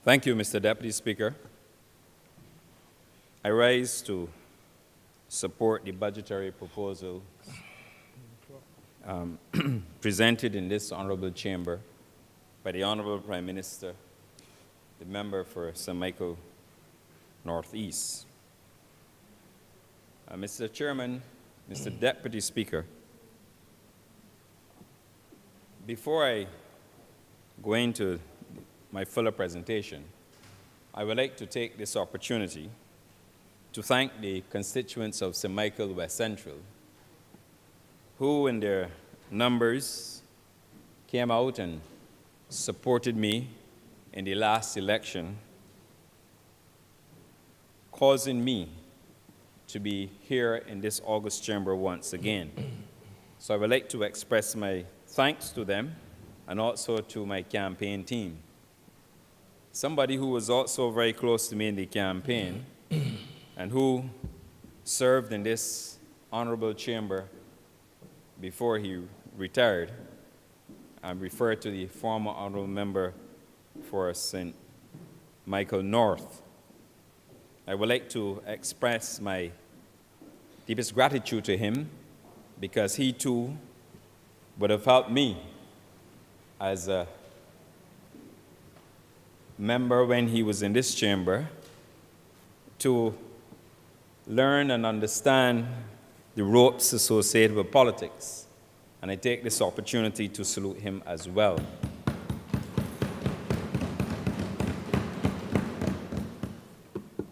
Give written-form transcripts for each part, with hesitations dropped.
Thank you, Mr. Deputy Speaker. I rise to support the budgetary proposal presented in this honorable chamber by the Honourable Prime Minister, the member for St. Michael Northeast. Mr. Chairman, Mr. Deputy Speaker, before I go into my fuller presentation, I would like to take this opportunity to thank the constituents of St. Michael West Central, who in their numbers came out and supported me in the last election, causing me to be here in this August chamber once again. So I would like to express my thanks to them and also to my campaign team. Somebody who was also very close to me in the campaign and who served in this honorable chamber before he retired. I refer to the former honorable member for St. Michael North. I would like to express my deepest gratitude to him because he too would have helped me as a member when he was in this chamber to learn and understand the ropes associated with politics. And I take this opportunity to salute him as well.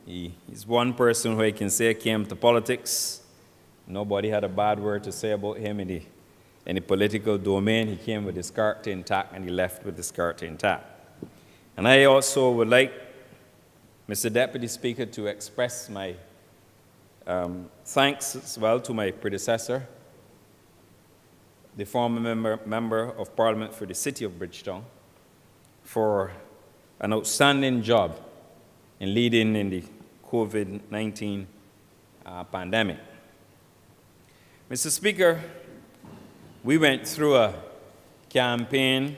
He's one person who I can say came to politics. Nobody had a bad word to say about him in the political domain. He came with his character intact and he left with his character intact. And I also would like, Mr. Deputy Speaker, to express my thanks as well to my predecessor, the former member of Parliament for the City of Bridgetown, for an outstanding job in leading in the COVID-19 pandemic. Mr. Speaker, we went through a campaign,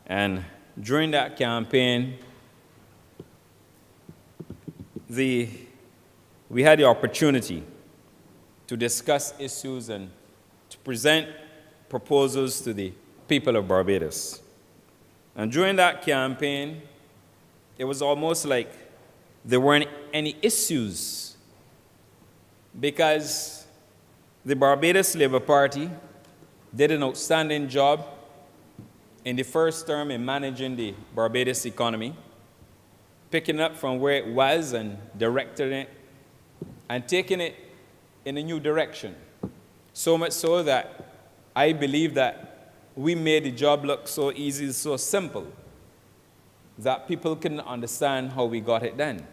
and during that campaign, we had the opportunity to discuss issues and to present proposals to the people of Barbados. And during that campaign, it was almost like there weren't any issues because the Barbados Labour Party did an outstanding job in the first term in managing the Barbados economy, picking up from where it was and directing it and taking it in a new direction. So much so that I believe that we made the job look so easy, so simple, that people couldn't understand how we got it done.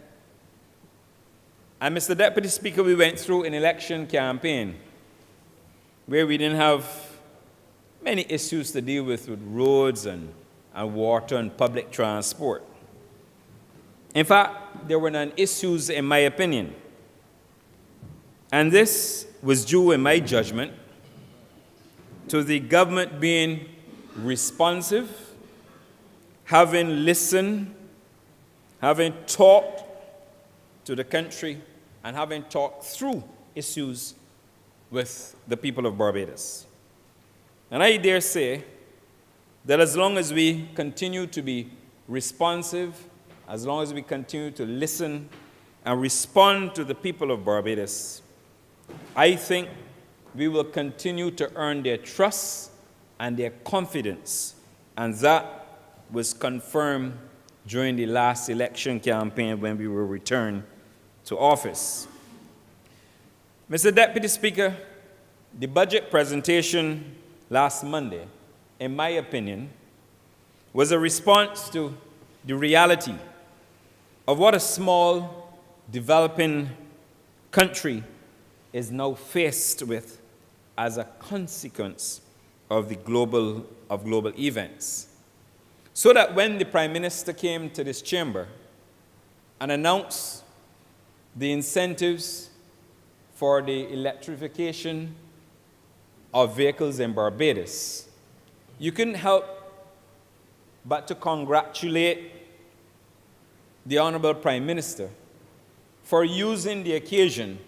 And Mr. Deputy Speaker, we went through an election campaign where we didn't have many issues to deal with roads and water and public transport. In fact, there were none issues in my opinion. And this was due, in my judgment, to the government being responsive, having listened, having talked to the country, and having talked through issues with the people of Barbados. And I dare say that as long as we continue to be responsive, as long as we continue to listen and respond to the people of Barbados, I think we will continue to earn their trust and their confidence. And that was confirmed during the last election campaign when we were returned to office. Mr. Deputy Speaker, the budget presentation last Monday, in my opinion, was a response to the reality of what a small, developing country is now faced with as a consequence of the global events. So that when the Prime Minister came to this chamber and announced the incentives for the electrification of vehicles in Barbados, you couldn't help but to congratulate the Honourable Prime Minister for using the occasion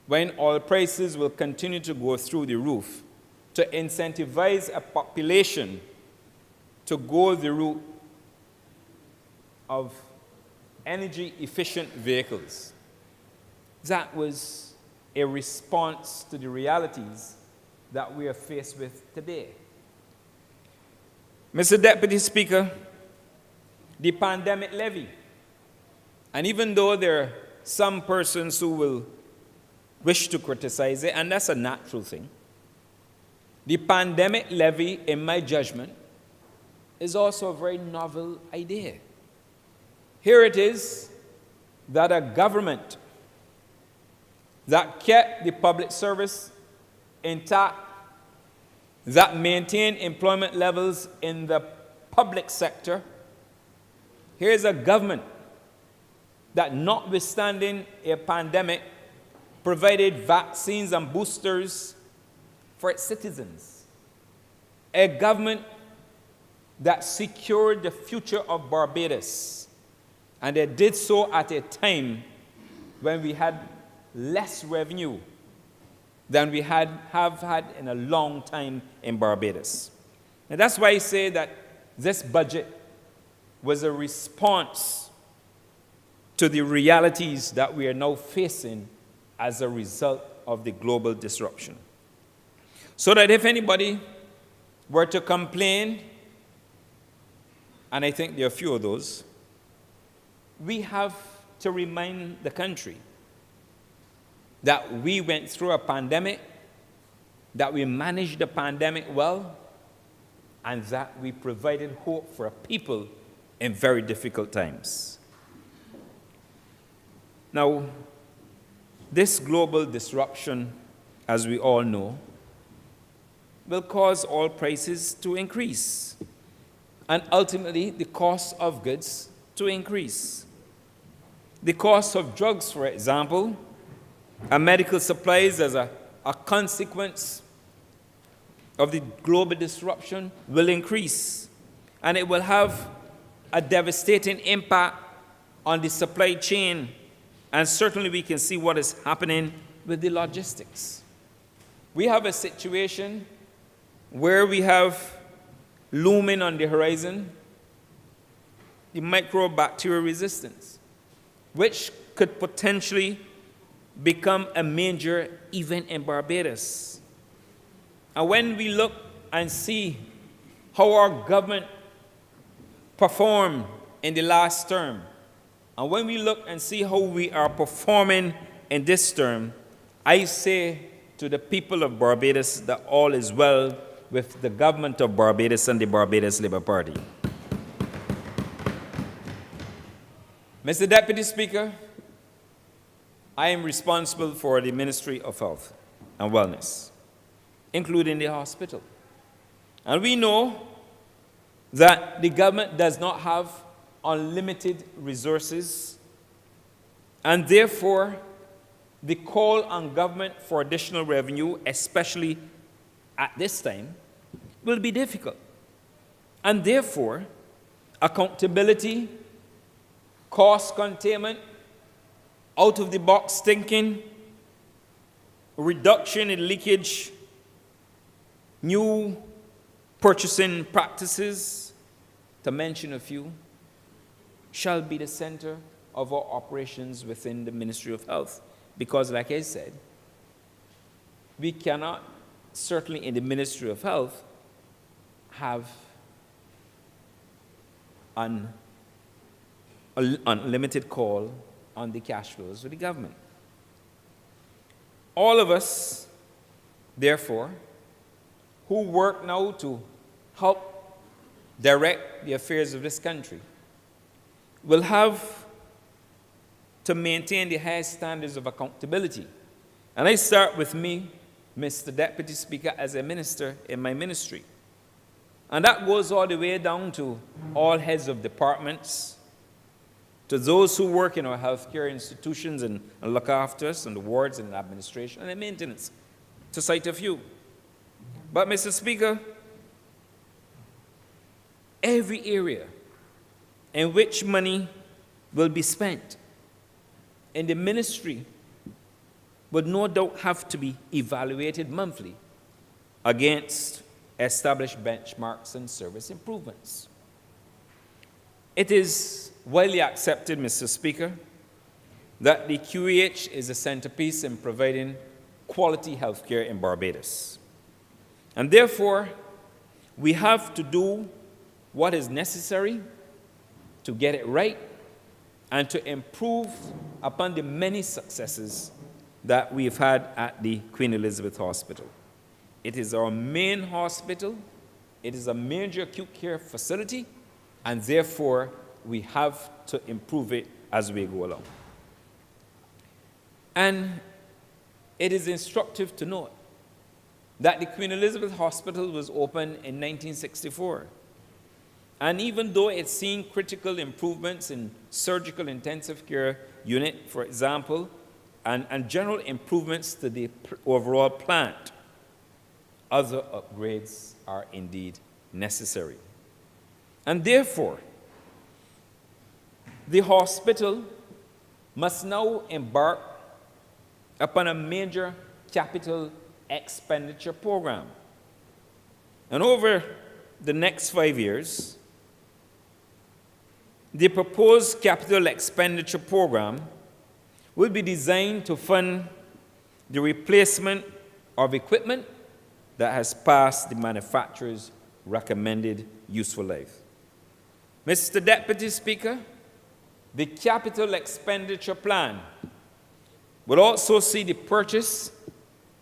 when oil prices will continue to go through the roof to incentivize a population to go the route of energy-efficient vehicles. That was a response to the realities that we are faced with today. Mr. Deputy Speaker, the pandemic levy, and even though there are some persons who will wish to criticize it, and that's a natural thing, the pandemic levy, in my judgment, is also a very novel idea. Here it is that a government that kept the public service intact, that maintained employment levels in the public sector, here's a government that, notwithstanding a pandemic, provided vaccines and boosters for its citizens. A government that secured the future of Barbados, and they did so at a time when we had less revenue than we have had in a long time in Barbados. And that's why I say that this budget was a response to the realities that we are now facing as a result of the global disruption. So that if anybody were to complain, and I think there are a few of those, we have to remind the country that we went through a pandemic, that we managed the pandemic well, and that we provided hope for people in very difficult times. Now, this global disruption, as we all know, will cause oil prices to increase, and ultimately the cost of goods to increase. The cost of drugs, for example, and medical supplies as a consequence of the global disruption will increase, and it will have a devastating impact on the supply chain, and certainly we can see what is happening with the logistics. We have a situation where we have looming on the horizon the microbacterial resistance, which could potentially become a major event in Barbados. And when we look and see how our government performed in the last term, and when we look and see how we are performing in this term, I say to the people of Barbados that all is well with the government of Barbados and the Barbados Labour Party. Mr. Deputy Speaker, I am responsible for the Ministry of Health and Wellness, including the hospital. And we know that the government does not have unlimited resources, and therefore the call on government for additional revenue, especially at this time, will be difficult. And therefore, accountability, cost containment, out-of-the-box thinking, reduction in leakage, new purchasing practices, to mention a few, shall be the center of our operations within the Ministry of Health. Because, like I said, we cannot, certainly in the Ministry of Health, have an unlimited call on the cash flows of the government. All of us, therefore, who work now to help direct the affairs of this country, will have to maintain the highest standards of accountability. And I start with me, Mr. Deputy Speaker, as a minister in my ministry. And that goes all the way down to all heads of departments, to those who work in our healthcare institutions and look after us, and the wards and administration and maintenance, to cite a few. But, Mr. Speaker, every area in which money will be spent. And the ministry would no doubt have to be evaluated monthly against established benchmarks and service improvements. It is widely accepted, Mr. Speaker, that the QEH is a centerpiece in providing quality health care in Barbados. And therefore, we have to do what is necessary to get it right and to improve upon the many successes that we've had at the Queen Elizabeth Hospital. It is our main hospital. It is a major acute care facility, and therefore, we have to improve it as we go along. And it is instructive to note that the Queen Elizabeth Hospital was opened in 1964. And even though it's seen critical improvements in surgical intensive care unit, for example, and general improvements to the overall plant, other upgrades are indeed necessary. And therefore, the hospital must now embark upon a major capital expenditure program. And over the next 5 years, the proposed capital expenditure program will be designed to fund the replacement of equipment that has passed the manufacturer's recommended useful life. Mr. Deputy Speaker, the capital expenditure plan will also see the purchase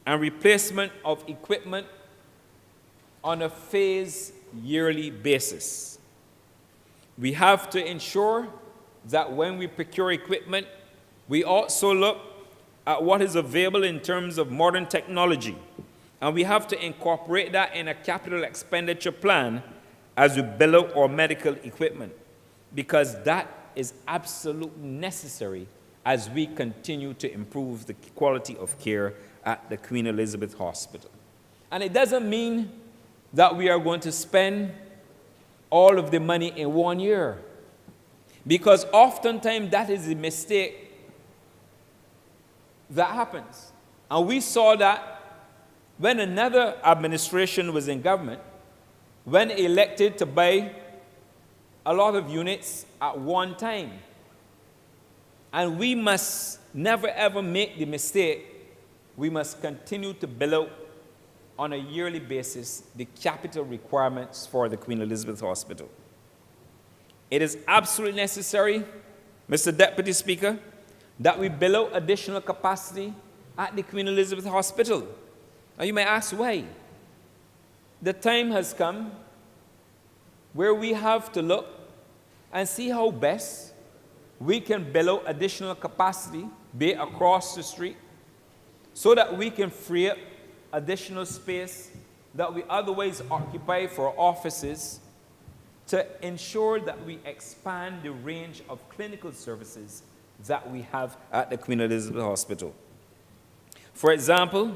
and replacement of equipment on a phased yearly basis. We have to ensure that when we procure equipment, we also look at what is available in terms of modern technology, and we have to incorporate that in a capital expenditure plan as we build out our medical equipment, because that is absolutely necessary as we continue to improve the quality of care at the Queen Elizabeth Hospital. And it doesn't mean that we are going to spend all of the money in 1 year, because oftentimes that is a mistake that happens. And we saw that when another administration was in government, when elected to buy a lot of units at one time. And we must never ever make the mistake. We must continue to build out on a yearly basis the capital requirements for the Queen Elizabeth Hospital. It is absolutely necessary, Mr. Deputy Speaker, that we build out additional capacity at the Queen Elizabeth Hospital. Now you may ask why. The time has come where we have to look and see how best we can build out additional capacity, be it across the street, so that we can free up additional space that we otherwise occupy for offices to ensure that we expand the range of clinical services that we have at the Queen Elizabeth Hospital. For example,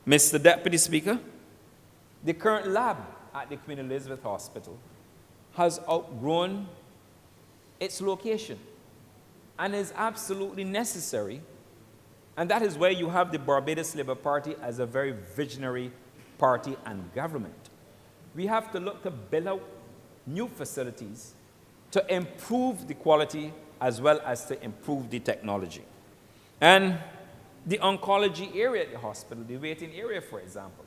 Mr. Deputy Speaker, the current lab at the Queen Elizabeth Hospital has outgrown its location and is absolutely necessary. And that is why you have the Barbados Labour Party as a very visionary party and government. We have to look to build out new facilities to improve the quality as well as to improve the technology. And the oncology area at the hospital, the waiting area, for example,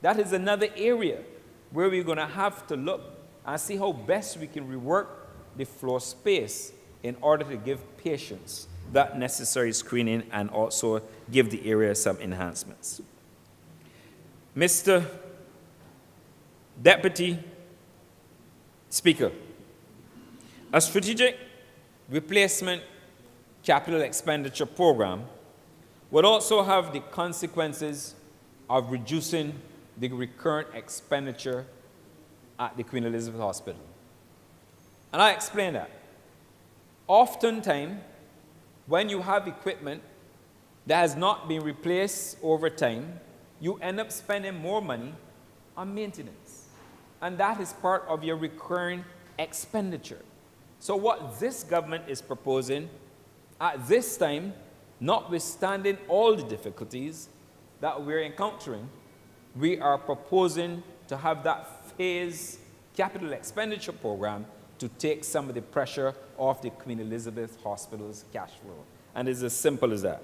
that is another area where we're going to have to look and see how best we can rework the floor space in order to give patients that necessary screening and also give the area some enhancements. Mr. Deputy Speaker, a strategic replacement capital expenditure program would also have the consequences of reducing the recurrent expenditure at the Queen Elizabeth Hospital. And I explain that. Oftentimes, when you have equipment that has not been replaced over time, you end up spending more money on maintenance. And that is part of your recurring expenditure. So what this government is proposing at this time, notwithstanding all the difficulties that we're encountering, we are proposing to have that phase capital expenditure program to take some of the pressure off the Queen Elizabeth Hospital's cash flow. And it's as simple as that.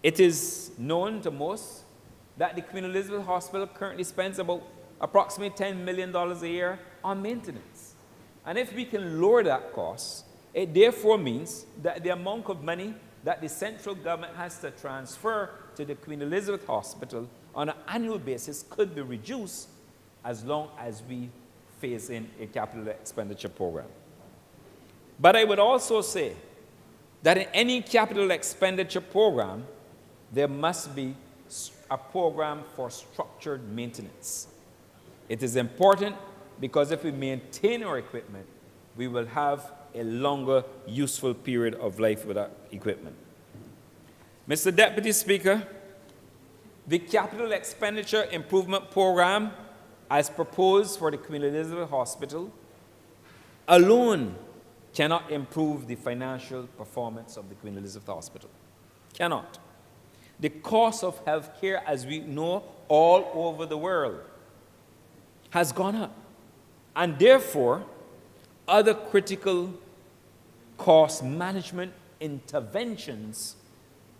It is known to most that the Queen Elizabeth Hospital currently spends about approximately $10 million a year on maintenance. And if we can lower that cost, it therefore means that the amount of money that the central government has to transfer to the Queen Elizabeth Hospital on an annual basis could be reduced as long as we phase in a capital expenditure program. But I would also say that in any capital expenditure program, there must be a program for structured maintenance. It is important because if we maintain our equipment, we will have a longer useful period of life with that equipment. Mr. Deputy Speaker, the capital expenditure improvement program as proposed for the Queen Elizabeth Hospital alone cannot improve the financial performance of the Queen Elizabeth Hospital. Cannot. The cost of health care, as we know, all over the world has gone up. And therefore, other critical cost management interventions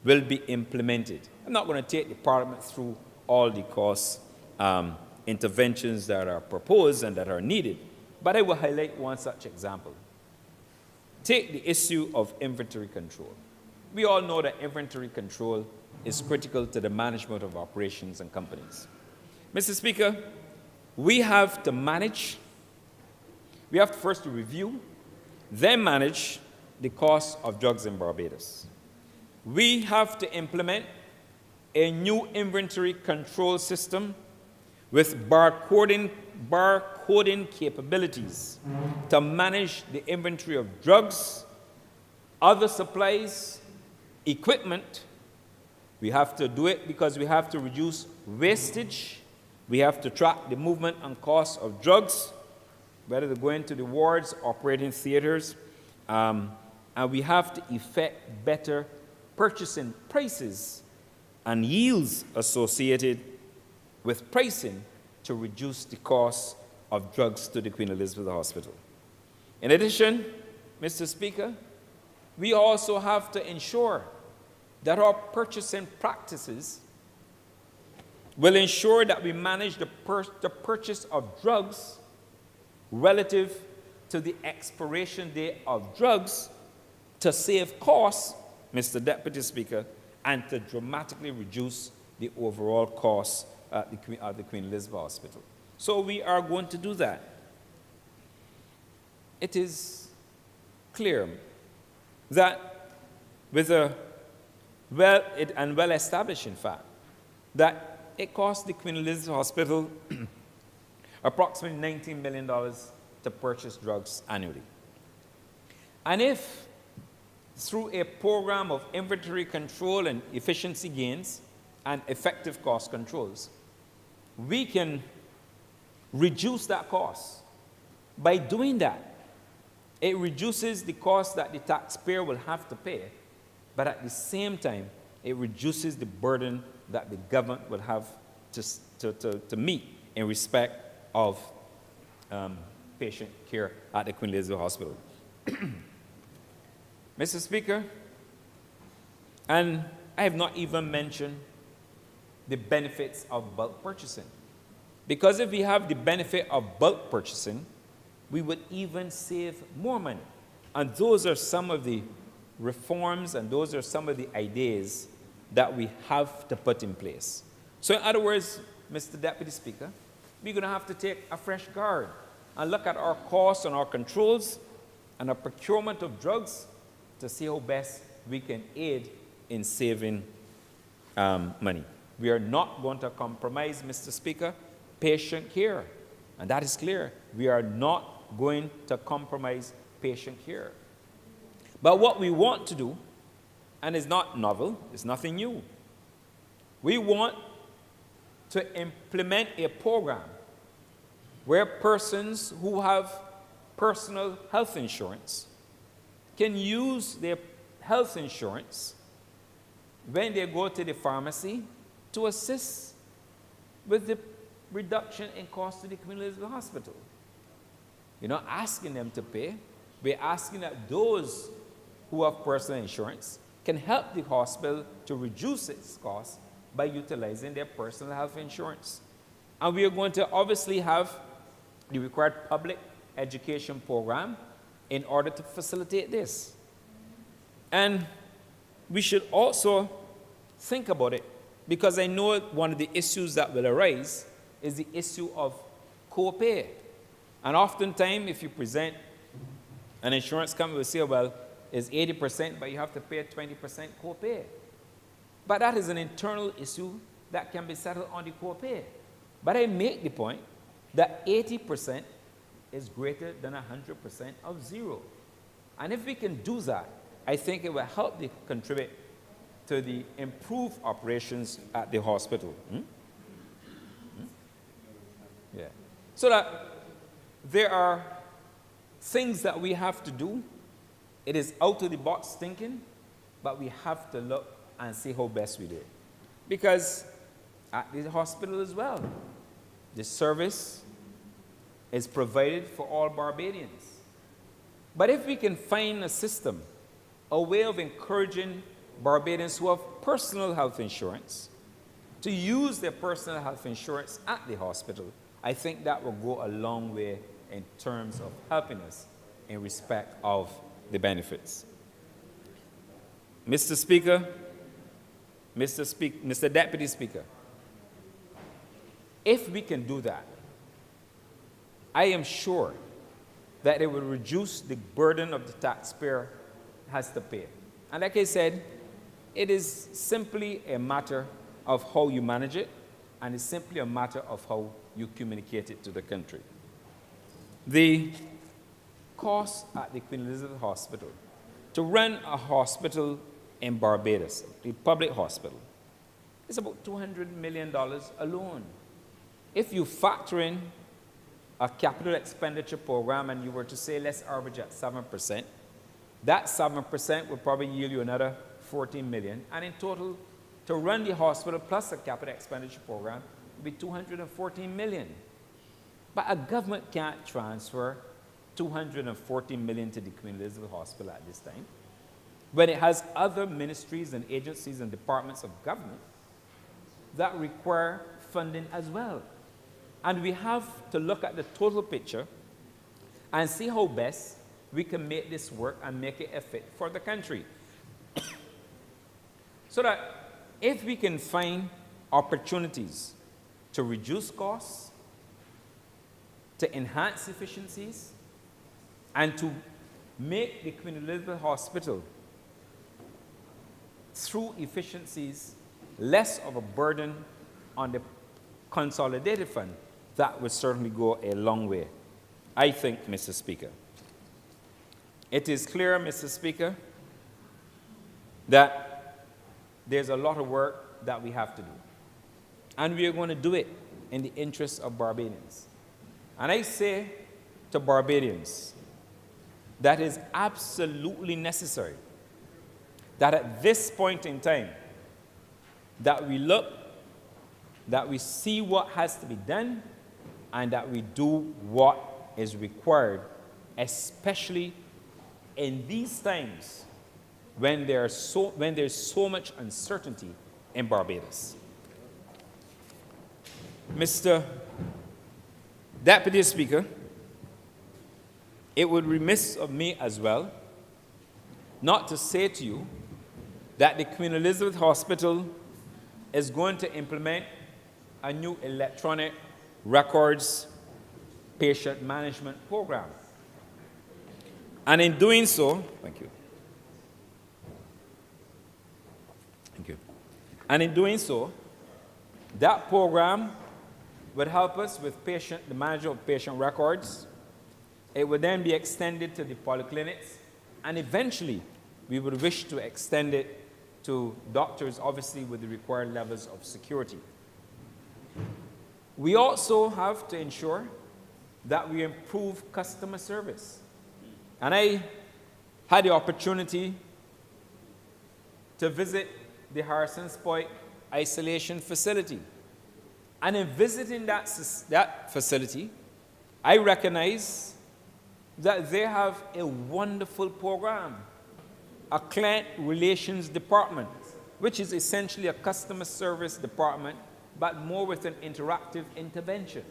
will be implemented. I'm not going to take the Parliament through all the cost interventions that are proposed and that are needed, but I will highlight one such example. Take the issue of inventory control. We all know that inventory control is critical to the management of operations and companies. Mr. Speaker, we have to first review, then manage the cost of drugs in Barbados. We have to implement a new inventory control system with barcoding capabilities to manage the inventory of drugs, other supplies, equipment. We have to do it because we have to reduce wastage. We have to track the movement and cost of drugs, whether they're going to the wards, operating theaters, and we have to effect better purchasing prices and yields associated with pricing to reduce the cost of drugs to the Queen Elizabeth Hospital. In addition, Mr. Speaker, we also have to ensure that our purchasing practices will ensure that we manage the purchase of drugs relative to the expiration date of drugs to save costs, Mr. Deputy Speaker, and to dramatically reduce the overall cost at the Queen Elizabeth Hospital. So we are going to do that. It is clear that with a well-established, in fact, that it costs the Queen Elizabeth Hospital approximately $19 million to purchase drugs annually. And if, through a program of inventory control and efficiency gains and effective cost controls, we can reduce that cost. By doing that, it reduces the cost that the taxpayer will have to pay, but at the same time, it reduces the burden that the government will have to meet in respect of patient care at the Queen Elizabeth Hospital. Mr. Speaker, and I have not even mentioned the benefits of bulk purchasing. Because if we have the benefit of bulk purchasing, we would even save more money. And those are some of the reforms and those are some of the ideas that we have to put in place. So in other words, Mr. Deputy Speaker, we're going to have to take a fresh guard and look at our costs and our controls and our procurement of drugs to see how best we can aid in saving money. We are not going to compromise, Mr. Speaker, patient care. And that is clear. We are not going to compromise patient care. But what we want to do, and it's not novel, it's nothing new, we want to implement a program where persons who have personal health insurance can use their health insurance when they go to the pharmacy to assist with the reduction in cost to the community hospital. You're not asking them to pay. We're asking that those who have personal insurance can help the hospital to reduce its costs by utilizing their personal health insurance. And we are going to obviously have the required public education program in order to facilitate this. And we should also think about it, because I know one of the issues that will arise is the issue of co-pay. And oftentimes, if you present an insurance company, will say, well, it's 80%, but you have to pay a 20% co-pay. But that is an internal issue that can be settled on the co-pay. But I make the point that 80% is greater than 100% of zero. And if we can do that, I think it will help contribute to the improved operations at the hospital. Yeah. So that there are things that we have to do. It is out of the box thinking, but we have to look and see how best we do it. Because at the hospital as well, the service is provided for all Barbadians. But if we can find a system, a way of encouraging Barbadians who have personal health insurance to use their personal health insurance at the hospital, I think that will go a long way in terms of helping us in respect of the benefits. Mr. Speaker, Mr. Deputy Speaker, if we can do that, I am sure that it will reduce the burden of the taxpayer has to pay. And like I said, it is simply a matter of how you manage it, and it's simply a matter of how you communicate it to the country. The cost at the Queen Elizabeth Hospital, to run a hospital in Barbados, the public hospital, is about $200 million alone. If you factor in a capital expenditure program and you were to say let's average at 7%, that 7% would probably yield you another $14 million. And in total, to run the hospital plus a capital expenditure program would be $214 million. But a government can't transfer $214 million to the Queen Elizabeth Hospital at this time, when it has other ministries and agencies and departments of government that require funding as well. And we have to look at the total picture and see how best we can make this work and make it a fit for the country. So that if we can find opportunities to reduce costs, to enhance efficiencies, and to make the Queen Elizabeth Hospital, through efficiencies, less of a burden on the consolidated fund, that would certainly go a long way, I think, Mr. Speaker. It is clear, Mr. Speaker, that there's a lot of work that we have to do. And we are going to do it in the interest of Barbadians. And I say to Barbadians that is absolutely necessary that at this point in time, that we look, that we see what has to be done, and that we do what is required, especially in these times when there's so much uncertainty in Barbados. Mr. Deputy Speaker, it would be remiss of me as well not to say to you that the Queen Elizabeth Hospital is going to implement a new electronic records patient management program. And in doing so, thank you. Thank you. And in doing so, that program would help us with the management of patient records. It would then be extended to the polyclinics, and eventually we would wish to extend it to doctors, obviously with the required levels of security. We also have to ensure that we improve customer service. And I had the opportunity to visit the Harrison's Point isolation facility. And in visiting that facility, I recognize that they have a wonderful program, a client relations department, which is essentially a customer service department, but more with an interactive intervention.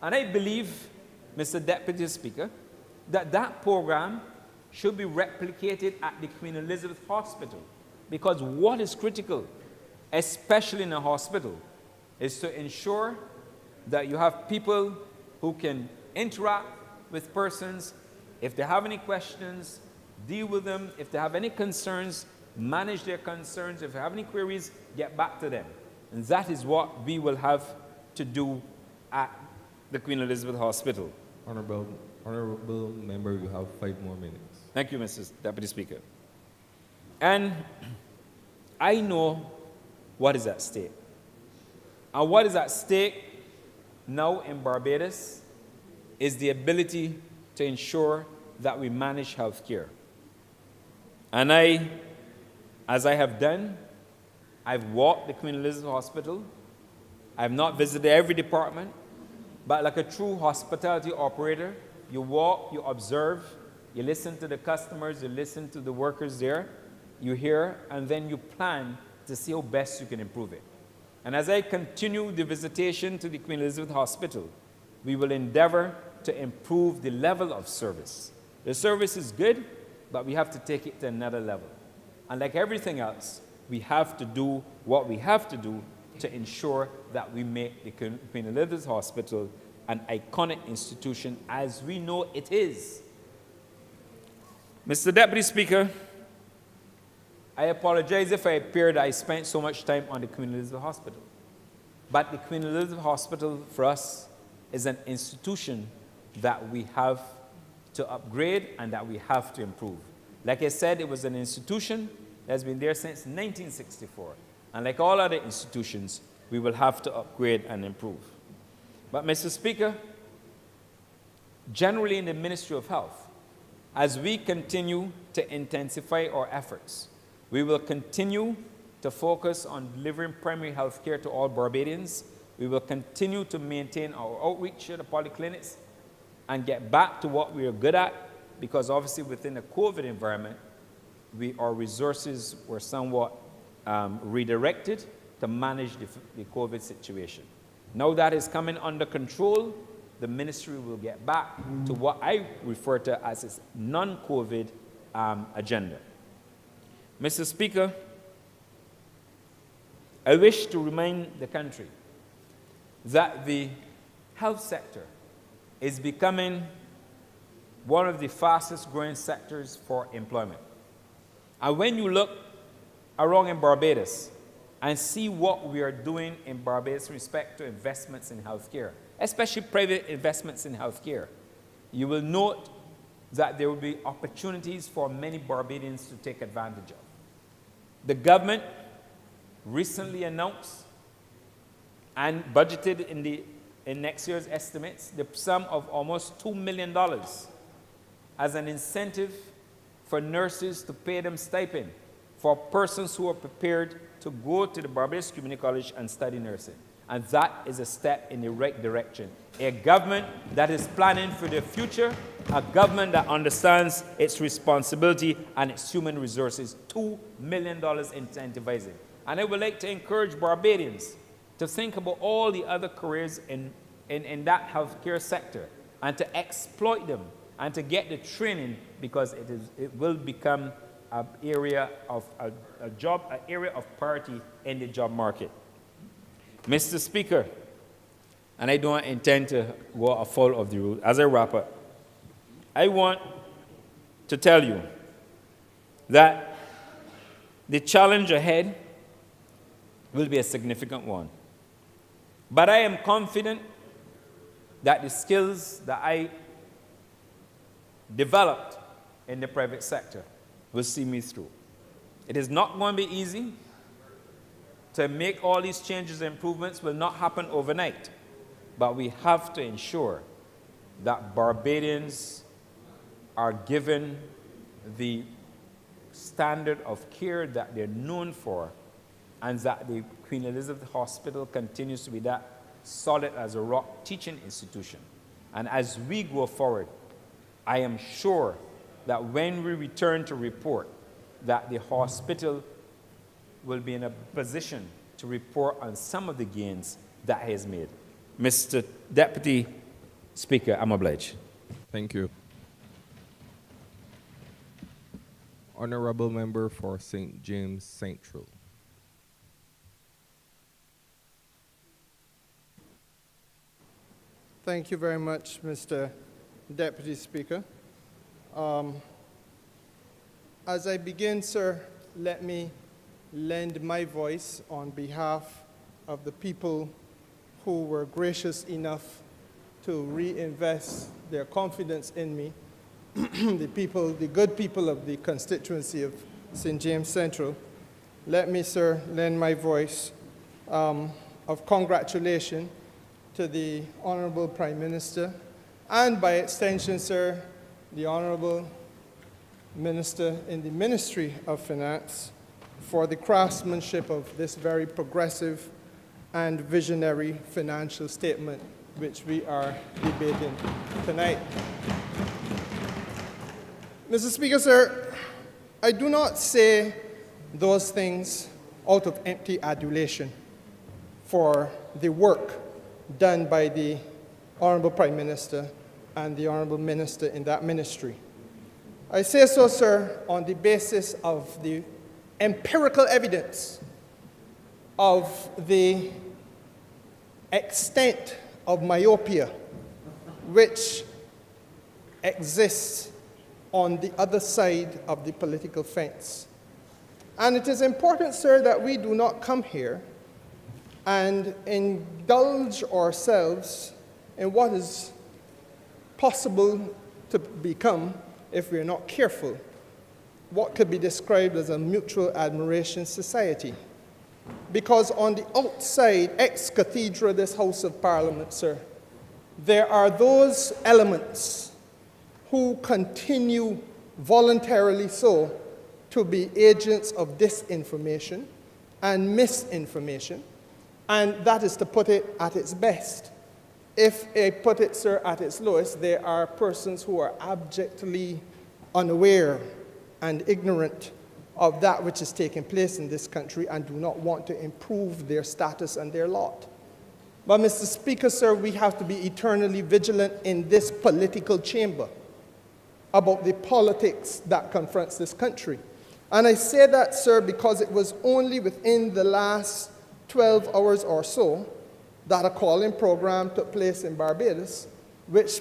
And I believe, Mr. Deputy Speaker, that that program should be replicated at the Queen Elizabeth Hospital, because what is critical, especially in a hospital, is to ensure that you have people who can interact with persons. If they have any questions, deal with them. If they have any concerns, manage their concerns. If they have any queries, get back to them. And that is what we will have to do at the Queen Elizabeth Hospital. Honourable member, you have 5 more minutes. Thank you, Mr. Deputy Speaker. And I know what is at stake. And what is at stake now in Barbados is the ability to ensure that we manage health care. And as I have done, I've walked the Queen Elizabeth Hospital. I've not visited every department, but like a true hospitality operator, you walk, you observe, you listen to the customers, you listen to the workers there, you hear, and then you plan to see how best you can improve it. And as I continue the visitation to the Queen Elizabeth Hospital, we will endeavor to improve the level of service. The service is good, but we have to take it to another level. And like everything else, we have to do what we have to do to ensure that we make the Queen Elizabeth Hospital an iconic institution as we know it is. Mr. Deputy Speaker, I apologize if I appeared I spent so much time on the Queen Elizabeth Hospital. But the Queen Elizabeth Hospital for us is an institution that we have to upgrade and that we have to improve. Like I said, it was an institution that has been there since 1964. And like all other institutions, we will have to upgrade and improve. But Mr. Speaker, generally in the Ministry of Health, as we continue to intensify our efforts, we will continue to focus on delivering primary health care to all Barbadians. We will continue to maintain our outreach at the polyclinics and get back to what we are good at, because obviously within the COVID environment, our resources were somewhat redirected to manage the COVID situation. Now that is coming under control, the ministry will get back to what I refer to as its non-COVID agenda. Mr. Speaker, I wish to remind the country that the health sector is becoming one of the fastest growing sectors for employment. And when you look around in Barbados and see what we are doing in Barbados with respect to investments in healthcare, especially private investments in healthcare, you will note that there will be opportunities for many Barbadians to take advantage of. The government recently announced and budgeted in next year's estimates the sum of almost $2 million as an incentive for nurses to pay them stipend for persons who are prepared to go to the Barbados Community College and study nursing. And that is a step in the right direction. A government that is planning for the future, a government that understands its responsibility and its human resources, $2 million incentivizing. And I would like to encourage Barbadians to think about all the other careers in that healthcare sector and to exploit them and to get the training, because it will become an area of an area of priority in the job market. Mr. Speaker, and I don't intend to go afoul of the rule, as I wrap up, I want to tell you that the challenge ahead will be a significant one. But I am confident that the skills that I developed in the private sector will see me through. It is not going to be easy. To make all these changes and improvements will not happen overnight, but we have to ensure that Barbadians are given the standard of care that they're known for, and that the Queen Elizabeth Hospital continues to be that solid as a rock teaching institution. And as we go forward, I am sure that when we return to report, that the hospital will be in a position to report on some of the gains that it has made. Mr. Deputy Speaker, I'm obliged. Thank you. Honourable Member for St. James Central. Thank you very much, Mr. Deputy Speaker. As I begin, sir, let me lend my voice on behalf of the people who were gracious enough to reinvest their confidence in me, the good people of the constituency of St. James Central. Let me, sir, lend my voice of congratulation to the Honourable Prime Minister, and by extension, sir, the Honourable Minister in the Ministry of Finance, for the craftsmanship of this very progressive and visionary financial statement which we are debating tonight. Mr. Speaker, sir, I do not say those things out of empty adulation for the work done by the Honourable Prime Minister and the Honourable Minister in that ministry. I say so, sir, on the basis of the empirical evidence of the extent of myopia which exists on the other side of the political fence. And it is important, sir, that we do not come here and indulge ourselves in what is possible to become, if we're not careful, what could be described as a mutual admiration society. Because on the outside, ex cathedra, this House of Parliament, sir, there are those elements who continue voluntarily so to be agents of disinformation and misinformation, and that is to put it at its best. If I put it, sir, at its lowest, there are persons who are abjectly unaware and ignorant of that which is taking place in this country and do not want to improve their status and their lot. But, Mr. Speaker, sir, we have to be eternally vigilant in this political chamber about the politics that confronts this country. And I say that, sir, because it was only within the last 12 hours or so that a call-in program took place in Barbados, which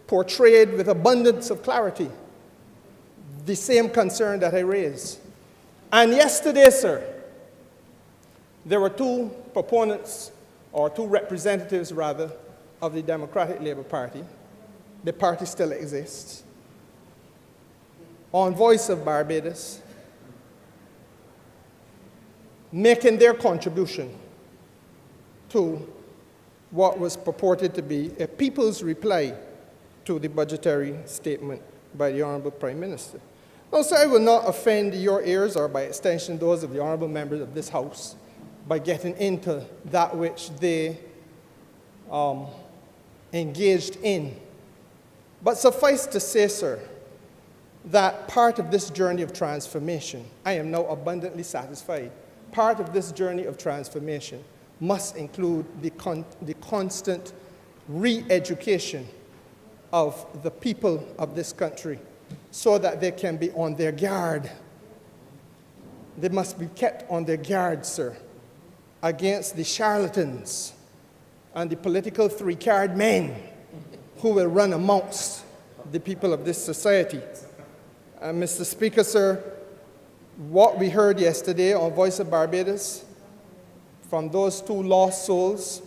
portrayed with abundance of clarity the same concern that I raised. And yesterday, sir, there were two proponents, or two representatives, rather, of the Democratic Labour Party. The party still exists. On Voice of Barbados, making their contribution to what was purported to be a people's reply to the budgetary statement by the Honourable Prime Minister. Now, sir, I will not offend your ears, or by extension those of the Honourable members of this House, by getting into that which they engaged in. But suffice to say, sir, that part of this journey of transformation, I am now abundantly satisfied, part of this journey of transformation must include the constant re-education of the people of this country so that they can be on their guard. They must be kept on their guard, sir, against the charlatans and the political three-card men who will run amongst the people of this society. Mr. Speaker, sir, what we heard yesterday on Voice of Barbados from those two lost souls,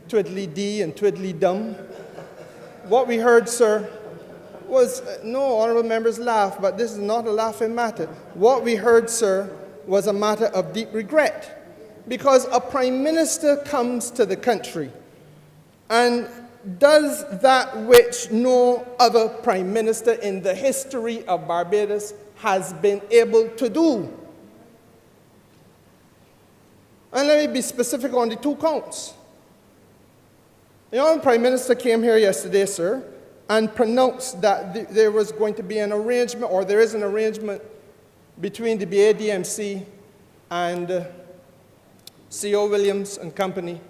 Twiddly Dee and Twiddly Dum, what we heard, sir, was, no, honourable members laugh, but this is not a laughing matter. What we heard, sir, was a matter of deep regret, because a prime minister comes to the country and does that which no other prime minister in the history of Barbados has been able to do. And let me be specific on the 2 counts. The Honourable Prime Minister came here yesterday, sir, and pronounced that there was going to be an arrangement, or there is an arrangement, between the BADMC and C.O. Williams and Company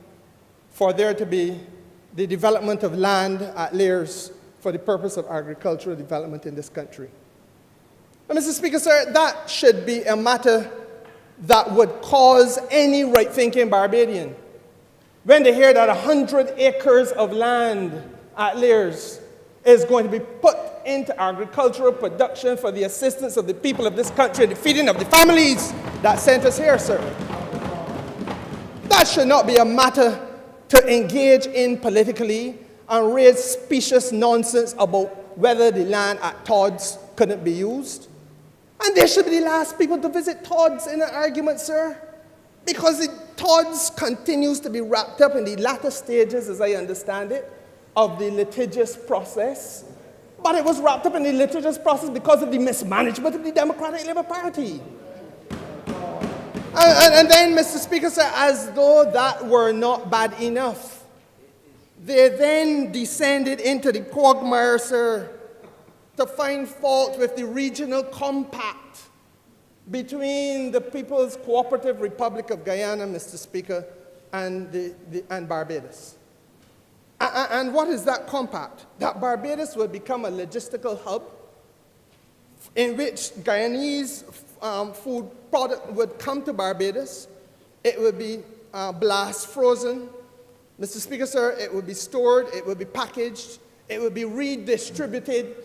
for there to be the development of land at Lears for the purpose of agricultural development in this country. And Mr. Speaker, sir, that should be a matter that would cause any right-thinking Barbadian, when they hear that 100 acres of land at Lears is going to be put into agricultural production for the assistance of the people of this country and the feeding of the families that sent us here, sir. That should not be a matter to engage in politically and raise specious nonsense about whether the land at Todd's couldn't be used. And they should be the last people to visit Todd's in an argument, sir, because Todd's continues to be wrapped up in the latter stages, as I understand it, of the litigious process. But it was wrapped up in the litigious process because of the mismanagement of the Democratic Labour Party. And then, Mr. Speaker, sir, as though that were not bad enough, they then descended into the quagmire, sir, to find fault with the regional compact between the People's Cooperative Republic of Guyana, Mr. Speaker, and Barbados. And what is that compact? That Barbados will become a logistical hub in which Guyanese food product would come to Barbados. It would be blast frozen. Mr. Speaker, sir, it would be stored, it would be packaged, it would be redistributed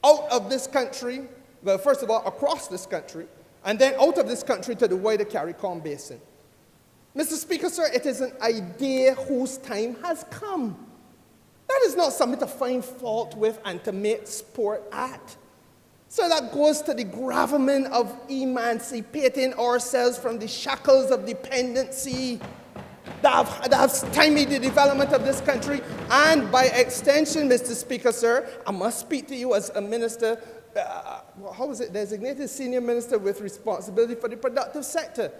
out of this country, well, first of all, across this country, and then out of this country to the wider CARICOM basin. Mr. Speaker, sir, it is an idea whose time has come. That is not something to find fault with and to make sport at. So that goes to the gravamen of emancipating ourselves from the shackles of dependency that have stymied the development of this country. And by extension, Mr. Speaker, sir, I must speak to you as a minister, designated senior minister with responsibility for the productive sector.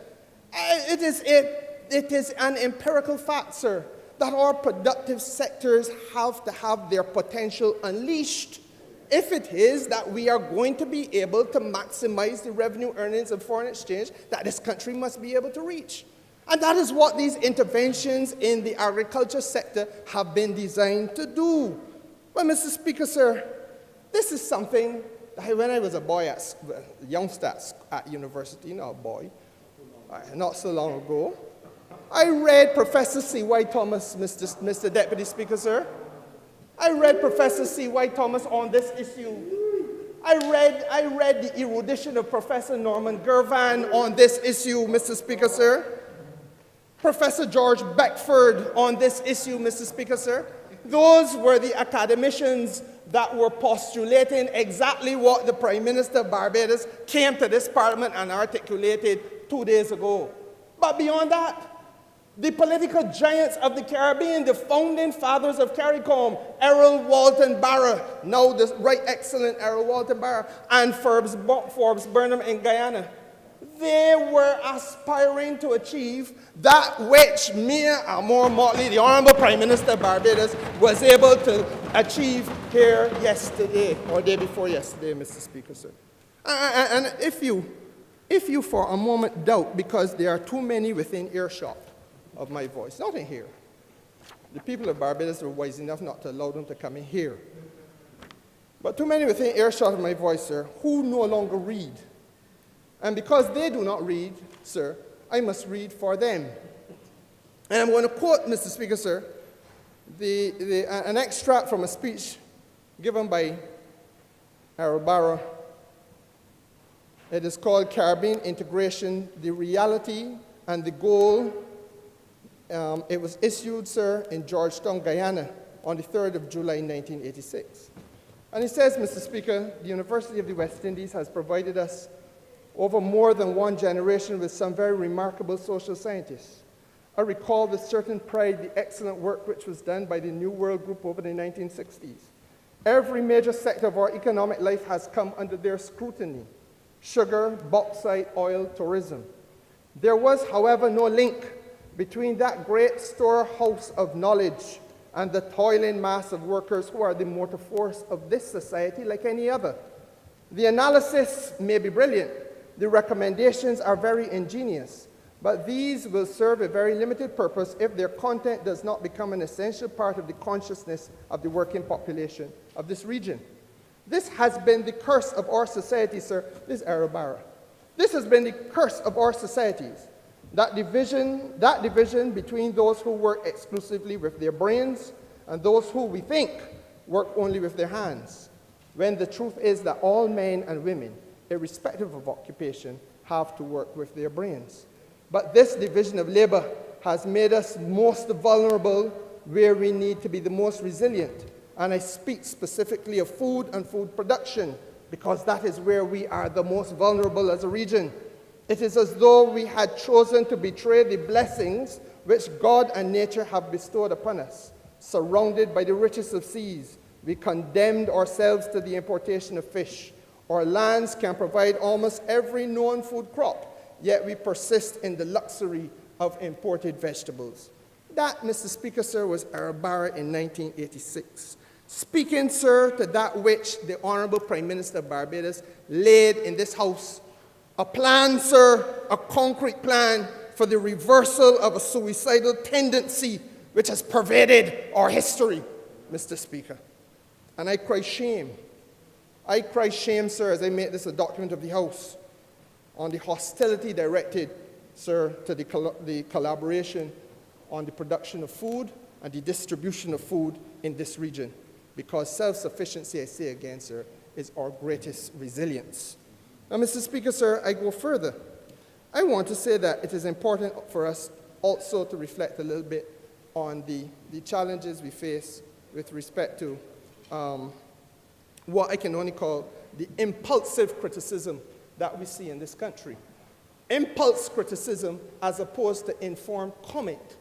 It is an empirical fact, sir, that our productive sectors have to have their potential unleashed if it is that we are going to be able to maximize the revenue earnings of foreign exchange that this country must be able to reach. And that is what these interventions in the agriculture sector have been designed to do. Well, Mr. Speaker, sir, this is something that when I was a boy, a youngster at university, not a boy, not so long ago, I read Professor C.Y. Thomas, Mr. Deputy Speaker, sir. I read Professor C.Y. Thomas on this issue. I read the erudition of Professor Norman Gervan on this issue, Mr. Speaker, sir. Professor George Beckford on this issue, Mr. Speaker, sir. Those were the academicians that were postulating exactly what the Prime Minister of Barbados came to this Parliament and articulated 2 days ago. But beyond that, the political giants of the Caribbean, the founding fathers of CARICOM, Errol Walton Barra, now the Right Excellent Errol Walton Barra, and Forbes Burnham in Guyana, they were aspiring to achieve that which Mia Amor Motley, the Honourable Prime Minister of Barbados, was able to achieve here yesterday, or day before yesterday, Mr. Speaker, sir. And if you for a moment doubt, because there are too many within earshot of my voice, not in here. The people of Barbados were wise enough not to allow them to come in here. But too many within earshot of my voice, sir, who no longer read. And because they do not read, sir, I must read for them. And I'm going to quote, Mr. Speaker, sir, an extract from a speech given by Errol Barra. It is called Caribbean Integration, the Reality and the Goal. It was issued, sir, in Georgetown, Guyana, on the 3rd of July, 1986. And it says, Mr. Speaker, the University of the West Indies has provided us over more than one generation with some very remarkable social scientists. I recall with certain pride the excellent work which was done by the New World Group over the 1960s. Every major sector of our economic life has come under their scrutiny: sugar, bauxite, oil, tourism. There was, however, no link between that great storehouse of knowledge and the toiling mass of workers who are the motor force of this society like any other. The analysis may be brilliant, the recommendations are very ingenious, but these will serve a very limited purpose if their content does not become an essential part of the consciousness of the working population of this region. This has been the curse of our society, sir. This is Arabara. This has been the curse of our societies. That division between those who work exclusively with their brains and those who we think work only with their hands, when the truth is that all men and women, irrespective of occupation, have to work with their brains. But this division of labor has made us most vulnerable where we need to be the most resilient. And I speak specifically of food and food production, because that is where we are the most vulnerable as a region. It is as though we had chosen to betray the blessings which God and nature have bestowed upon us. Surrounded by the richest of seas, we condemned ourselves to the importation of fish. Our lands can provide almost every known food crop, yet we persist in the luxury of imported vegetables. That, Mr. Speaker, sir, was Arabara in 1986. Speaking, sir, to that which the Honourable Prime Minister of Barbados laid in this House, a plan, sir, a concrete plan for the reversal of a suicidal tendency which has pervaded our history, Mr. Speaker. And I cry shame. I cry shame, sir, as I make this a document of the House, on the hostility directed, sir, to the collaboration on the production of food and the distribution of food in this region. Because self-sufficiency, I say again, sir, is our greatest resilience. Now, Mr. Speaker, sir, I go further. I want to say that it is important for us also to reflect a little bit on the challenges we face with respect to what I can only call the impulsive criticism that we see in this country. Impulse criticism as opposed to informed comment.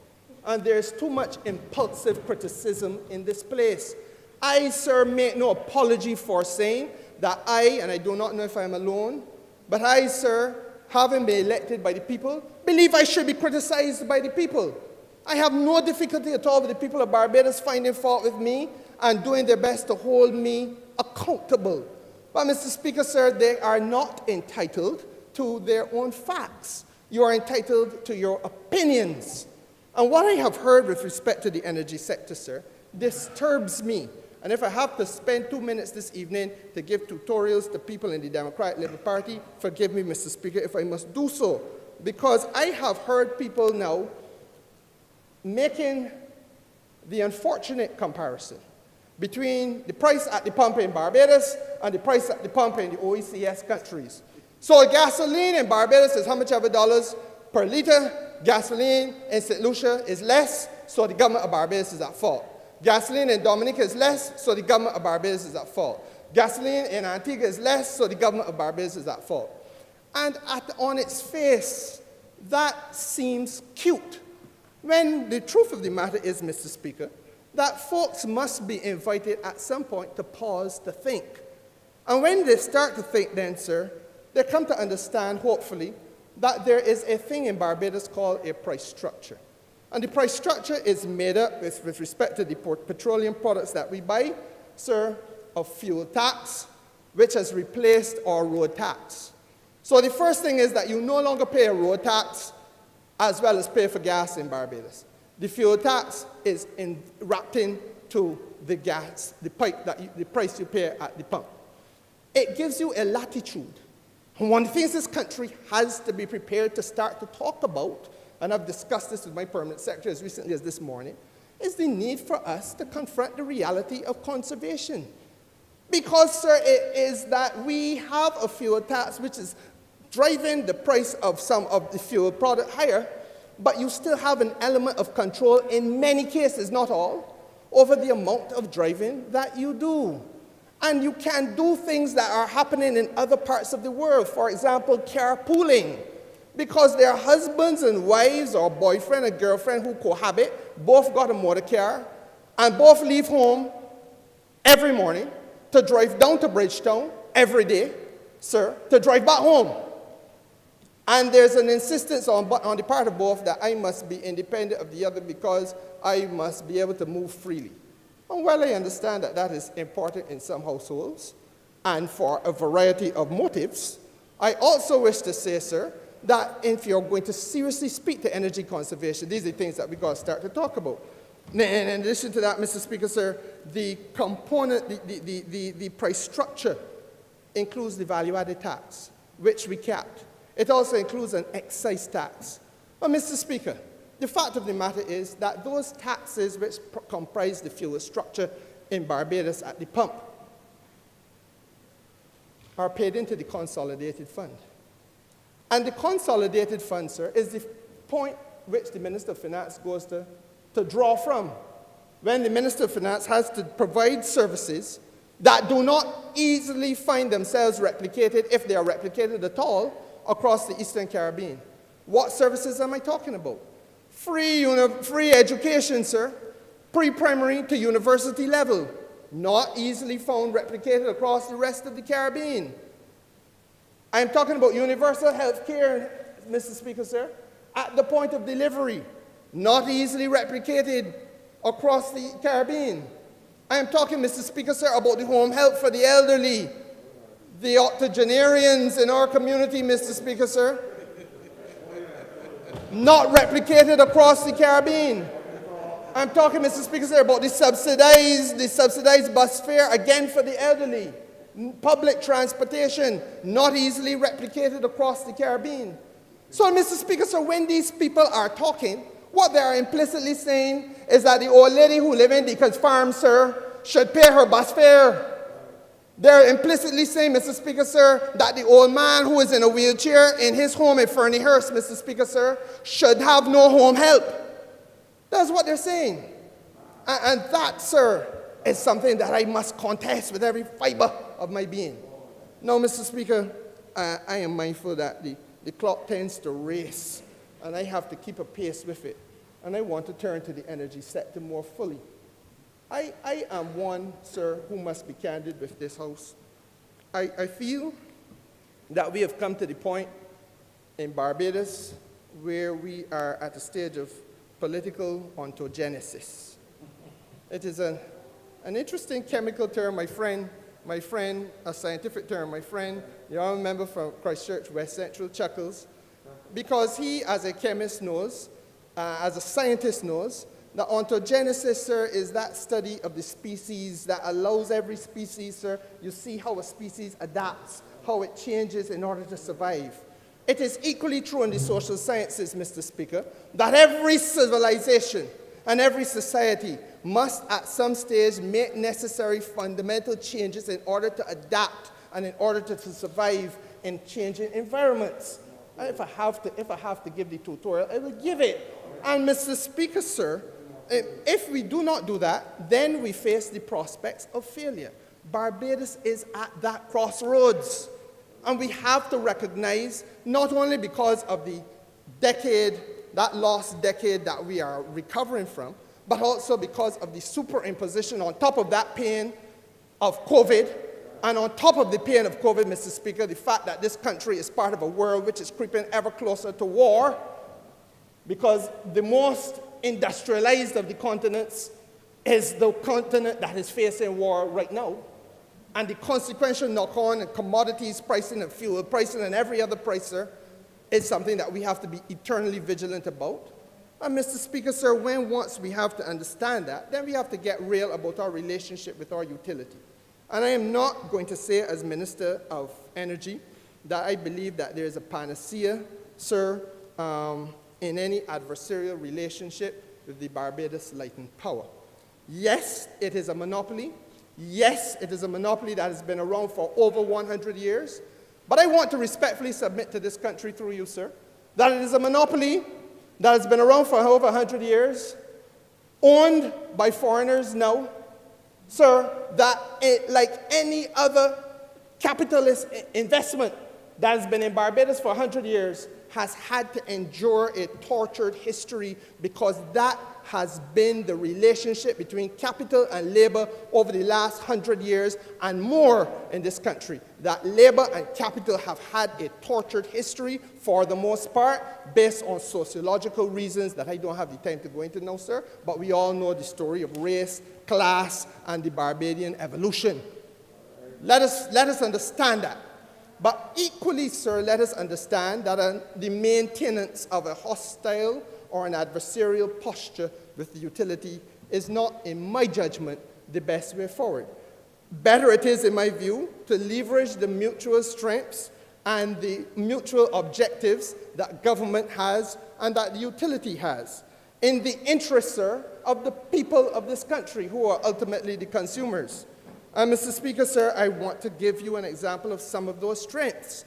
And there's too much impulsive criticism in this place. I, sir, make no apology for saying that and I do not know if I'm alone, but I, sir, having been elected by the people, believe I should be criticized by the people. I have no difficulty at all with the people of Barbados finding fault with me and doing their best to hold me accountable. But, Mr. Speaker, sir, they are not entitled to their own facts. You are entitled to your opinions. And what I have heard with respect to the energy sector, sir, disturbs me. And if I have to spend 2 minutes this evening to give tutorials to people in the Democratic Labour Party, forgive me, Mr. Speaker, if I must do so. Because I have heard people now making the unfortunate comparison between the price at the pump in Barbados and the price at the pump in the OECS countries. So gasoline in Barbados is how much ever dollars per litre. Gasoline in St. Lucia is less, so the government of Barbados is at fault. Gasoline in Dominica is less, so the government of Barbados is at fault. Gasoline in Antigua is less, so the government of Barbados is at fault. And on its face, that seems cute. When the truth of the matter is, Mr. Speaker, that folks must be invited at some point to pause to think. And when they start to think then, sir, they come to understand, hopefully, that there is a thing in Barbados called a price structure. And the price structure is made up with respect to the petroleum products that we buy, sir, of fuel tax, which has replaced our road tax. So the first thing is that you no longer pay a road tax as well as pay for gas in Barbados. The fuel tax is wrapped into the gas, the price you pay at the pump. It gives you a latitude. And one of the things this country has to be prepared to start to talk about, and I've discussed this with my permanent secretary as recently as this morning, is the need for us to confront the reality of conservation. Because, sir, it is that we have a fuel tax which is driving the price of some of the fuel product higher, but you still have an element of control in many cases, not all, over the amount of driving that you do. And you can do things that are happening in other parts of the world. For example, carpooling. because their husbands and wives or boyfriend and girlfriend who cohabit both got a motor car and both leave home every morning to drive down to Bridgetown every day, sir, to drive back home. And there's an insistence on the part of both that I must be independent of the other because I must be able to move freely. And while I understand that that is important in some households and for a variety of motives, I also wish to say, sir, that if you're going to seriously speak to energy conservation, these are the things that we've got to start to talk about. And in addition to that, Mr. Speaker, sir, the component, the price structure includes the value-added tax, which we capped. It also includes an excise tax. But, Mr. Speaker, the fact of the matter is that those taxes which comprise the fuel structure in Barbados at the pump are paid into the consolidated fund. And the consolidated fund, sir, is the point which the Minister of Finance goes to draw from when the Minister of Finance has to provide services that do not easily find themselves replicated, if they are replicated at all, across the Eastern Caribbean. What services am I talking about? Free education, sir, pre-primary to university level, not easily found replicated across the rest of the Caribbean. I'm talking about universal health care, Mr. Speaker, sir, at the point of delivery, not easily replicated across the Caribbean. I am talking, Mr. Speaker, sir, about the home health for the elderly, the octogenarians in our community, Mr. Speaker, sir, not replicated across the Caribbean. I'm talking, Mr. Speaker, sir, about the subsidized bus fare, again for the elderly. Public transportation, not easily replicated across the Caribbean. So, Mr. Speaker, sir, when these people are talking, what they are implicitly saying is that the old lady who lives in the farm, sir, should pay her bus fare. They're implicitly saying, Mr. Speaker, sir, that the old man who is in a wheelchair in his home in Ferniehurst, Mr. Speaker, sir, should have no home help. That's what they're saying. And that, sir, is something that I must contest with every fiber of my being. Now, Mr. Speaker, I am mindful that the clock tends to race, and I have to keep a pace with it. And I want to turn to the energy sector more fully. I am one, sir, who must be candid with this House. I feel that we have come to the point in Barbados where we are at a stage of political ontogenesis. It is an interesting chemical term, my friend, a scientific term, my friend, the honourable member from Christchurch, West Central, chuckles, because he, as a chemist, knows, as a scientist knows, that ontogenesis, sir, is that study of the species that allows every species, sir, you see how a species adapts, how it changes in order to survive. It is equally true in the social sciences, Mr. Speaker, that every civilization and every society must at some stage make necessary fundamental changes in order to adapt and in order to survive in changing environments. And if I have to give the tutorial, I will give it. And Mr. Speaker, sir, if we do not do that, then we face the prospects of failure. Barbados is at that crossroads. And we have to recognize, not only because of the decade, that lost decade that we are recovering from, but also because of the superimposition on top of that pain of COVID, and on top of the pain of COVID, Mr. Speaker, the fact that this country is part of a world which is creeping ever closer to war, because the most industrialized of the continents is the continent that is facing war right now. And the consequential knock-on and commodities pricing and fuel pricing and every other pricer is something that we have to be eternally vigilant about. And Mr. Speaker, sir, once we have to understand that, then we have to get real about our relationship with our utility. And I am not going to say as Minister of Energy that I believe that there is a panacea, sir, in any adversarial relationship with the Barbados Lighting Power. Yes, it is a monopoly. Yes, it is a monopoly that has been around for over 100 years. But I want to respectfully submit to this country through you, sir, that it is a monopoly that has been around for over 100 years, owned by foreigners now, sir, that it, like any other capitalist investment that has been in Barbados for 100 years, has had to endure a tortured history because that has been the relationship between capital and labor over the last 100 years and more in this country. That labor and capital have had a tortured history for the most part based on sociological reasons that I don't have the time to go into now, sir, but we all know the story of race, class, and the Barbadian evolution. Let us understand that. But equally, sir, let us understand that the maintenance of a hostile or an adversarial posture with the utility is not, in my judgment, the best way forward. Better it is, in my view, to leverage the mutual strengths and the mutual objectives that government has and that the utility has in the interest, sir, of the people of this country who are ultimately the consumers. And Mr. Speaker, sir, I want to give you an example of some of those strengths.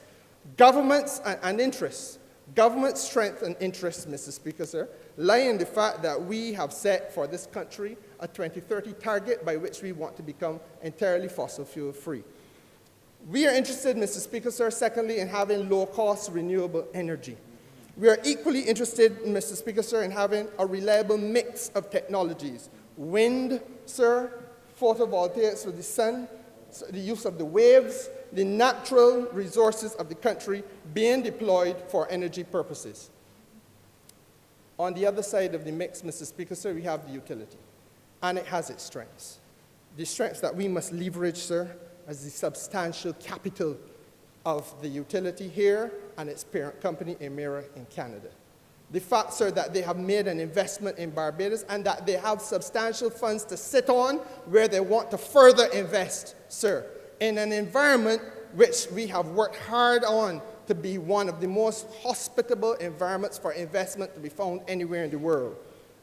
Governments and interests. Government strength and interests, Mr. Speaker, sir, lie in the fact that we have set for this country a 2030 target by which we want to become entirely fossil fuel free. We are interested, Mr. Speaker, sir, secondly, in having low-cost renewable energy. We are equally interested, Mr. Speaker, sir, in having a reliable mix of technologies. Wind, sir, photovoltaics for the sun, the use of the waves, the natural resources of the country being deployed for energy purposes. On the other side of the mix, Mr. Speaker, sir, we have the utility, and it has its strengths. The strengths that we must leverage, sir, as the substantial capital of the utility here and its parent company, Emera, in Canada. The fact, sir, that they have made an investment in Barbados and that they have substantial funds to sit on where they want to further invest, sir, in an environment which we have worked hard on to be one of the most hospitable environments for investment to be found anywhere in the world.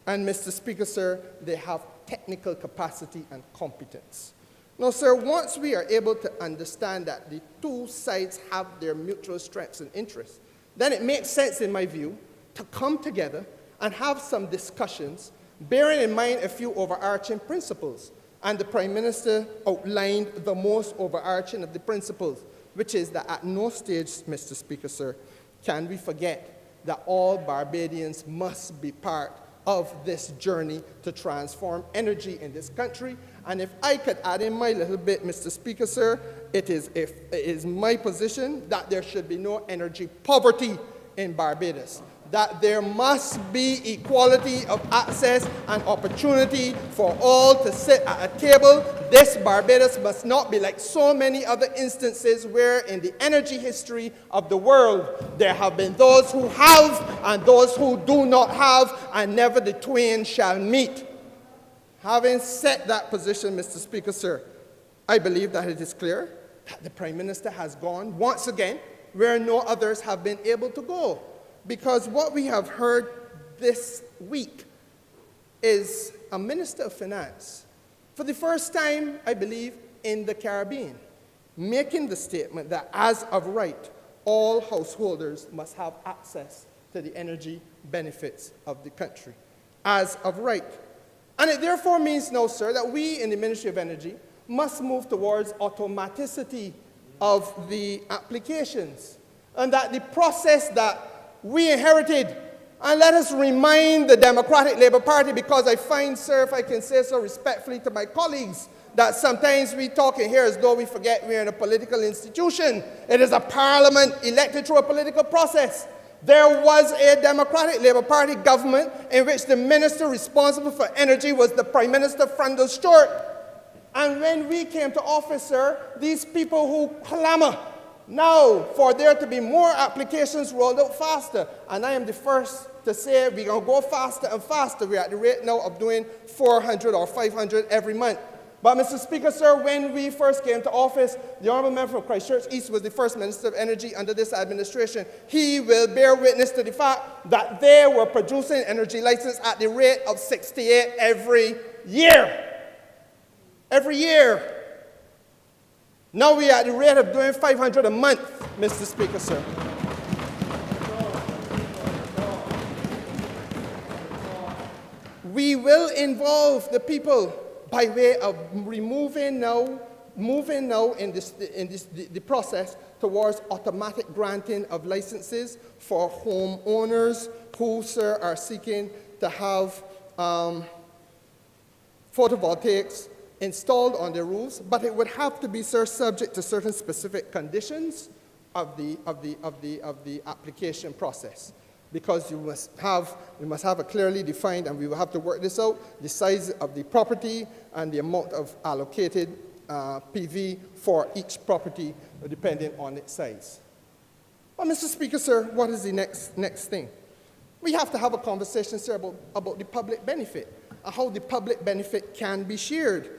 And, Mr. Speaker, sir, they have technical capacity and competence. Now, sir, once we are able to understand that the two sides have their mutual strengths and interests, then it makes sense, in my view, to come together and have some discussions, bearing in mind a few overarching principles. And the Prime Minister outlined the most overarching of the principles, which is that at no stage, Mr. Speaker, sir, can we forget that all Barbadians must be part of this journey to transform energy in this country. And if I could add in my little bit, Mr. Speaker, sir, it is my position that there should be no energy poverty in Barbados, that there must be equality of access and opportunity for all to sit at a table. This Barbados must not be like so many other instances where in the energy history of the world there have been those who have and those who do not have, and never the twain shall meet. Having set that position, Mr. Speaker, sir, I believe that it is clear that the Prime Minister has gone once again where no others have been able to go. Because what we have heard this week is a Minister of Finance, for the first time, I believe, in the Caribbean, making the statement that as of right, all householders must have access to the energy benefits of the country, as of right. And it therefore means now, sir, that we in the Ministry of Energy must move towards automaticity of the applications, and that the process that we inherited, and let us remind the Democratic Labour Party, because I find, sir, if I can say so respectfully to my colleagues, that sometimes we talk in here as though we forget we're in a political institution. It is a parliament elected through a political process. There was a Democratic Labour Party government in which the minister responsible for energy was the Prime Minister, Frandl Stewart. And when we came to office, sir, these people who clamor now for there to be more applications rolled out faster. And I am the first to say we're going to go faster and faster. We're at the rate now of doing 400 or 500 every month. But, Mr. Speaker, sir, when we first came to office, the Honourable Member from Christchurch East was the first Minister of Energy under this administration. He will bear witness to the fact that they were producing energy licenses at the rate of 68 every year. Every year. Now we are at the rate of doing 500 a month, Mr. Speaker, sir. We will involve the people by way of removing now moving now in the process towards automatic granting of licenses for homeowners who, sir, are seeking to have photovoltaics installed on their roofs, but it would have to be, sir, subject to certain specific conditions of the application process. Because you must have a clearly defined, and we will have to work this out, the size of the property and the amount of allocated PV for each property, depending on its size. But, Mr. Speaker, sir, what is the next thing? We have to have a conversation, sir, about the public benefit and how the public benefit can be shared.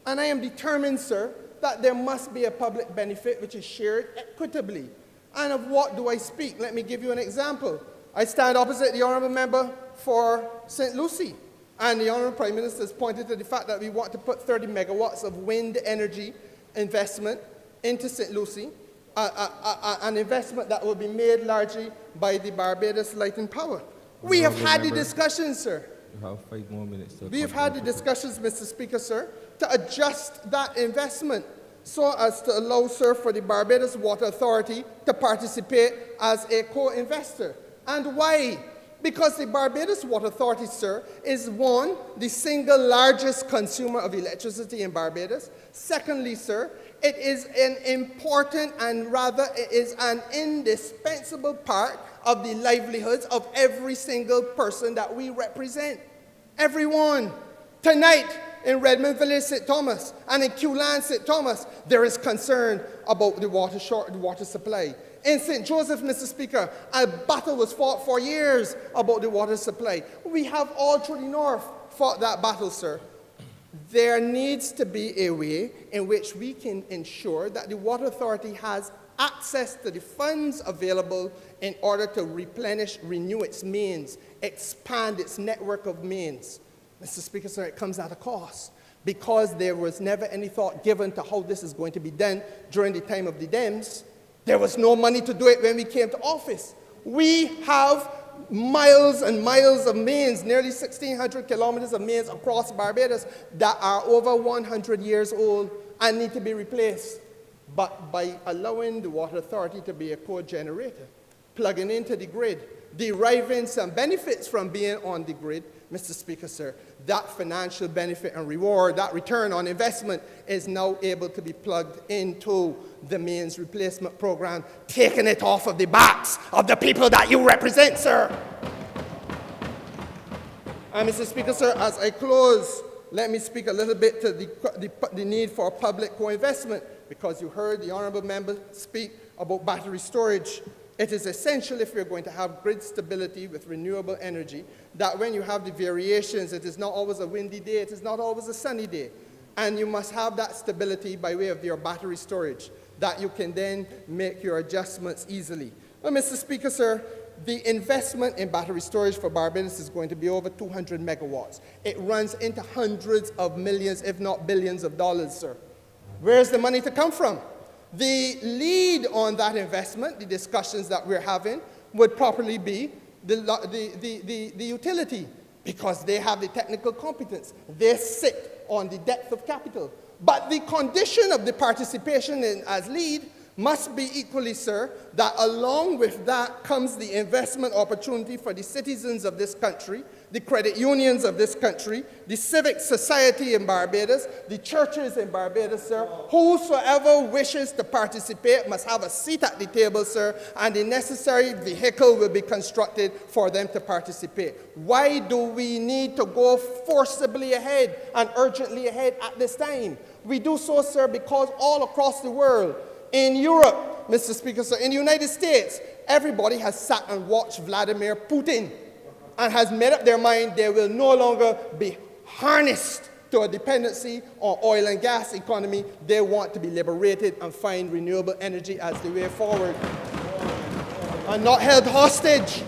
And I am determined, sir, that there must be a public benefit which is shared equitably. And of what do I speak? Let me give you an example. I stand opposite the Honourable Member for St. Lucie, and the Honourable Prime Minister has pointed to the fact that we want to put 30 megawatts of wind energy investment into St. Lucie, an investment that will be made largely by the Barbados Light and Power. We have had the discussions, sir. You have 5 more minutes. We have had the discussions, Mr. Speaker, sir, to adjust that investment so as to allow, sir, for the Barbados Water Authority to participate as a co-investor. And why? Because the Barbados Water Authority, sir, is one, the single largest consumer of electricity in Barbados. Secondly, sir, it is an important and rather it is an indispensable part of the livelihoods of every single person that we represent. Everyone. Tonight, in Redmond Village, St. Thomas, and in Q-Land, St. Thomas, there is concern about the water supply. In St. Joseph, Mr. Speaker, a battle was fought for years about the water supply. We have all through the north fought that battle, sir. There needs to be a way in which we can ensure that the Water Authority has access to the funds available in order to replenish, renew its mains, expand its network of mains. Mr. Speaker, sir, it comes at a cost because there was never any thought given to how this is going to be done during the time of the Dems. There was no money to do it when we came to office. We have miles and miles of mains, nearly 1,600 kilometers of mains across Barbados that are over 100 years old and need to be replaced. But by allowing the Water Authority to be a co-generator, plugging into the grid, deriving some benefits from being on the grid, Mr. Speaker, sir, that financial benefit and reward, that return on investment is now able to be plugged into the mains replacement program, taking it off of the backs of the people that you represent, sir. And Mr. Speaker, sir, as I close, let me speak a little bit to the need for public co-investment, because you heard the Honourable Member speak about battery storage. It is essential if we're going to have grid stability with renewable energy, that when you have the variations, it is not always a windy day, it is not always a sunny day. And you must have that stability by way of your battery storage, that you can then make your adjustments easily. Well, Mr. Speaker, sir, the investment in battery storage for Barbados is going to be over 200 megawatts. It runs into hundreds of millions, if not billions of dollars, sir. Where's the money to come from? The lead on that investment, the discussions that we're having, would probably be the utility, because they have the technical competence. They sit on the depth of capital. But the condition of the participation as lead must be equally, sir, that along with that comes the investment opportunity for the citizens of this country, the credit unions of this country, the civic society in Barbados, the churches in Barbados, sir. Whosoever wishes to participate must have a seat at the table, sir, and the necessary vehicle will be constructed for them to participate. Why do we need to go forcibly ahead and urgently ahead at this time? We do so, sir, because all across the world, in Europe, Mr. Speaker, sir, in the United States, everybody has sat and watched Vladimir Putin and has made up their mind they will no longer be harnessed to a dependency on oil and gas economy. They want to be liberated and find renewable energy as the way forward and not held hostage.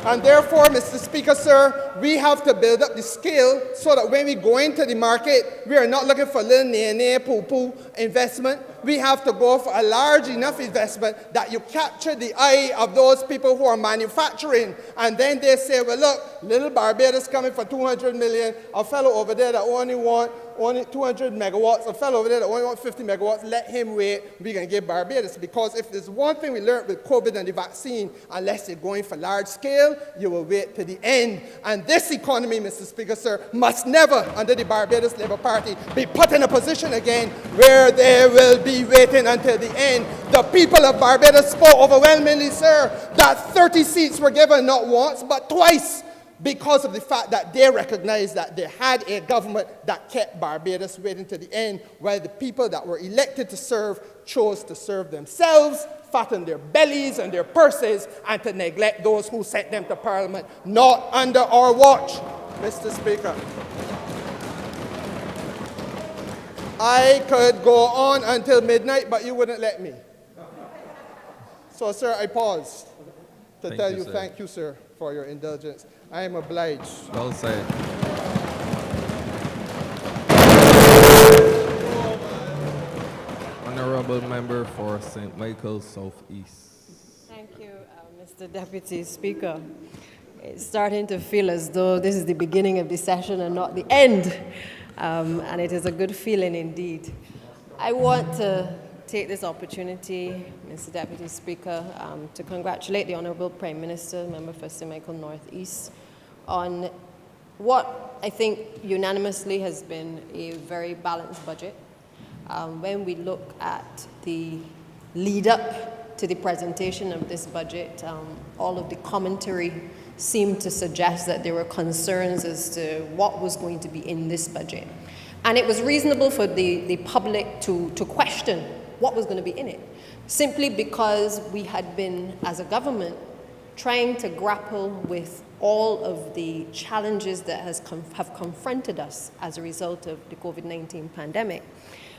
And therefore, Mr. Speaker, sir, we have to build up the skill so that when we go into the market, we are not looking for little nay-nay, poo-poo investment. We have to go for a large enough investment that you capture the eye of those people who are manufacturing. And then they say, well, look, little Barbados coming for 200 million, a fellow over there that only want only 200 megawatts, a fellow over there that only wants 50 megawatts, let him wait, we're going to give Barbados. Because if there's one thing we learned with COVID and the vaccine, unless you're going for large scale, you will wait to the end. And this economy, Mr. Speaker, sir, must never, under the Barbados Labour Party, be put in a position again where they will be waiting until the end. The people of Barbados spoke overwhelmingly, sir, that 30 seats were given not once, but twice, because of the fact that they recognized that they had a government that kept Barbados waiting to the end, while the people that were elected to serve chose to serve themselves, fatten their bellies and their purses, and to neglect those who sent them to Parliament, not under our watch, Mr. Speaker. I could go on until midnight, but you wouldn't let me. So, sir, I paused to tell you, thank you, sir, for your indulgence. I am obliged. Well said. Honourable member for St. Michael Southeast. Thank you, Mr. Deputy Speaker. It's starting to feel as though this is the beginning of the session and not the end, and it is a good feeling indeed. I want to take this opportunity, Mr. Deputy Speaker, to congratulate the Honourable Prime Minister, member for St. Michael Northeast, on what I think unanimously has been a very balanced budget. When we look at the lead up to the presentation of this budget, all of the commentary seemed to suggest that there were concerns as to what was going to be in this budget. And it was reasonable for the public to question what was going to be in it, simply because we had been, as a government, trying to grapple with all of the challenges that have confronted us as a result of the COVID-19 pandemic.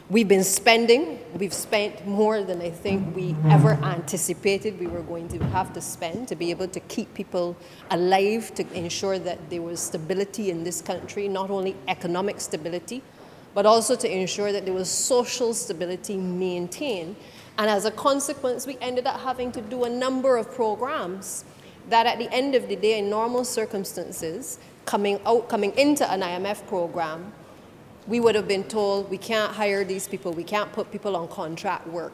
We've spent more than I think we ever anticipated we were going to have to spend to be able to keep people alive, to ensure that there was stability in this country, not only economic stability, but also to ensure that there was social stability maintained. And as a consequence, we ended up having to do a number of programs that at the end of the day, in normal circumstances, coming into an IMF program, we would have been told we can't hire these people, we can't put people on contract work,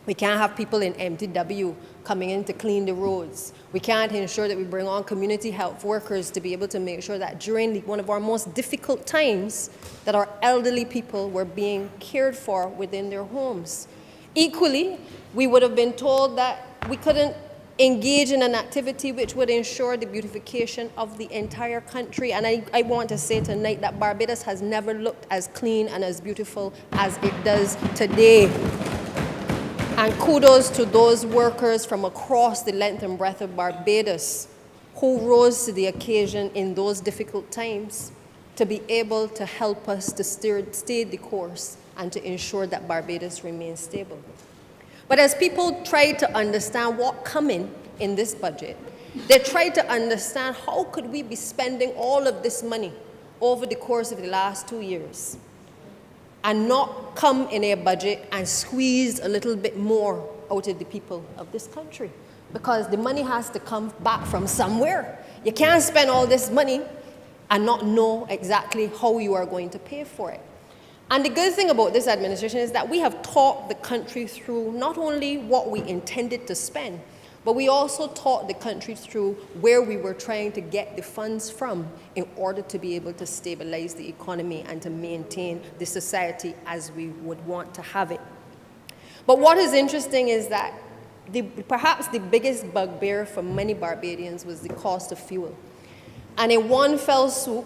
we can't have people in MTW coming in to clean the roads, we can't ensure that we bring on community health workers to be able to make sure that during one of our most difficult times that our elderly people were being cared for within their homes. Equally, we would have been told that we couldn't engage in an activity which would ensure the beautification of the entire country. And I want to say tonight that Barbados has never looked as clean and as beautiful as it does today. And kudos to those workers from across the length and breadth of Barbados who rose to the occasion in those difficult times to be able to help us to stay the course and to ensure that Barbados remains stable. But as people tried to understand what coming in this budget, they tried to understand how could we be spending all of this money over the course of the last 2 years and not come in a budget and squeeze a little bit more out of the people of this country. Because the money has to come back from somewhere. You can't spend all this money and not know exactly how you are going to pay for it. And the good thing about this administration is that we have talked the country through not only what we intended to spend, but we also taught the country through where we were trying to get the funds from in order to be able to stabilize the economy and to maintain the society as we would want to have it. But what is interesting is that perhaps the biggest bugbear for many Barbadians was the cost of fuel. And in one fell swoop,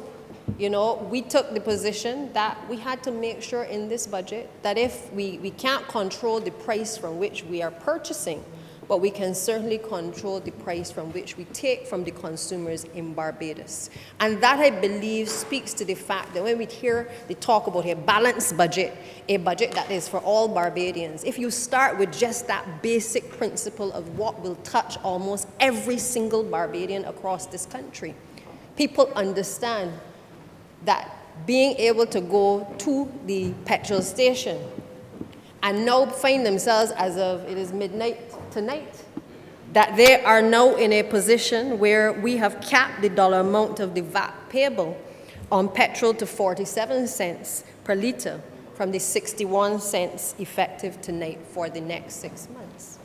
we took the position that we had to make sure in this budget that if we can't control the price from which we are purchasing, but we can certainly control the price from which we take from the consumers in Barbados. And that, I believe, speaks to the fact that when we hear the talk about a balanced budget, a budget that is for all Barbadians, if you start with just that basic principle of what will touch almost every single Barbadian across this country, people understand that being able to go to the petrol station and now find themselves, as of it is midnight tonight, that they are now in a position where we have capped the dollar amount of the VAT payable on petrol to 47 cents per litre from the 61 cents effective tonight for the next 6 months.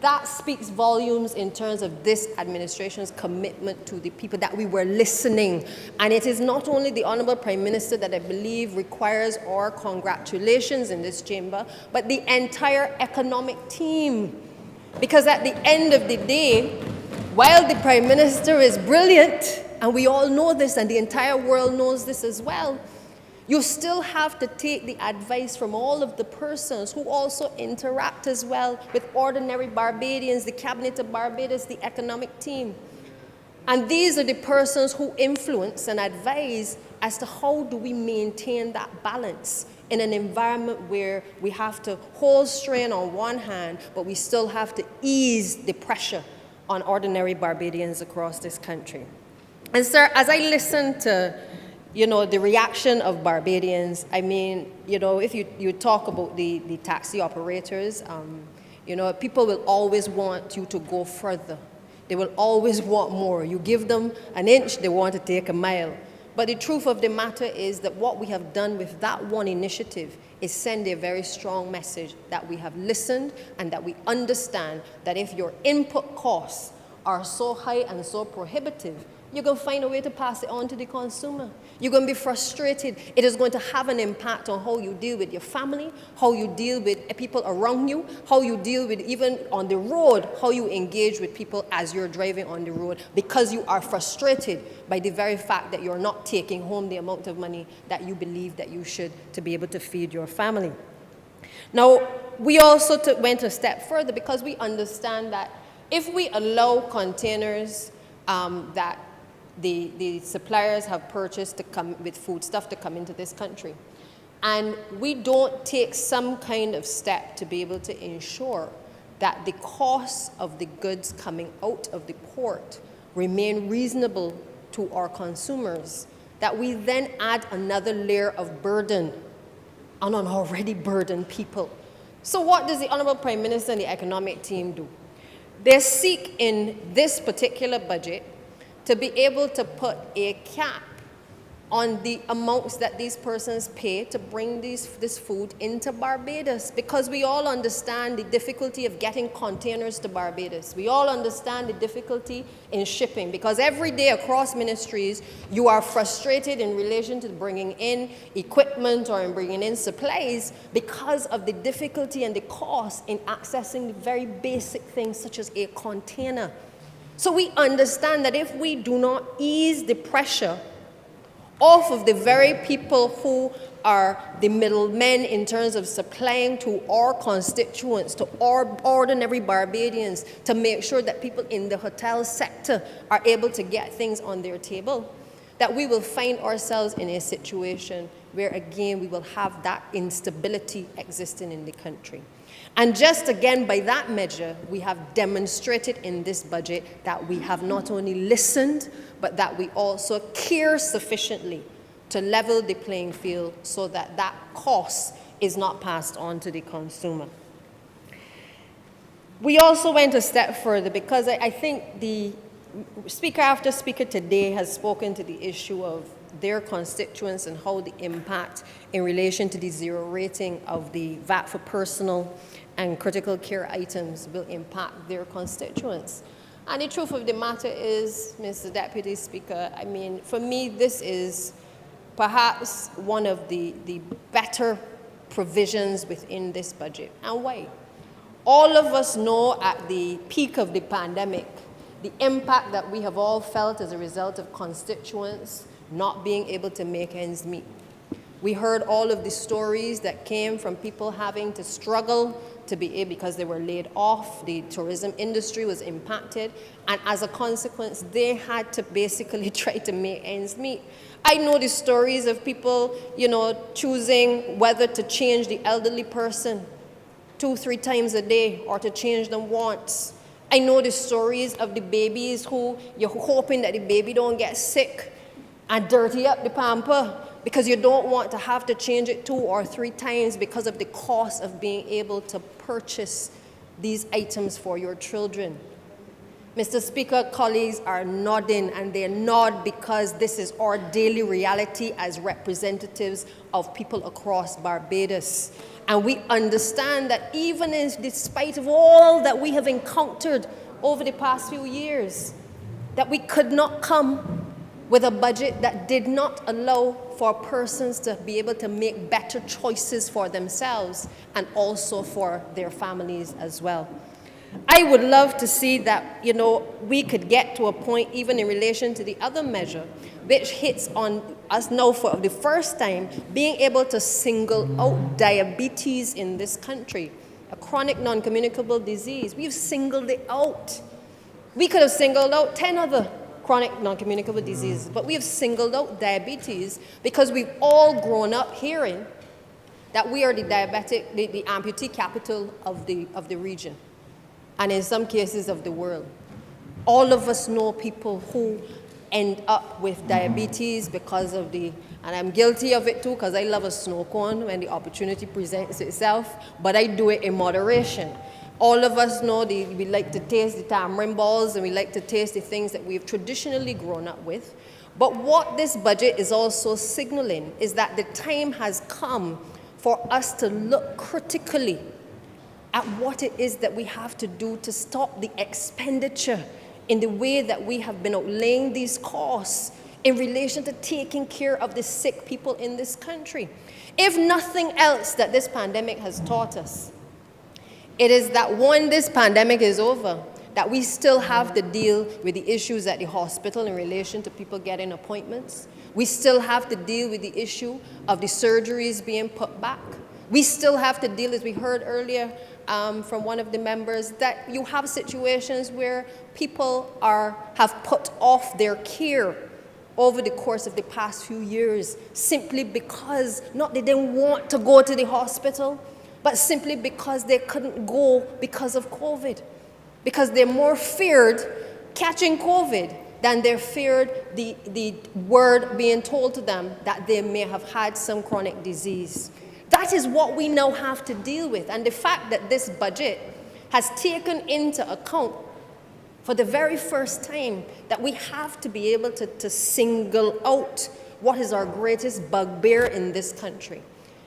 That speaks volumes in terms of this administration's commitment to the people, that we were listening. And it is not only the Honourable Prime Minister that I believe requires our congratulations in this chamber, but the entire economic team. Because at the end of the day, while the Prime Minister is brilliant, and we all know this, and the entire world knows this as well, you still have to take the advice from all of the persons who also interact as well with ordinary Barbadians, the Cabinet of Barbados, the economic team. And these are the persons who influence and advise as to how do we maintain that balance in an environment where we have to hold strain on one hand, but we still have to ease the pressure on ordinary Barbadians across this country. And sir, as I listen to the reaction of Barbadians, I mean, if you talk about the taxi operators, people will always want you to go further. They will always want more. You give them an inch, they want to take a mile. But the truth of the matter is that what we have done with that one initiative is send a very strong message that we have listened and that we understand that if your input costs are so high and so prohibitive, you're going to find a way to pass it on to the consumer. You're going to be frustrated. It is going to have an impact on how you deal with your family, how you deal with people around you, how you deal with even on the road, how you engage with people as you're driving on the road, because you are frustrated by the very fact that you're not taking home the amount of money that you believe that you should to be able to feed your family. Now, we also went a step further because we understand that if we allow containers that the suppliers have purchased to come with foodstuff to come into this country, and we don't take some kind of step to be able to ensure that the costs of the goods coming out of the port remain reasonable to our consumers, that we then add another layer of burden on an already burdened people. So what does the Honourable Prime Minister and the economic team do? They seek in this particular budget to be able to put a cap on the amounts that these persons pay to bring this food into Barbados, because we all understand the difficulty of getting containers to Barbados. We all understand the difficulty in shipping, because every day across ministries, you are frustrated in relation to bringing in equipment or in bringing in supplies because of the difficulty and the cost in accessing the very basic things such as a container. So we understand that if we do not ease the pressure off of the very people who are the middlemen in terms of supplying to our constituents, to our ordinary Barbadians, to make sure that people in the hotel sector are able to get things on their table, that we will find ourselves in a situation where, again, we will have that instability existing in the country. And just again, by that measure, we have demonstrated in this budget that we have not only listened, but that we also care sufficiently to level the playing field so that that cost is not passed on to the consumer. We also went a step further because I think the speaker after speaker today has spoken to the issue of their constituents and how the impact in relation to the zero rating of the VAT for personal and critical care items will impact their constituents. And the truth of the matter is, Mr. Deputy Speaker, I mean, for me, this is perhaps one of the better provisions within this budget. And why? All of us know at the peak of the pandemic, the impact that we have all felt as a result of constituents not being able to make ends meet. We heard all of the stories that came from people having to struggle to be able, because they were laid off, the tourism industry was impacted, and as a consequence, they had to basically try to make ends meet. I know the stories of people, choosing whether to change the elderly person 2-3 times a day or to change them once. I know the stories of the babies who you're hoping that the baby don't get sick and dirty up the pamper because you don't want to have to change it 2 or 3 times because of the cost of being able to purchase these items for your children. Mr. Speaker, colleagues are nodding, and they nod because this is our daily reality as representatives of people across Barbados. And we understand that even despite of all that we have encountered over the past few years, that we could not come with a budget that did not allow for persons to be able to make better choices for themselves and also for their families as well. I would love to see that, we could get to a point, even in relation to the other measure, which hits on us now for the first time, being able to single out diabetes in this country, a chronic non-communicable disease. We've singled it out. We could have singled out 10 other chronic non-communicable diseases, but we have singled out diabetes because we've all grown up hearing that we are the amputee capital of the region, and in some cases of the world. All of us know people who end up with diabetes because of and I'm guilty of it too, because I love a snow cone when the opportunity presents itself, but I do it in moderation. All of us know we like to taste the tamarind balls, and we like to taste the things that we've traditionally grown up with. But what this budget is also signaling is that the time has come for us to look critically at what it is that we have to do to stop the expenditure in the way that we have been outlaying these costs in relation to taking care of the sick people in this country. If nothing else that this pandemic has taught us, it is that when this pandemic is over, that we still have to deal with the issues at the hospital in relation to people getting appointments. We still have to deal with the issue of the surgeries being put back. We still have to deal, as we heard earlier from one of the members, that you have situations where people have put off their care over the course of the past few years simply because, not they didn't want to go to the hospital, but simply because they couldn't go because of COVID. Because they're more feared catching COVID than they feared the word being told to them that they may have had some chronic disease. That is what we now have to deal with. And the fact that this budget has taken into account for the very first time that we have to be able to single out what is our greatest bugbear in this country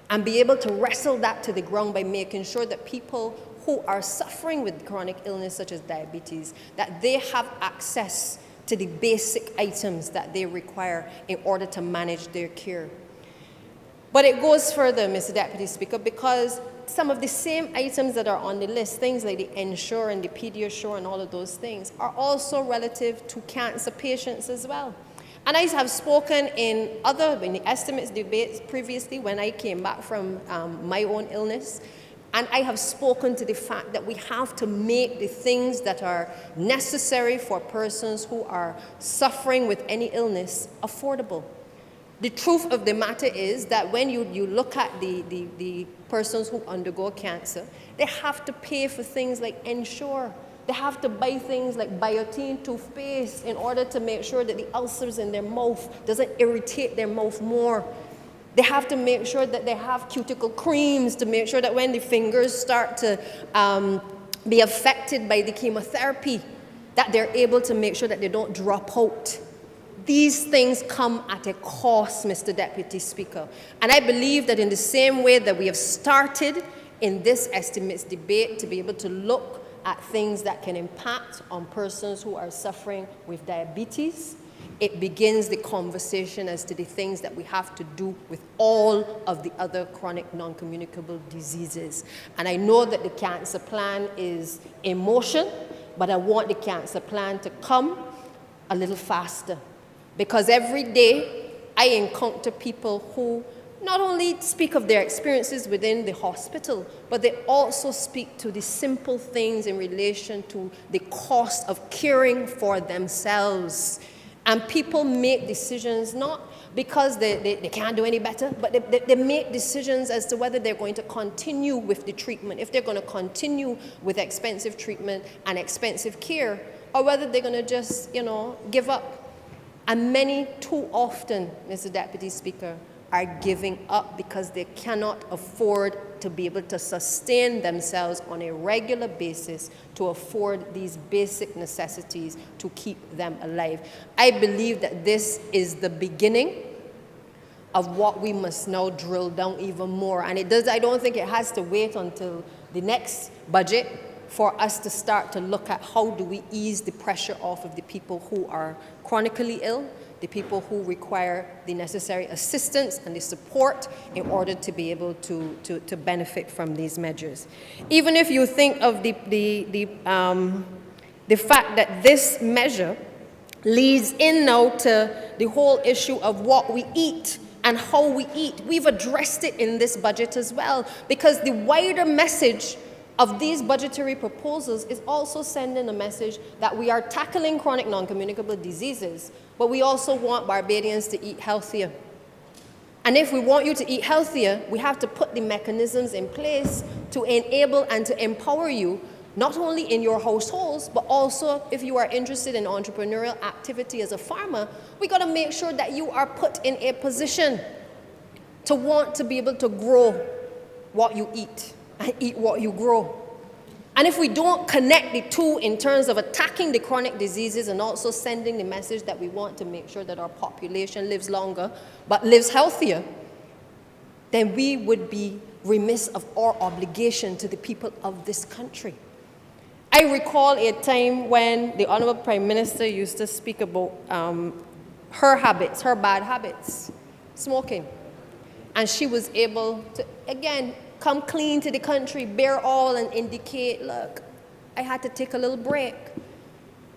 and be able to wrestle that to the ground by making sure that people who are suffering with chronic illness such as diabetes, that they have access to the basic items that they require in order to manage their care. But it goes further, Mr. Deputy Speaker, because some of the same items that are on the list, things like the Ensure and the Pediasure and all of those things, are also relative to cancer patients as well. And I have spoken in the estimates debates previously when I came back from my own illness, and I have spoken to the fact that we have to make the things that are necessary for persons who are suffering with any illness affordable. The truth of the matter is that when you look at the persons who undergo cancer, they have to pay for things like Ensure. They have to buy things like Biotine toothpaste in order to make sure that the ulcers in their mouth doesn't irritate their mouth more. They have to make sure that they have cuticle creams to make sure that when the fingers start to be affected by the chemotherapy, that they're able to make sure that they don't drop out. These things come at a cost, Mr. Deputy Speaker. And I believe that in the same way that we have started in this estimates debate to be able to look at things that can impact on persons who are suffering with diabetes, it begins the conversation as to the things that we have to do with all of the other chronic non-communicable diseases. And I know that the cancer plan is in motion, but I want the cancer plan to come a little faster. Because every day I encounter people who not only speak of their experiences within the hospital, but they also speak to the simple things in relation to the cost of caring for themselves. And people make decisions not because they can't do any better, but they make decisions as to whether they're going to continue with the treatment, if they're going to continue with expensive treatment and expensive care, or whether they're going to just, give up. And many, too often, Mr. Deputy Speaker, are giving up because they cannot afford to be able to sustain themselves on a regular basis to afford these basic necessities to keep them alive. I believe that this is the beginning of what we must now drill down even more. And I don't think it has to wait until the next budget for us to start to look at how do we ease the pressure off of the people who are chronically ill, the people who require the necessary assistance and the support in order to be able to benefit from these measures. Even if you think of the fact that this measure leads in now to the whole issue of what we eat and how we eat. We've addressed it in this budget as well, because the wider message of these budgetary proposals is also sending a message that we are tackling chronic non-communicable diseases, but we also want Barbadians to eat healthier. And if we want you to eat healthier, we have to put the mechanisms in place to enable and to empower you, not only in your households, but also if you are interested in entrepreneurial activity as a farmer, we got to make sure that you are put in a position to want to be able to grow what you eat and eat what you grow. And if we don't connect the two in terms of attacking the chronic diseases and also sending the message that we want to make sure that our population lives longer but lives healthier, then we would be remiss of our obligation to the people of this country. I recall a time when the Honourable Prime Minister used to speak about her habits, her bad habits, smoking. And she was able to, again, come clean to the country, bare all, and indicate, look, I had to take a little break.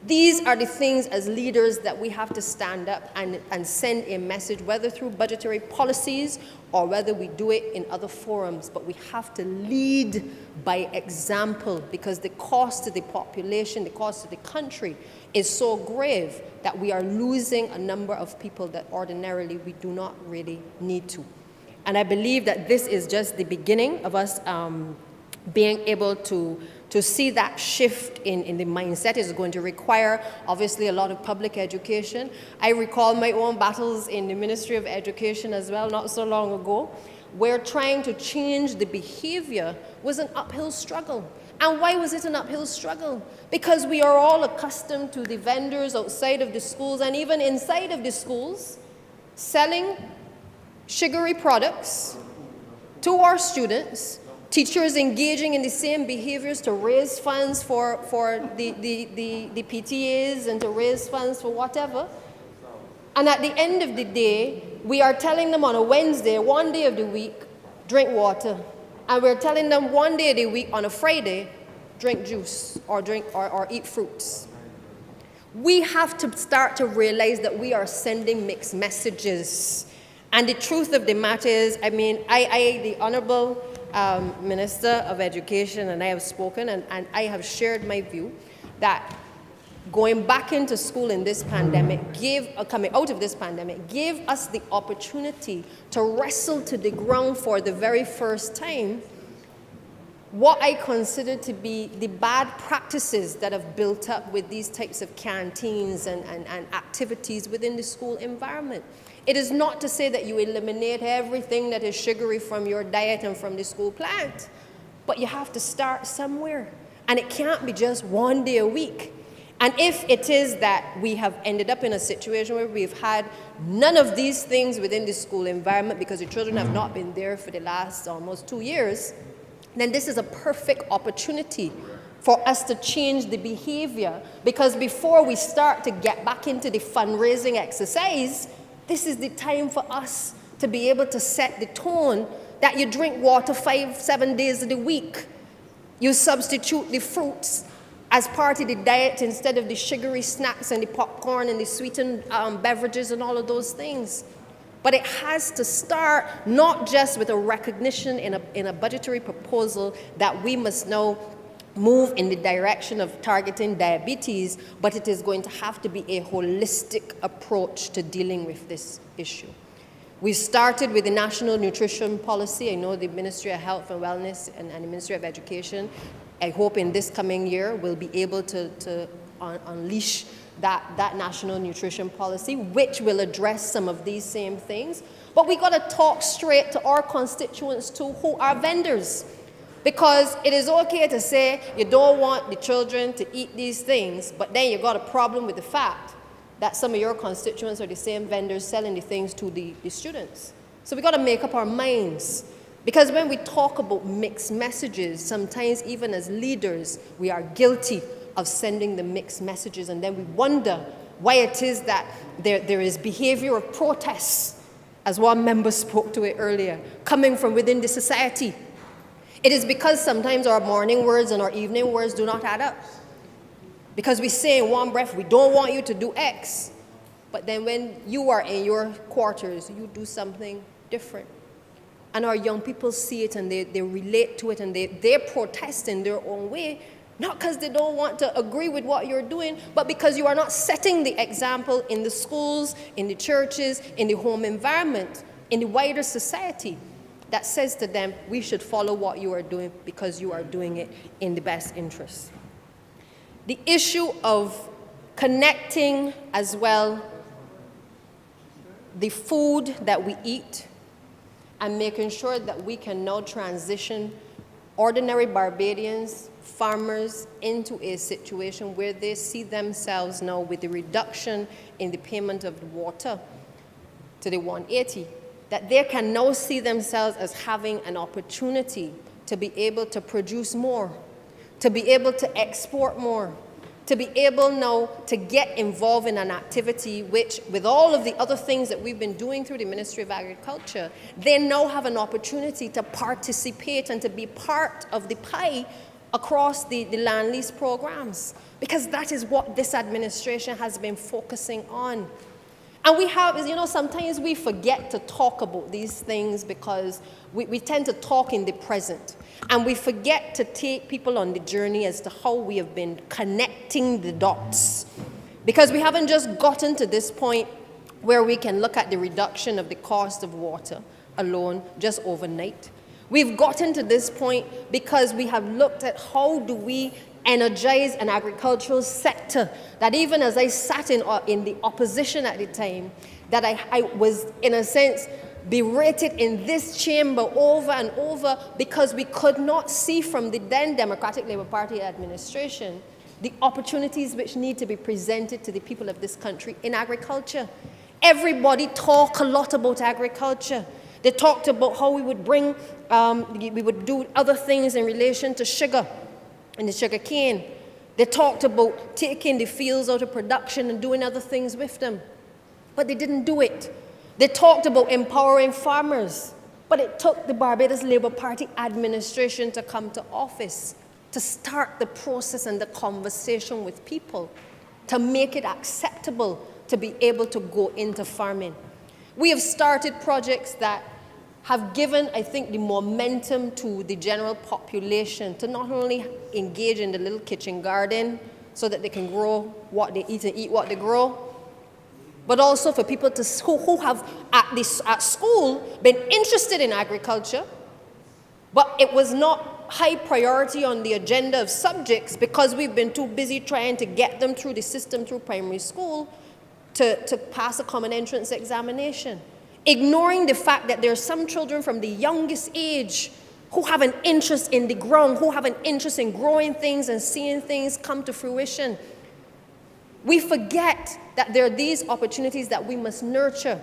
These are the things as leaders that we have to stand up and send a message, whether through budgetary policies or whether we do it in other forums. But we have to lead by example, because the cost to the population, the cost to the country is so grave that we are losing a number of people that ordinarily we do not really need to. And I believe that this is just the beginning of us being able to see that shift in the mindset. Is going to require, obviously, a lot of public education. I recall my own battles in the Ministry of Education as well, not so long ago, where trying to change the behavior was an uphill struggle. And why was it an uphill struggle? Because we are all accustomed to the vendors outside of the schools and even inside of the schools selling sugary products to our students, teachers engaging in the same behaviors to raise funds for the PTAs and to raise funds for whatever. And at the end of the day, we are telling them on a Wednesday, one day of the week, drink water. And we're telling them one day of the week on a Friday, drink juice or eat fruits. We have to start to realize that we are sending mixed messages. And the truth of the matter is, I mean, the Honourable Minister of Education and I have spoken, and I have shared my view that going back into school in this pandemic, coming out of this pandemic, gave us the opportunity to wrestle to the ground for the very first time what I consider to be the bad practices that have built up with these types of canteens and activities within the school environment. It is not to say that you eliminate everything that is sugary from your diet and from the school plant, but you have to start somewhere. And it can't be just one day a week. And if it is that we have ended up in a situation where we've had none of these things within the school environment because the children have not been there for the last almost 2 years, then this is a perfect opportunity for us to change the behavior. Because before we start to get back into the fundraising exercise, this is the time for us to be able to set the tone that you drink water 5-7 days of the week. You substitute the fruits as part of the diet instead of the sugary snacks and the popcorn and the sweetened beverages and all of those things. But it has to start not just with a recognition in a budgetary proposal that we must now move in the direction of targeting diabetes, but it is going to have to be a holistic approach to dealing with this issue. We started with the National Nutrition Policy. I know the Ministry of Health and Wellness and the Ministry of Education, I hope in this coming year, will be able to unleash that national nutrition policy, which will address some of these same things. But we got to talk straight to our constituents too, who are vendors. Because it is okay to say you don't want the children to eat these things, but then you got a problem with the fact that some of your constituents are the same vendors selling the things to the students. So we got to make up our minds. Because when we talk about mixed messages, sometimes even as leaders, we are guilty of sending the mixed messages, and then we wonder why it is that there is behavior of protests, as one member spoke to it earlier, coming from within the society. It is because sometimes our morning words and our evening words do not add up. Because we say in one breath, we don't want you to do X, but then when you are in your quarters, you do something different. And our young people see it and they relate to it, and they protest in their own way, not because they don't want to agree with what you're doing, but because you are not setting the example in the schools, in the churches, in the home environment, in the wider society, that says to them, we should follow what you are doing because you are doing it in the best interest. The issue of connecting as well the food that we eat and making sure that we can now transition ordinary Barbadians, farmers, into a situation where they see themselves now with the reduction in the payment of the water to the 180, that they can now see themselves as having an opportunity to be able to produce more, to be able to export more, to be able now to get involved in an activity which, with all of the other things that we've been doing through the Ministry of Agriculture, they now have an opportunity to participate and to be part of the pie across the land lease programs, because that is what this administration has been focusing on. And we have, you know, sometimes we forget to talk about these things because we tend to talk in the present. And we forget to take people on the journey as to how we have been connecting the dots. Because we haven't just gotten to this point where we can look at the reduction of the cost of water alone just overnight. We've gotten to this point because we have looked at how do we energize an agricultural sector that even as I sat in the opposition at the time, that I was, in a sense, berated in this chamber over and over because we could not see from the then Democratic Labour Party administration the opportunities which need to be presented to the people of this country in agriculture. Everybody talked a lot about agriculture. They talked about how we would bring, we would do other things in relation to sugar and the sugar cane. They talked about taking the fields out of production and doing other things with them. But they didn't do it. They talked about empowering farmers. But it took the Barbados Labour Party administration to come to office, to start the process and the conversation with people, to make it acceptable to be able to go into farming. We have started projects that have given, I think, the momentum to the general population to not only engage in the little kitchen garden so that they can grow what they eat and eat what they grow, but also for people to, who have at school been interested in agriculture, but it was not high priority on the agenda of subjects because we've been too busy trying to get them through the system through primary school to pass a common entrance examination. Ignoring the fact that there are some children from the youngest age who have an interest in the ground, who have an interest in growing things and seeing things come to fruition. We forget that there are these opportunities that we must nurture.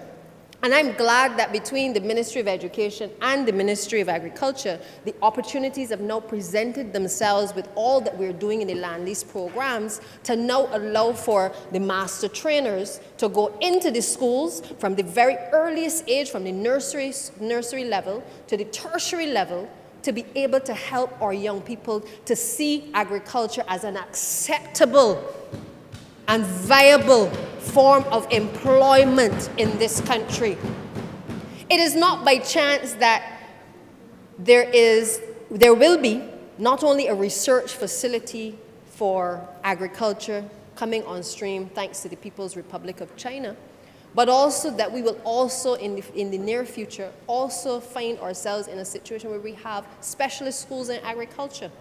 And I'm glad that between the Ministry of Education and the Ministry of Agriculture, the opportunities have now presented themselves with all that we're doing in the land lease programs to now allow for the master trainers to go into the schools from the very earliest age, from the nursery level to the tertiary level, to be able to help our young people to see agriculture as an acceptable and viable form of employment in this country. It is not by chance that there will be not only a research facility for agriculture coming on stream thanks to the People's Republic of China, but also that we will also in the near future also find ourselves in a situation where we have specialist schools in agriculture.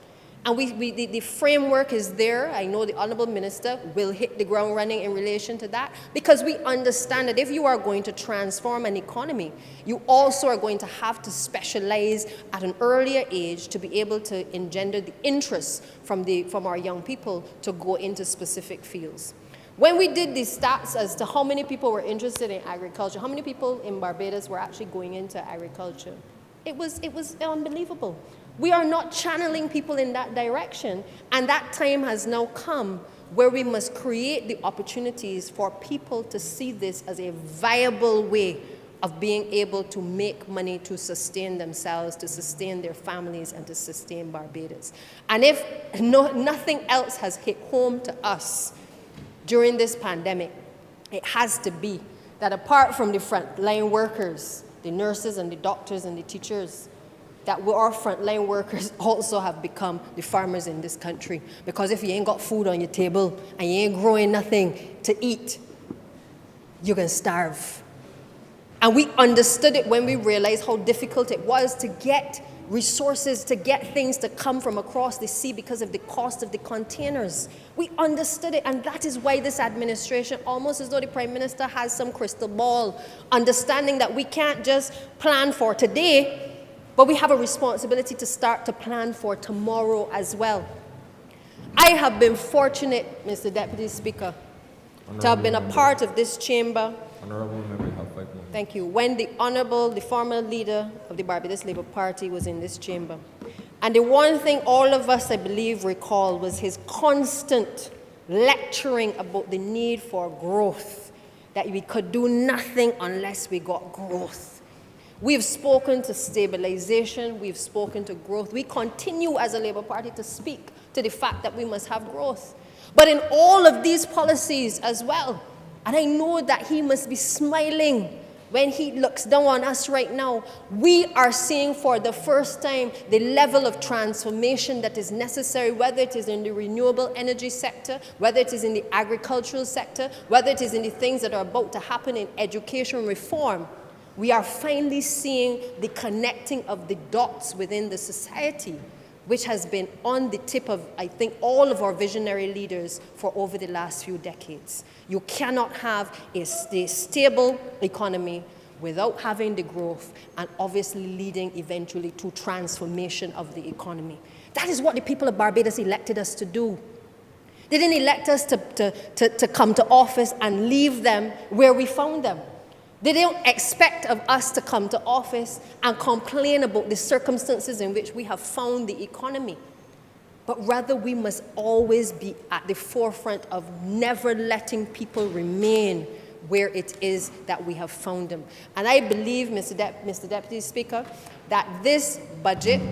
And the framework is there. I know the Honourable Minister will hit the ground running in relation to that, because we understand that if you are going to transform an economy, you also are going to have to specialize at an earlier age to be able to engender the interest from our young people to go into specific fields. When we did the stats as to how many people were interested in agriculture, how many people in Barbados were actually going into agriculture, it was unbelievable. We are not channeling people in that direction, and that time has now come where we must create the opportunities for people to see this as a viable way of being able to make money to sustain themselves, to sustain their families, and to sustain Barbados. And if nothing else has hit home to us during this pandemic, it has to be that apart from the frontline workers, the nurses and the doctors and the teachers, that our frontline workers also have become the farmers in this country. Because if you ain't got food on your table and you ain't growing nothing to eat, you can starve. And we understood it when we realized how difficult it was to get resources, to get things to come from across the sea because of the cost of the containers. We understood it, and that is why this administration, almost as though the Prime Minister has some crystal ball, understanding that we can't just plan for today, but we have a responsibility to start to plan for tomorrow as well. I have been fortunate, Mr. Deputy Speaker, to have been a part of this chamber. Honourable member, you have 5 more. Thank you. When the Honourable, the former leader of the Barbados Labour Party, was in this chamber. And the one thing all of us, I believe, recall was his constant lecturing about the need for growth, that we could do nothing unless we got growth. We've spoken to stabilization, we've spoken to growth. We continue as a Labour Party to speak to the fact that we must have growth. But in all of these policies as well, and I know that he must be smiling when he looks down on us right now, we are seeing for the first time the level of transformation that is necessary, whether it is in the renewable energy sector, whether it is in the agricultural sector, whether it is in the things that are about to happen in education reform. We are finally seeing the connecting of the dots within the society, which has been on the tip of, I think, all of our visionary leaders for over the last few decades. You cannot have a stable economy without having the growth and obviously leading eventually to transformation of the economy. That is what the people of Barbados elected us to do. They didn't elect us to come to office and leave them where we found them. They don't expect of us to come to office and complain about the circumstances in which we have found the economy. But rather, we must always be at the forefront of never letting people remain where it is that we have found them. And I believe, Mr. Deputy Speaker, that this budget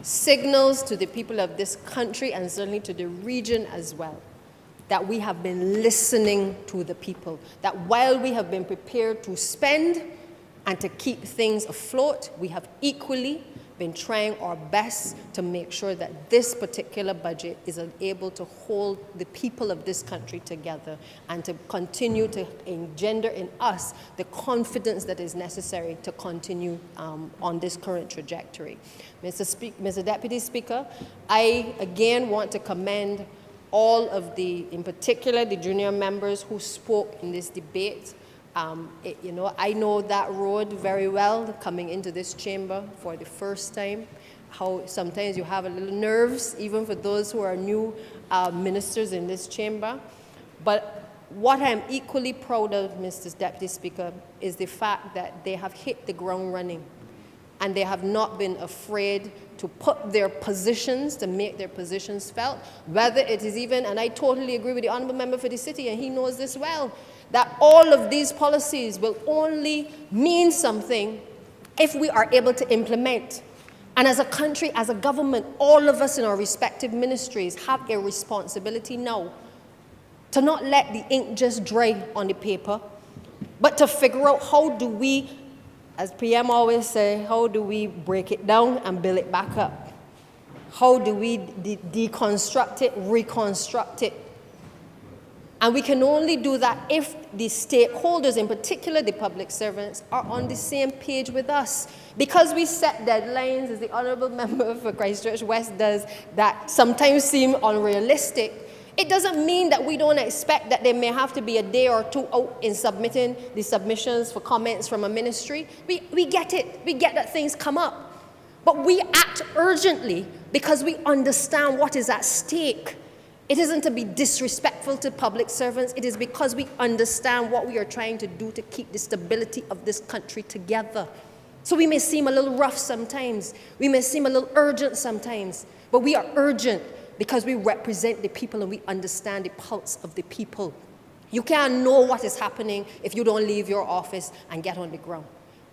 signals to the people of this country and certainly to the region as well, that we have been listening to the people, that while we have been prepared to spend and to keep things afloat, we have equally been trying our best to make sure that this particular budget is able to hold the people of this country together and to continue to engender in us the confidence that is necessary to continue on this current trajectory. Mr. Deputy Speaker, I again want to commend all of in particular, the junior members who spoke in this debate. I know that road very well, coming into this chamber for the first time, how sometimes you have a little nerves, even for those who are new ministers in this chamber. But what I'm equally proud of, Mr. Deputy Speaker, is the fact that they have hit the ground running, and they have not been afraid to put their positions, to make their positions felt, whether it is even, and I totally agree with the Honourable Member for the City, and he knows this well, that all of these policies will only mean something if we are able to implement. And as a country, as a government, all of us in our respective ministries have a responsibility now to not let the ink just dry on the paper, but to figure out how do we, as PM always say, how do we break it down and build it back up? How do we deconstruct it, reconstruct it? And we can only do that if the stakeholders, in particular the public servants, are on the same page with us. Because we set deadlines, as the Honourable Member for Christchurch West does, that sometimes seem unrealistic, it doesn't mean that we don't expect that there may have to be a day or two out in submitting the submissions for comments from a ministry. We get it. We get that things come up. But we act urgently because we understand what is at stake. It isn't to be disrespectful to public servants. It is because we understand what we are trying to do to keep the stability of this country together. So we may seem a little rough sometimes. We may seem a little urgent sometimes. But we are urgent because we represent the people and we understand the pulse of the people. You can't know what is happening if you don't leave your office and get on the ground.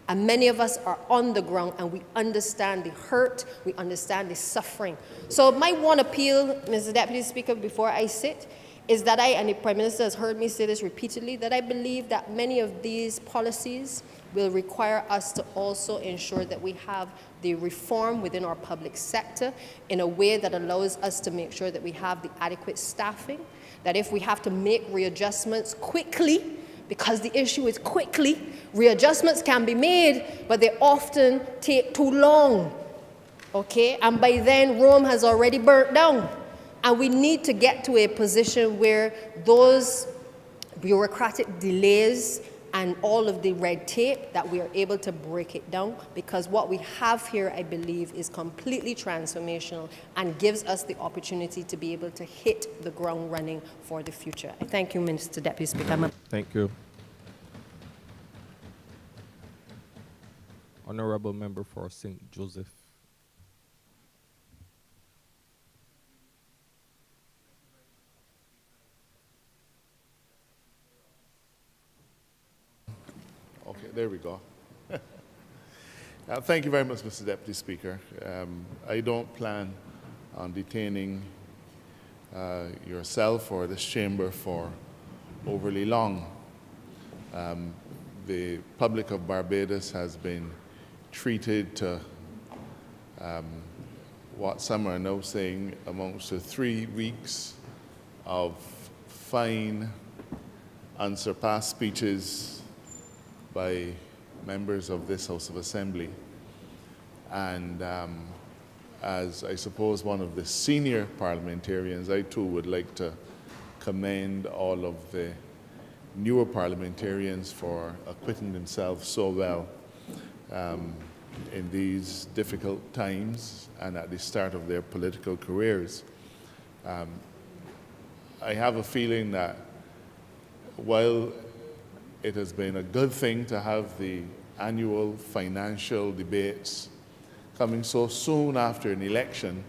And many of us are on the ground and we understand the hurt, we understand the suffering. So my one appeal, Mr. Deputy Speaker, before I sit, is that and the Prime Minister has heard me say this repeatedly, that I believe that many of these policies will require us to also ensure that we have the reform within our public sector in a way that allows us to make sure that we have the adequate staffing, that if we have to make readjustments quickly, because the issue is quickly, readjustments can be made, but they often take too long, okay? And by then, Rome has already burnt down. And we need to get to a position where those bureaucratic delays and all of the red tape, that we are able to break it down, because what we have here, I believe, is completely transformational and gives us the opportunity to be able to hit the ground running for the future. I thank you, Mr. Deputy Speaker. Thank you. Honourable Member for St. Joseph. Okay, there we go. Thank you very much, Mr. Deputy Speaker. I don't plan on detaining yourself or this chamber for overly long. The public of Barbados has been treated to what some are now saying amounts to 3 weeks of fine, unsurpassed speeches by members of this House of Assembly. And as I suppose one of the senior parliamentarians, I too would like to commend all of the newer parliamentarians for acquitting themselves so well in these difficult times and at the start of their political careers. I have a feeling that while it has been a good thing to have the annual financial debates coming so soon after an election,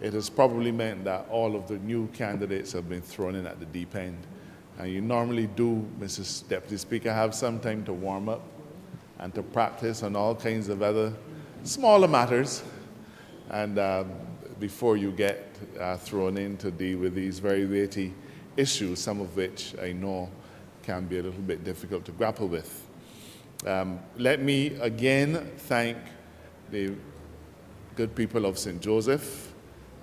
it has probably meant that all of the new candidates have been thrown in at the deep end. And you normally do, Mrs. Deputy Speaker, have some time to warm up and to practice on all kinds of other smaller matters, and before you get thrown in to deal with these very weighty issues, some of which I know can be a little bit difficult to grapple with. Let me again thank the good people of St. Joseph.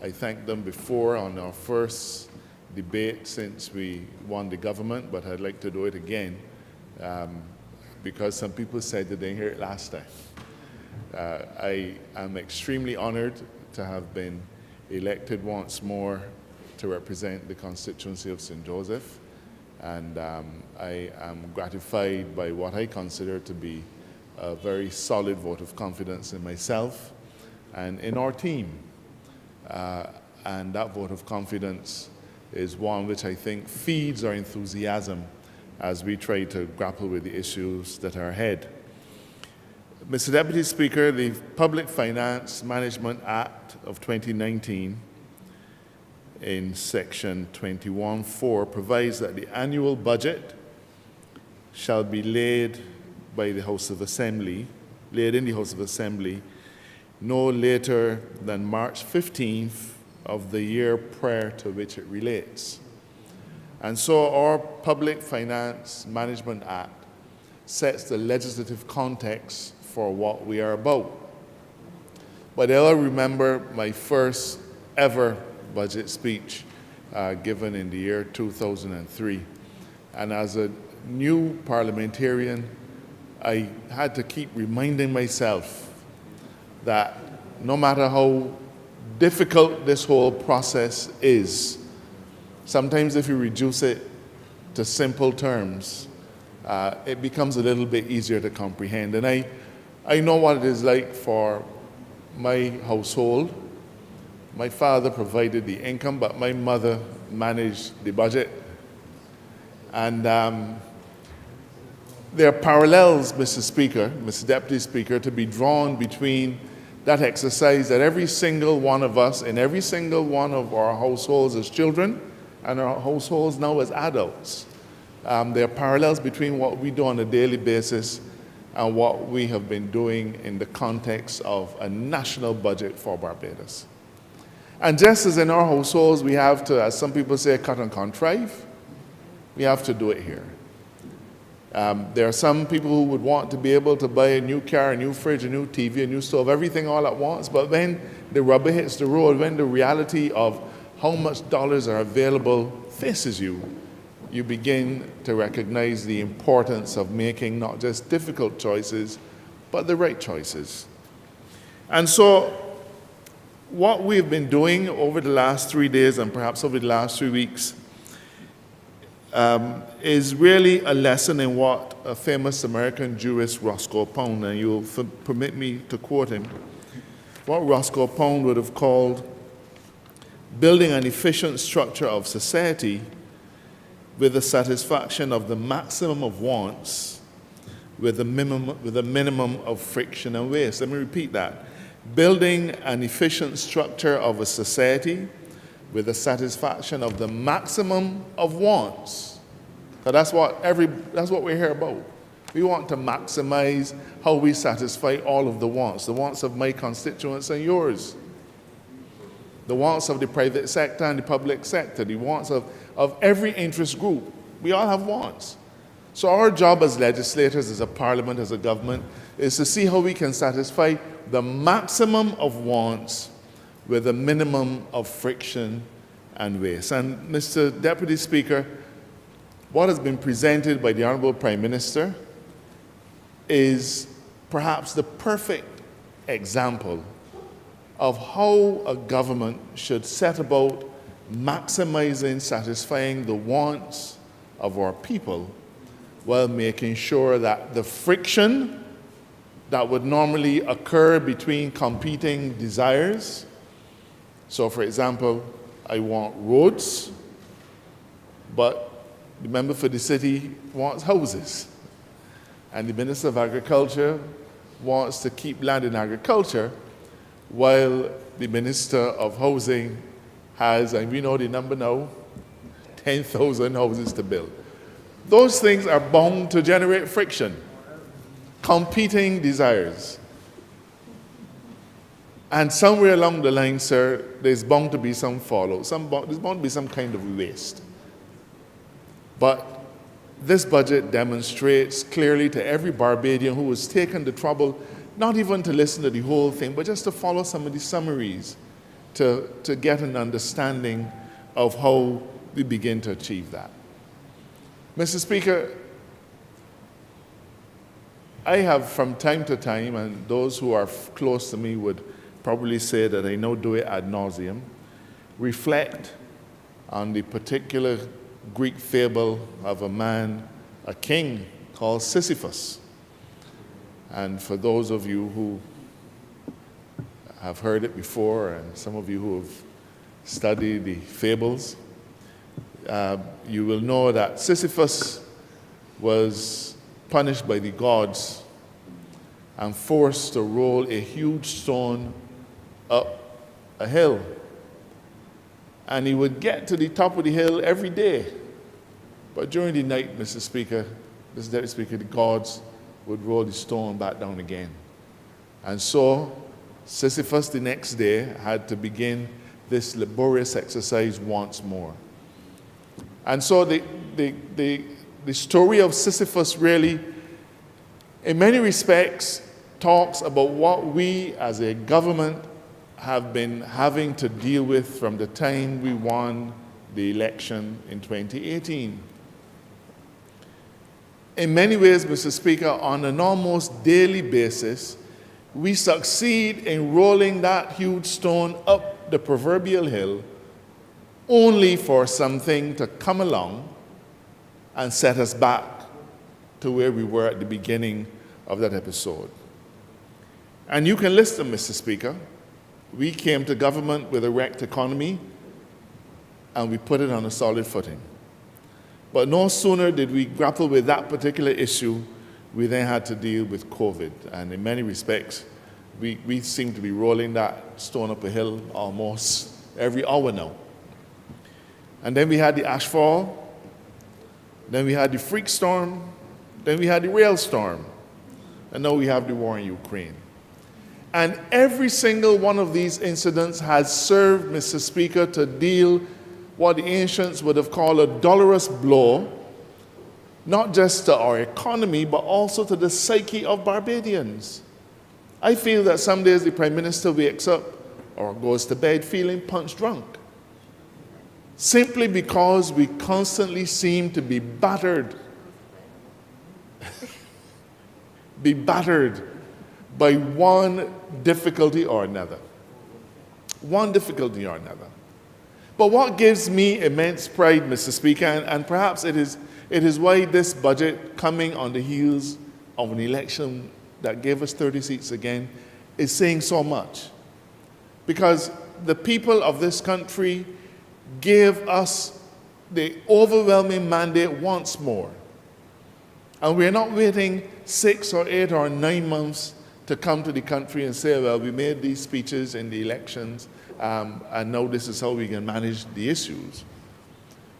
I thanked them before on our first debate since we won the government, but I'd like to do it again because some people said they didn't hear it last time. I am extremely honored to have been elected once more to represent the constituency of St. Joseph. And I am gratified by what I consider to be a very solid vote of confidence in myself and in our team. And that vote of confidence is one which I think feeds our enthusiasm as we try to grapple with the issues that are ahead. Mr. Deputy Speaker, the Public Finance Management Act of 2019 in section 21(4) provides that the annual budget shall be laid in the House of Assembly no later than March 15th of the year prior to which it relates. And so our Public Finance Management Act sets the legislative context for what we are about. But I'll remember my first ever budget speech given in the year 2003. And as a new parliamentarian, I had to keep reminding myself that no matter how difficult this whole process is, sometimes if you reduce it to simple terms, it becomes a little bit easier to comprehend. And I know what it is like for my household. My father provided the income, but my mother managed the budget. And there are parallels, Mr. Speaker, Mr. Deputy Speaker, to be drawn between that exercise that every single one of us in every single one of our households as children and our households now as adults. There are parallels between what we do on a daily basis and what we have been doing in the context of a national budget for Barbados. And just as in our households, we have to, as some people say, cut and contrive, we have to do it here. There are some people who would want to be able to buy a new car, a new fridge, a new TV, a new stove, everything all at once. But when the rubber hits the road, when the reality of how much dollars are available faces you, you begin to recognize the importance of making not just difficult choices, but the right choices. And so what we've been doing over the last 3 days and perhaps over the last 3 weeks is really a lesson in what a famous American jurist, Roscoe Pound, and you'll permit me to quote him, what Roscoe Pound would have called building an efficient structure of society with the satisfaction of the maximum of wants with a minimum of friction and waste. Let me repeat that. Building an efficient structure of a society with the satisfaction of the maximum of wants. So that's what we're here about. We want to maximize how we satisfy all of the wants of my constituents and yours, the wants of the private sector and the public sector, the wants of every interest group. We all have wants. So our job as legislators, as a parliament, as a government, is to see how we can satisfy the maximum of wants with a minimum of friction and waste. And Mr. Deputy Speaker, what has been presented by the Honourable Prime Minister is perhaps the perfect example of how a government should set about maximizing, satisfying the wants of our people while making sure that the friction that would normally occur between competing desires. So, for example, I want roads, but the member for the city wants houses. And the Minister of Agriculture wants to keep land in agriculture, while the Minister of Housing has, and we know the number now, 10,000 houses to build. Those things are bound to generate friction, competing desires. And somewhere along the line, sir, there's bound to be some fallout, there's bound to be some kind of waste. But this budget demonstrates clearly to every Barbadian who has taken the trouble not even to listen to the whole thing, but just to follow some of the summaries to get an understanding of how we begin to achieve that. Mr. Speaker, I have from time to time, and those who are close to me would probably say that I now do it ad nauseum, reflect on the particular Greek fable of a man, a king called Sisyphus. And for those of you who have heard it before, and some of you who have studied the fables, you will know that Sisyphus was punished by the gods and forced to roll a huge stone up a hill. And he would get to the top of the hill every day. But during the night, Mr. Speaker, Mr. Deputy Speaker, the gods would roll the stone back down again. And so Sisyphus the next day had to begin this laborious exercise once more. And so the story of Sisyphus really, in many respects, talks about what we as a government have been having to deal with from the time we won the election in 2018. In many ways, Mr. Speaker, on an almost daily basis, we succeed in rolling that huge stone up the proverbial hill only for something to come along and set us back to where we were at the beginning of that episode. And you can list them, Mr. Speaker. We came to government with a wrecked economy, and we put it on a solid footing. But no sooner did we grapple with that particular issue, we then had to deal with COVID. And in many respects, we seem to be rolling that stone up a hill almost every hour now. And then we had the ashfall, then we had the freak storm, then we had the rail storm, and now we have the war in Ukraine. And every single one of these incidents has served, Mr. Speaker, to deal what the ancients would have called a dolorous blow, not just to our economy, but also to the psyche of Barbadians. I feel that some days the Prime Minister wakes up or goes to bed feeling punch drunk, simply because we constantly seem to be battered by one difficulty or another. One difficulty or another. But what gives me immense pride, Mr. Speaker, and perhaps it is why this budget, coming on the heels of an election that gave us 30 seats again, is saying so much. Because the people of this country gave us the overwhelming mandate once more. And we're not waiting 6 or 8 or 9 months to come to the country and say, well, we made these speeches in the elections, and now this is how we can manage the issues.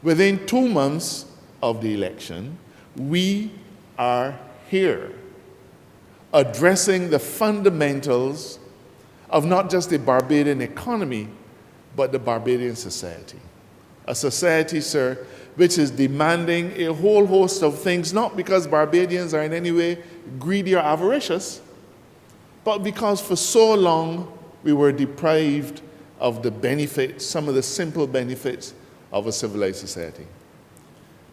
Within 2 months of the election, we are here addressing the fundamentals of not just the Barbadian economy, but the Barbadian society. A society, sir, which is demanding a whole host of things, not because Barbadians are in any way greedy or avaricious, but because for so long we were deprived of the benefits, some of the simple benefits of a civilized society.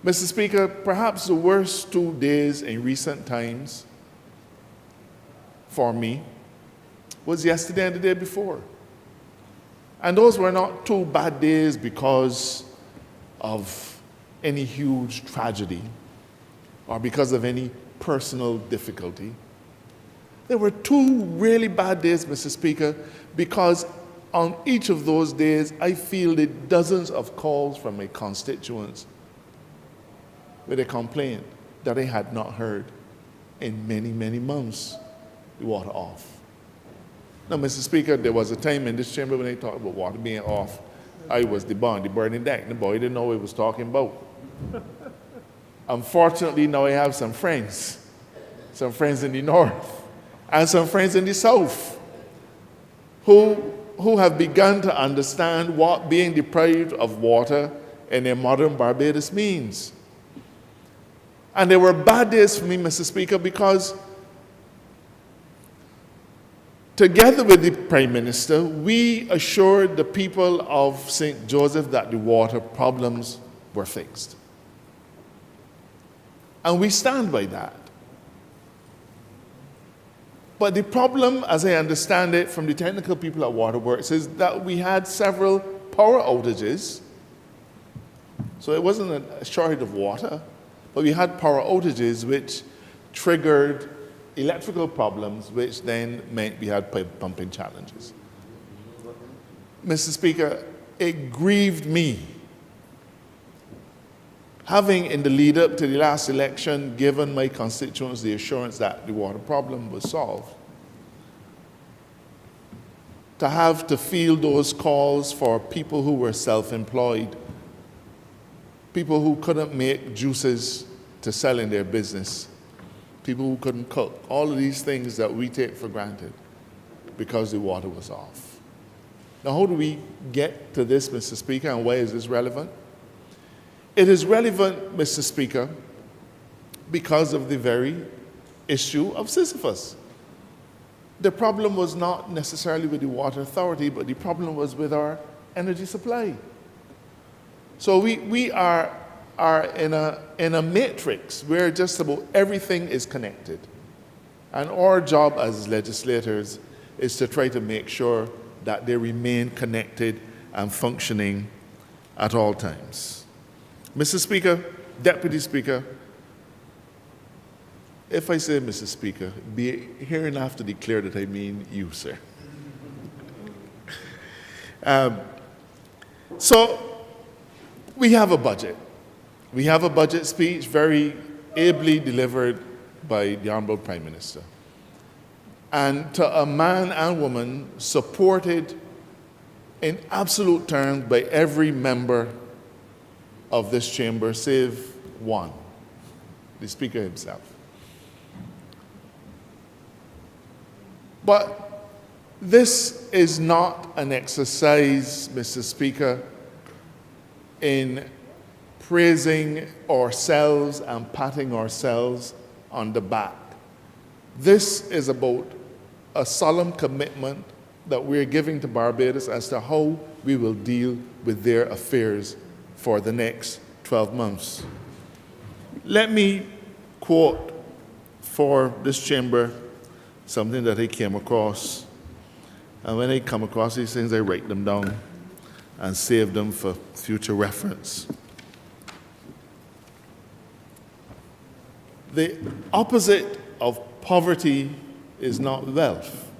Mr. Speaker, perhaps the worst 2 days in recent times for me was yesterday and the day before. And those were not 2 bad days because of any huge tragedy or because of any personal difficulty. There were 2 really bad days, Mr. Speaker, because on each of those days, I fielded dozens of calls from my constituents with a complaint that I had not heard in many, many months. The water off. Now, Mr. Speaker, there was a time in this chamber when they talked about water being off. I was the burning deck. The boy didn't know what he was talking about. Unfortunately, now I have some friends in the north, and some friends in the south, who have begun to understand what being deprived of water in a modern Barbados means. And there were bad days for me, Mr. Speaker, because together with the Prime Minister, we assured the people of St. Joseph that the water problems were fixed. And we stand by that. But the problem, as I understand it from the technical people at Waterworks, is that we had several power outages. So it wasn't a shortage of water, but we had power outages which triggered electrical problems, which then meant we had pipe pumping challenges. Mr. Speaker, it grieved me, having in the lead up to the last election given my constituents the assurance that the water problem was solved, to have to field those calls for people who were self-employed, people who couldn't make juices to sell in their business, people who couldn't cook, all of these things that we take for granted because the water was off. Now, how do we get to this, Mr. Speaker, and why is this relevant? It is relevant, Mr. Speaker, because of the very issue of Sisyphus. The problem was not necessarily with the Water Authority, but the problem was with our energy supply. So we are in a matrix where just about everything is connected. And our job as legislators is to try to make sure that they remain connected and functioning at all times. Mr. Speaker, Deputy Speaker, if I say Mr. Speaker, be hereinafter declare that I mean you, sir. So we have a budget. We have a budget speech very ably delivered by the Honourable Prime Minister. And to a man and woman supported in absolute terms by every member of this chamber, save one, the Speaker himself. But this is not an exercise, Mr. Speaker, in praising ourselves and patting ourselves on the back. This is about a solemn commitment that we're giving to Barbados as to how we will deal with their affairs for the next 12 months. Let me quote for this chamber something that I came across. And when I come across these things, I write them down and save them for future reference. The opposite of poverty is not wealth.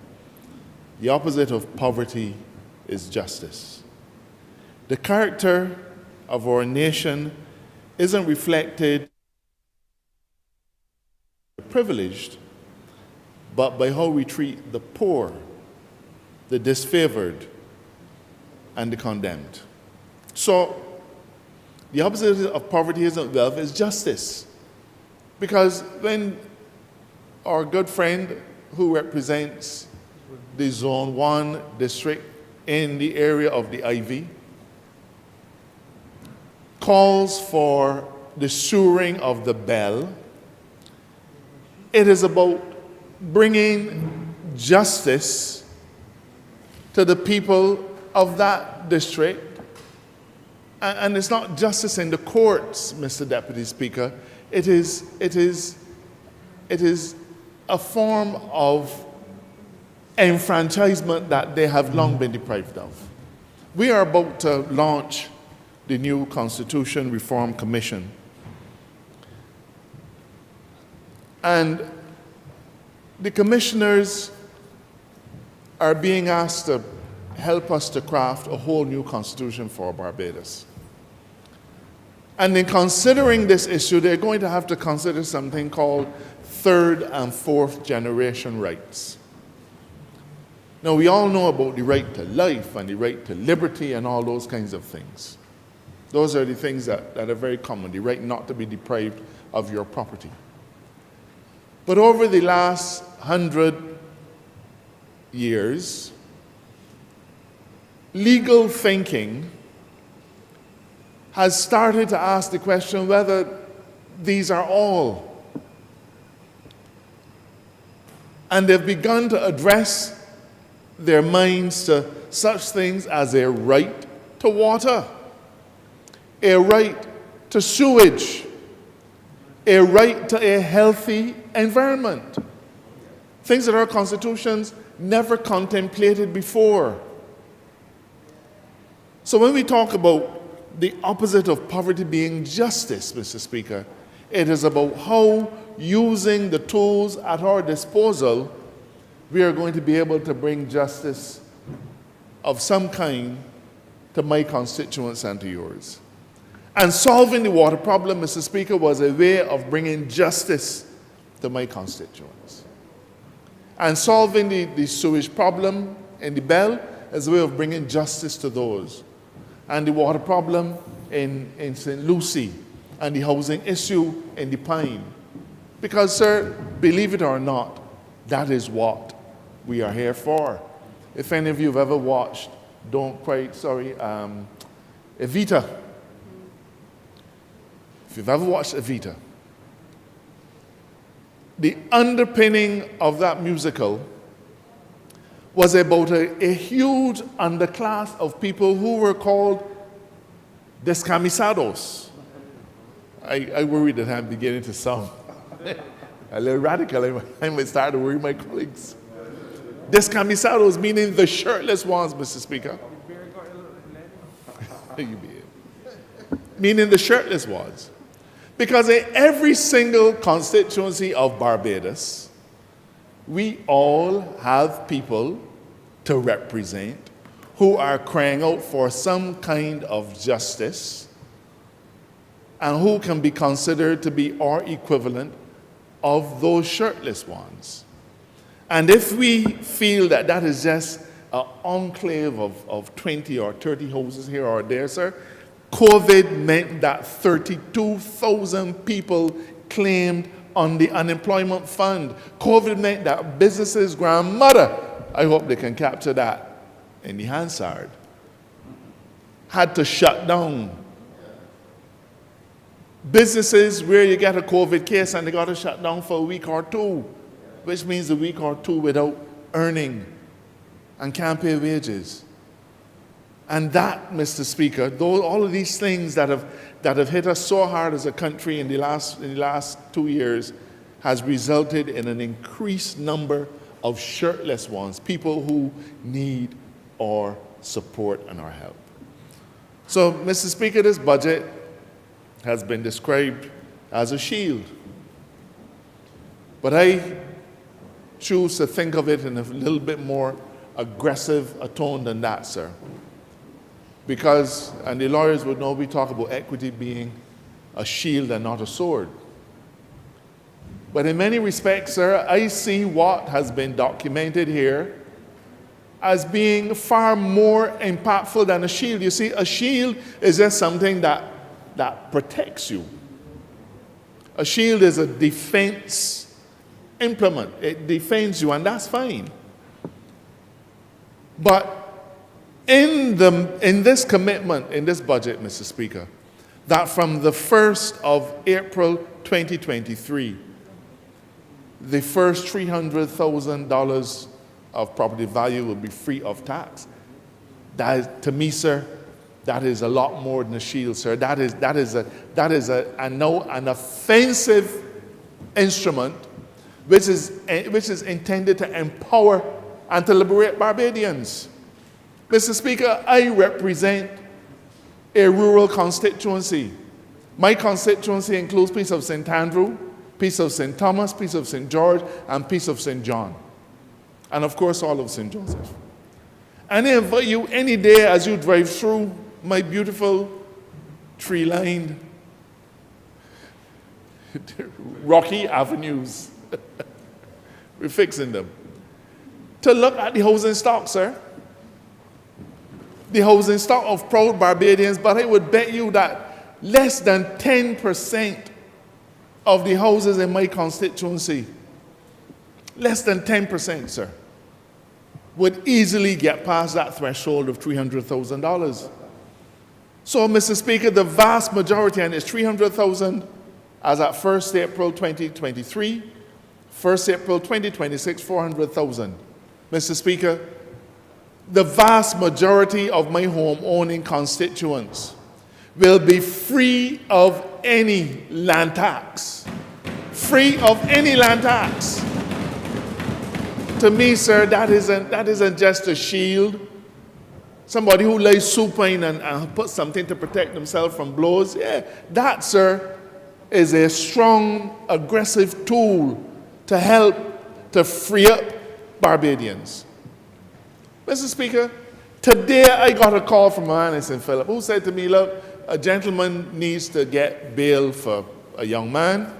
The opposite of poverty is justice. The character of our nation isn't reflected privileged, but by how we treat the poor, the disfavored, and the condemned. So, the opposite of poverty isn't wealth, it's justice. Because when our good friend who represents the Zone 1 district in the area of the Ivy calls for the soaring of the bell, it is about bringing justice to the people of that district. And it's not justice in the courts, Mr. Deputy Speaker. It is a form of enfranchisement that they have long been deprived of. We are about to launch the new Constitution Reform Commission. And the commissioners are being asked to help us to craft a whole new constitution for Barbados. And in considering this issue, they're going to have to consider something called third and fourth generation rights. Now, we all know about the right to life and the right to liberty and all those kinds of things. Those are the things that are very common, the right not to be deprived of your property. But over the last 100 years, legal thinking has started to ask the question whether these are all. And they've begun to address their minds to such things as a right to water, a right to sewage, a right to a healthy environment. Things that our constitutions never contemplated before. So when we talk about the opposite of poverty being justice, Mr. Speaker, it is about how, using the tools at our disposal, we are going to be able to bring justice of some kind to my constituents and to yours. And solving the water problem, Mr. Speaker, was a way of bringing justice to my constituents. And solving the sewage problem in the Bell is a way of bringing justice to those. And the water problem in St. Lucie, and the housing issue in the Pine. Because, sir, believe it or not, that is what we are here for. If any of you have ever watched, Evita. If you've ever watched Evita, the underpinning of that musical was about a huge underclass of people who were called descamisados. I worry that I'm beginning to sound a little radical. I might start to worry my colleagues. Descamisados, meaning the shirtless ones, Mr. Speaker. Meaning the shirtless ones. Because in every single constituency of Barbados, we all have people to represent who are crying out for some kind of justice and who can be considered to be our equivalent of those shirtless ones. And if we feel that that is just an enclave of 20 or 30 houses here or there, sir, COVID meant that 32,000 people claimed on the unemployment fund. COVID meant that businesses' grandmother, I hope they can capture that in the Hansard, had to shut down. Businesses where you get a COVID case and they got to shut down for a week or two, which means a week or two without earning and can't pay wages. And that, Mr. Speaker, all of these things that have hit us so hard as a country in the last 2 years has resulted in an increased number of shirtless ones, people who need our support and our help. So, Mr. Speaker, this budget has been described as a shield. But I choose to think of it in a little bit more aggressive a tone than that, sir. Because, and the lawyers would know, we talk about equity being a shield and not a sword. But in many respects, sir, I see what has been documented here as being far more impactful than a shield. You see, a shield is just something that protects you. A shield is a defense implement. It defends you, and that's fine. But in this commitment, in this budget, Mr. Speaker, that from the 1st of April 2023, the first $300,000 of property value will be free of tax. That is, to me, sir, that is a lot more than a shield, sir. That is now an offensive instrument which is intended to empower and to liberate Barbadians. Mr. Speaker, I represent a rural constituency. My constituency includes piece of St. Andrew, piece of St. Thomas, piece of St. George, and piece of St. John. And of course, all of St. Joseph. And I invite you any day as you drive through my beautiful tree-lined rocky avenues, we're fixing them, to look at the housing stock, sir. The housing stock of proud Barbadians, but I would bet you that less than 10% of the houses in my constituency, less than 10%, sir, would easily get past that threshold of $300,000. So, Mr. Speaker, the vast majority, and it's $300,000 as at 1st April 2023, 1st April 2026, $400,000. Mr. Speaker, the vast majority of my home-owning constituents will be free of any land tax. Free of any land tax. To me, sir, that isn't just a shield. Somebody who lays supine and puts something to protect themselves from blows. Yeah, that, sir, is a strong, aggressive tool to help to free up Barbadians. Mr. Speaker, today I got a call from a man in St. Philip who said to me, look, a gentleman needs to get bail for a young man,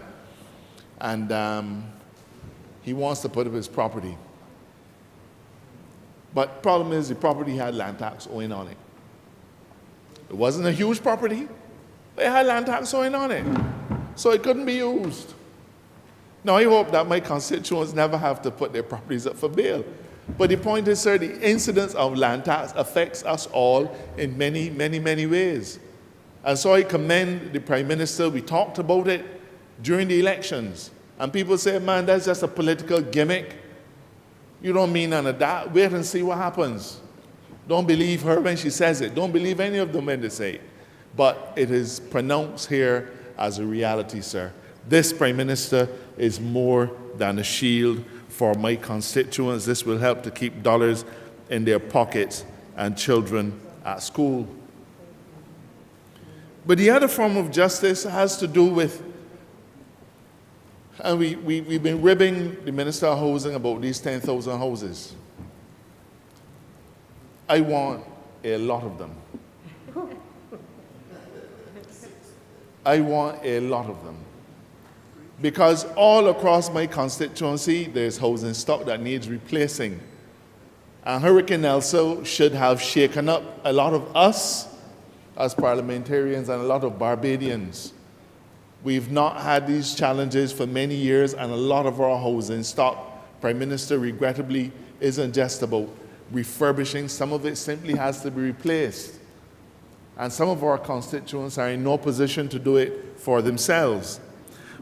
and he wants to put up his property. But problem is, the property had land tax owing on it. It wasn't a huge property, but it had land tax owing on it. So it couldn't be used. Now, I hope that my constituents never have to put their properties up for bail. But the point is, sir, the incidence of land tax affects us all in many, many, many ways. And so I commend the Prime Minister. We talked about it during the elections. And people say, man, that's just a political gimmick. You don't mean none of that. Wait and see what happens. Don't believe her when she says it. Don't believe any of them when they say it. but it is pronounced here as a reality, sir. This Prime Minister is more than a shield for my constituents. This will help to keep dollars in their pockets and children at school. But the other form of justice has to do with, and we've been ribbing the Minister of Housing about these 10,000 houses. I want a lot of them. I want a lot of them. Because all across my constituency, there's housing stock that needs replacing. And Hurricane Elsa should have shaken up a lot of us as parliamentarians and a lot of Barbadians. We've not had these challenges for many years, and a lot of our housing stock, Prime Minister, regrettably, isn't just about refurbishing. Some of it simply has to be replaced. And some of our constituents are in no position to do it for themselves.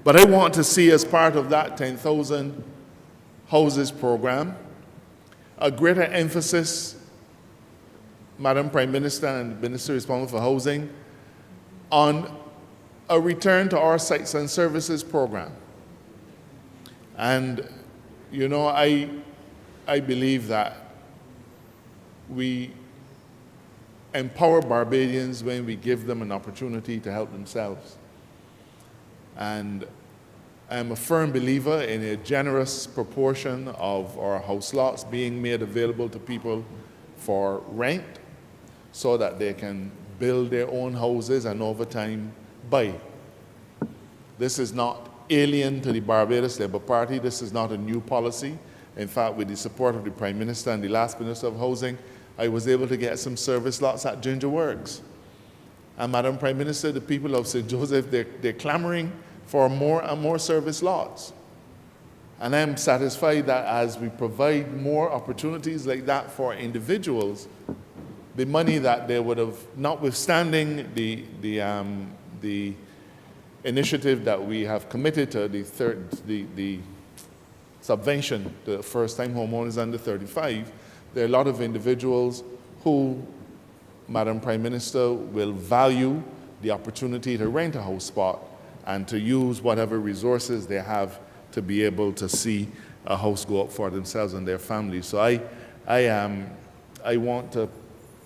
But I want to see, as part of that 10,000 houses program, a greater emphasis, Madam Prime Minister and the Minister responsible for housing, on a return to our sites and services program. And, you know, I believe that we empower Barbadians when we give them an opportunity to help themselves. And I'm a firm believer in a generous proportion of our house lots being made available to people for rent so that they can build their own houses and over time buy. This is not alien to the Barbados Labour Party. This is not a new policy. In fact, with the support of the Prime Minister and the last Minister of Housing, I was able to get some service lots at Ginger Works. And Madam Prime Minister, the people of St. Joseph, they're clamoring for more and more service lots. And I'm satisfied that as we provide more opportunities like that for individuals, the money that they would have, notwithstanding the initiative that we have committed to, the subvention to first-time homeowners under 35, there are a lot of individuals who, Madam Prime Minister, will value the opportunity to rent a house spot and to use whatever resources they have to be able to see a house go up for themselves and their families. So I want to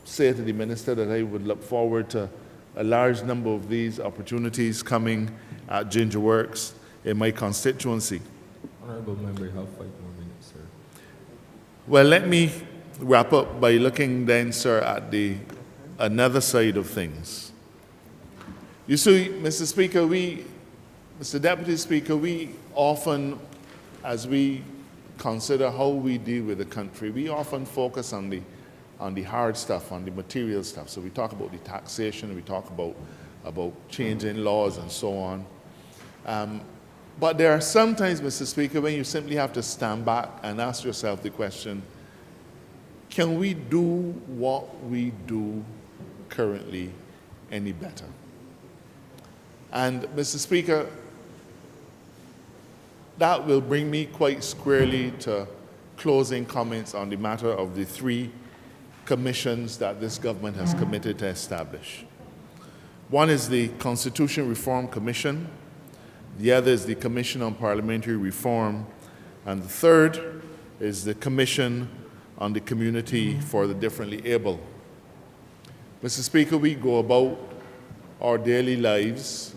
say to the Minister that I would look forward to a large number of these opportunities coming at Ginger Works in my constituency. Honourable Member, you have 5 more minutes, sir. Well, let me wrap up by looking then, sir, at another side of things. You see, Mr. Speaker, Mr. Deputy Speaker, we often, as we consider how we deal with the country, we often focus on the hard stuff, on the material stuff. So we talk about the taxation, we talk about changing laws and so on. But there are sometimes, Mr. Speaker, when you simply have to stand back and ask yourself the question, can we do what we do currently any better? And, Mr. Speaker, that will bring me quite squarely to closing comments on the matter of the 3 commissions that this government has committed to establish. One is the Constitution Reform Commission, the other is the Commission on Parliamentary Reform, and the third is the Commission on the Community for the Differently Able. Mr. Speaker, we go about our daily lives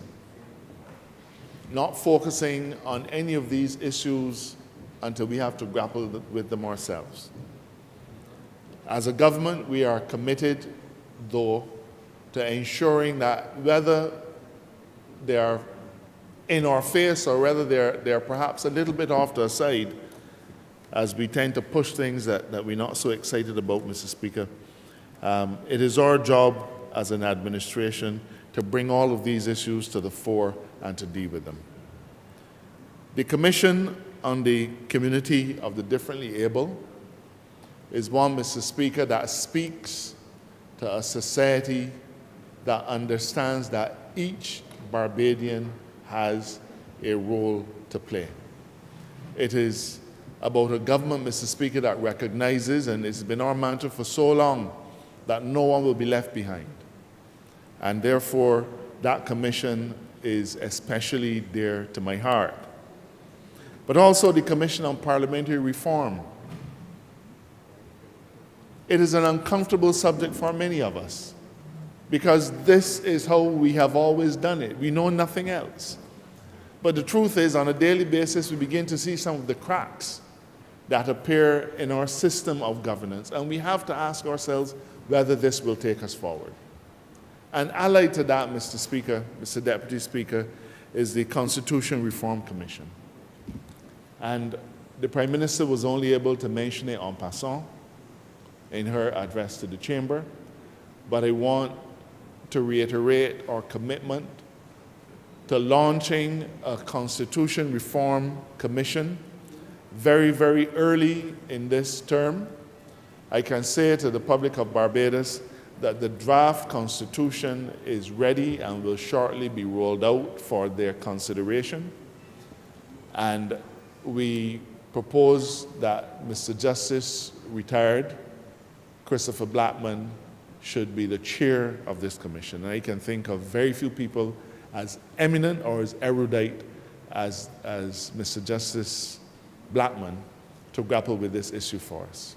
not focusing on any of these issues until we have to grapple with them ourselves. As a government, we are committed, though, to ensuring that whether they are in our face or whether they're perhaps a little bit off to the side, as we tend to push things that we're not so excited about, Mr. Speaker, it is our job as an administration to bring all of these issues to the fore and to deal with them. The Commission on the Community of the Differently Able is one, Mr. Speaker, that speaks to a society that understands that each Barbadian has a role to play. It is about a government, Mr. Speaker, that recognizes, and it's been our mantra for so long, that no one will be left behind. And therefore, that commission is especially dear to my heart. But also the Commission on Parliamentary Reform. It is an uncomfortable subject for many of us, because this is how we have always done it. We know nothing else. But the truth is, on a daily basis, we begin to see some of the cracks that appear in our system of governance, and we have to ask ourselves whether this will take us forward. And allied to that, Mr. Speaker, Mr. Deputy Speaker, is the Constitution Reform Commission. And the Prime Minister was only able to mention it en passant in her address to the Chamber, but I want to reiterate our commitment to launching a Constitution Reform Commission very, very early in this term. I can say to the public of Barbados that the draft Constitution is ready and will shortly be rolled out for their consideration. And we propose that Mr. Justice retired Christopher Blackman should be the chair of this commission. And I can think of very few people as eminent or as erudite as Mr. Justice Blackman to grapple with this issue for us.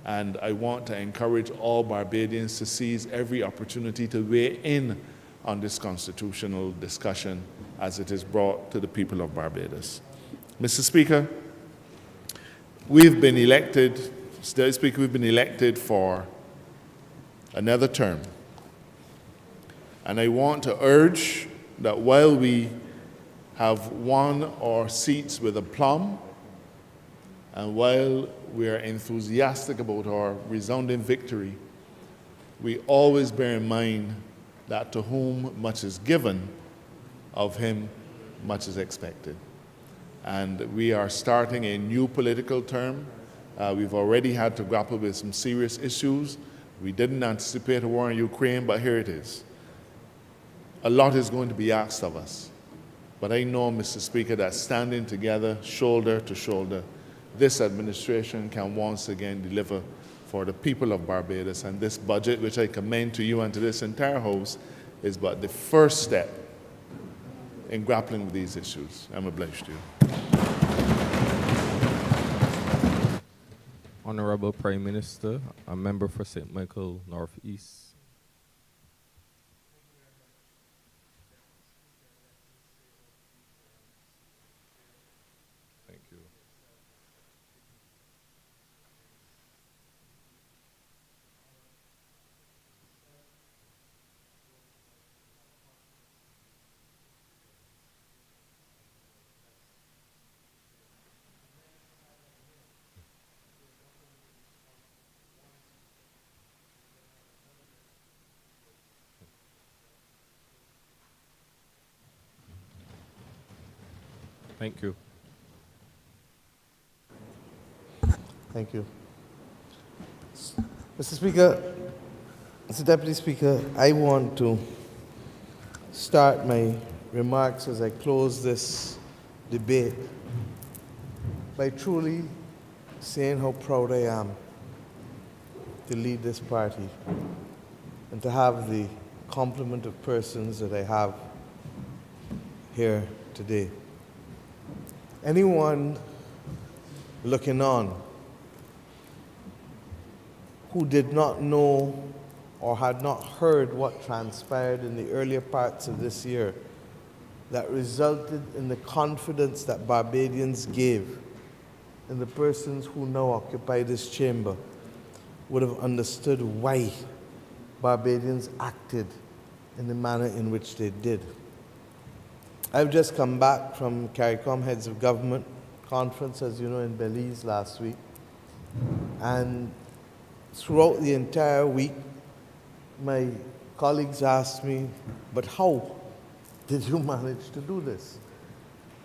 And I want to encourage all Barbadians to seize every opportunity to weigh in on this constitutional discussion as it is brought to the people of Barbados. Mr. Speaker, we've been elected for another term. And I want to urge that while we have won our seats with aplomb, and while we are enthusiastic about our resounding victory, we always bear in mind that to whom much is given, of him much is expected. And we are starting a new political term. We've already had to grapple with some serious issues. We didn't anticipate a war in Ukraine, but here it is. A lot is going to be asked of us. But I know, Mr. Speaker, that standing together, shoulder to shoulder, this administration can once again deliver for the people of Barbados. And this budget, which I commend to you and to this entire House, is but the first step in grappling with these issues. I'm obliged to you. Honourable Prime Minister, a member for St. Michael Northeast. Thank you. Thank you. Thank you. Mr. Speaker, Mr. Deputy Speaker, I want to start my remarks as I close this debate by truly saying how proud I am to lead this party and to have the complement of persons that I have here today. Anyone looking on who did not know or had not heard what transpired in the earlier parts of this year that resulted in the confidence that Barbadians gave in the persons who now occupy this chamber would have understood why Barbadians acted in the manner in which they did. I've just come back from CARICOM Heads of Government conference, as you know, in Belize last week. And throughout the entire week, my colleagues asked me, but how did you manage to do this?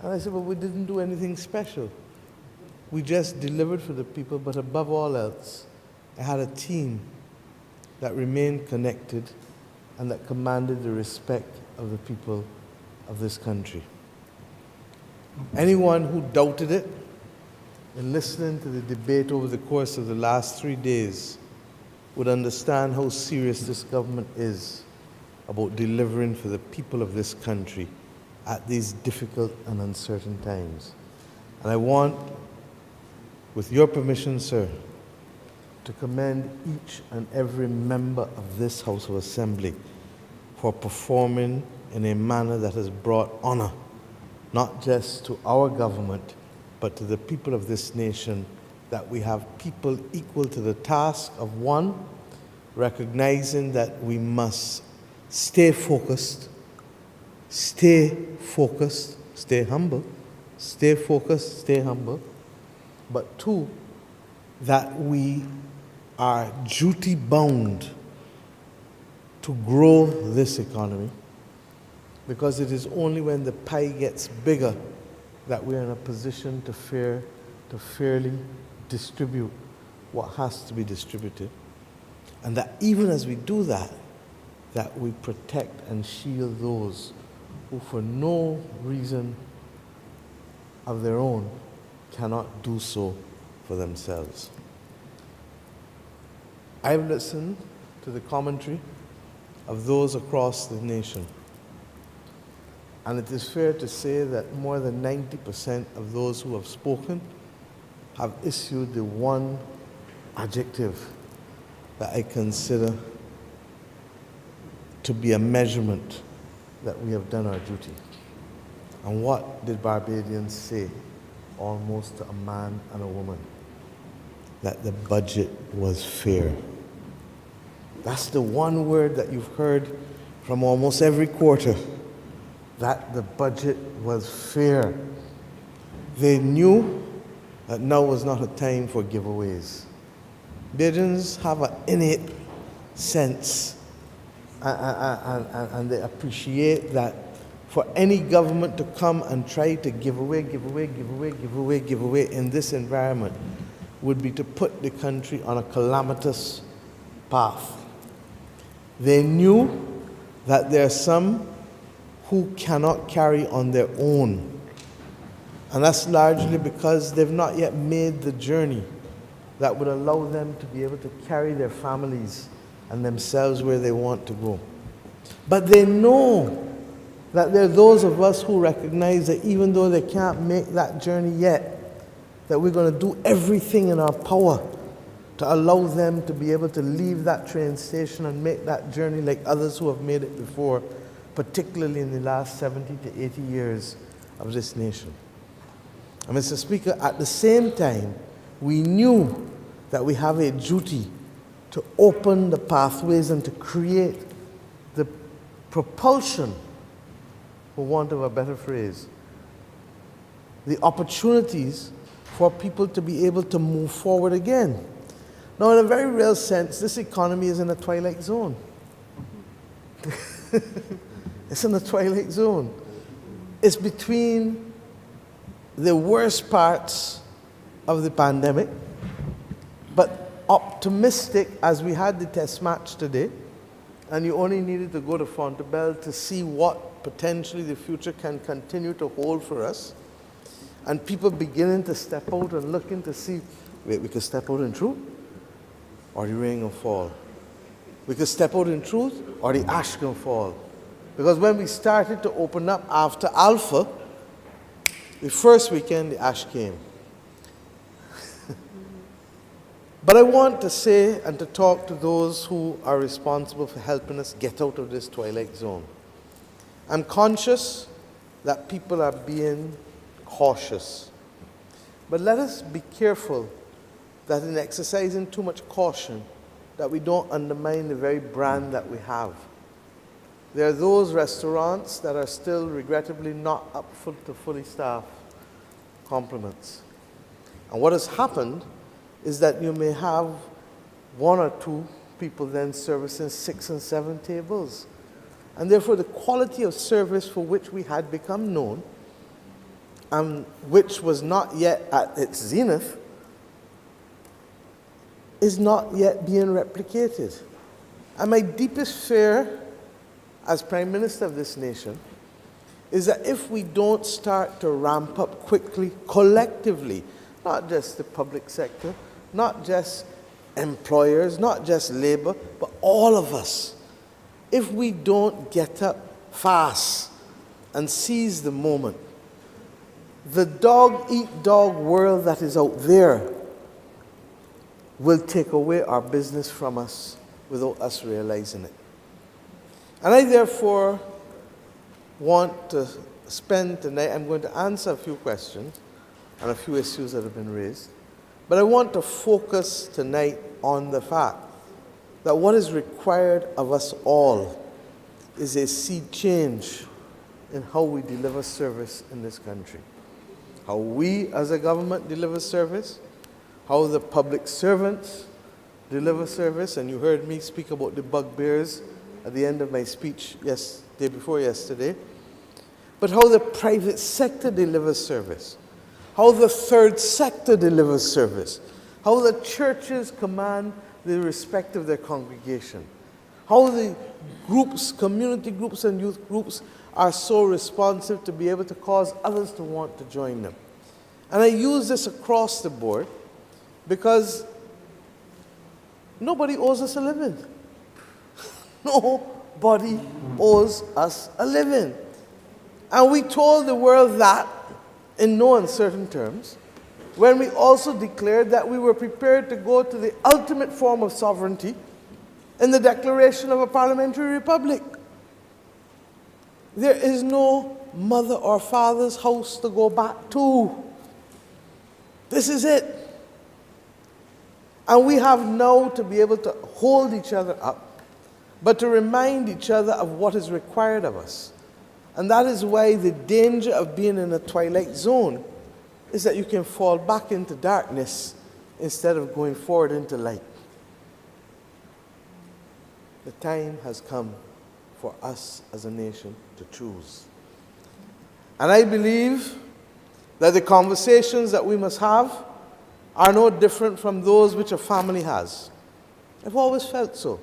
And I said, well, we didn't do anything special. We just delivered for the people, but above all else, I had a team that remained connected and that commanded the respect of the people of this country. Anyone who doubted it, in listening to the debate over the course of the last 3 days, would understand how serious this government is about delivering for the people of this country at these difficult and uncertain times. And I want, with your permission, sir, to commend each and every member of this House of Assembly for performing in a manner that has brought honor, not just to our government, but to the people of this nation, that we have people equal to the task of one, recognizing that we must stay focused, stay humble, stay focused, stay humble, but two, that we are duty bound to grow this economy, because it is only when the pie gets bigger that we're in a position to fairly distribute what has to be distributed. And that even as we do that, that we protect and shield those who for no reason of their own cannot do so for themselves. I've listened to the commentary of those across the nation, and it is fair to say that more than 90% of those who have spoken have issued the one adjective that I consider to be a measurement that we have done our duty. And what did Barbadians say, almost to a man and a woman? That the budget was fair. That's the one word that you've heard from almost every quarter, that the budget was fair. They knew that now was not a time for giveaways. Bajans have an innate sense, and they appreciate that for any government to come and try to give away in this environment would be to put the country on a calamitous path. They knew that there are some who cannot carry on their own, and that's largely because they've not yet made the journey that would allow them to be able to carry their families and themselves where they want to go. But they know that there are those of us who recognize that even though they can't make that journey yet, that we're going to do everything in our power to allow them to be able to leave that train station and make that journey like others who have made it before, particularly in the last 70 to 80 years of this nation. And Mr. Speaker, at the same time, we knew that we have a duty to open the pathways and to create the propulsion, for want of a better phrase, the opportunities for people to be able to move forward again. Now, in a very real sense, this economy is in a twilight zone. It's in a twilight zone. It's between the worst parts of the pandemic, but optimistic as we had the test match today, and you only needed to go to Fontebelle to see what potentially the future can continue to hold for us, and people beginning to step out and looking to see, wait, we could step out in truth, or the rain will fall. We could step out in truth, or the ash can fall. Because when we started to open up after Alpha, the first weekend the ash came. But I want to say and to talk to those who are responsible for helping us get out of this twilight zone. I'm conscious that people are being cautious. But let us be careful that in exercising too much caution, that we don't undermine the very brand that we have. There are those restaurants that are still regrettably not up to fully staffed complements. And what has happened is that you may have one or two people then servicing 6 and 7 tables. And therefore the quality of service for which we had become known, and which was not yet at its zenith, is not yet being replicated. And my deepest fear as Prime Minister of this nation is that if we don't start to ramp up quickly, collectively, not just the public sector, not just employers, not just labor, but all of us, if we don't get up fast and seize the moment, the dog-eat-dog world that is out there will take away our business from us without us realizing it. And I therefore want to spend tonight, I'm going to answer a few questions and a few issues that have been raised, but I want to focus tonight on the fact that what is required of us all is a sea change in how we deliver service in this country. How we as a government deliver service, how the public servants deliver service, and you heard me speak about the bugbears at the end of my speech day before yesterday, but how the private sector delivers service, how the third sector delivers service, how the churches command the respect of their congregation, how the groups, community groups and youth groups are so responsive to be able to cause others to want to join them. And I use this across the board because nobody owes us a living. Nobody owes us a living. And we told the world that in no uncertain terms when we also declared that we were prepared to go to the ultimate form of sovereignty in the declaration of a parliamentary republic. There is no mother or father's house to go back to. This is it. And we have now to be able to hold each other up, but to remind each other of what is required of us. And that is why the danger of being in a twilight zone is that you can fall back into darkness instead of going forward into light. The time has come for us as a nation to choose. And I believe that the conversations that we must have are no different from those which a family has. I've always felt so.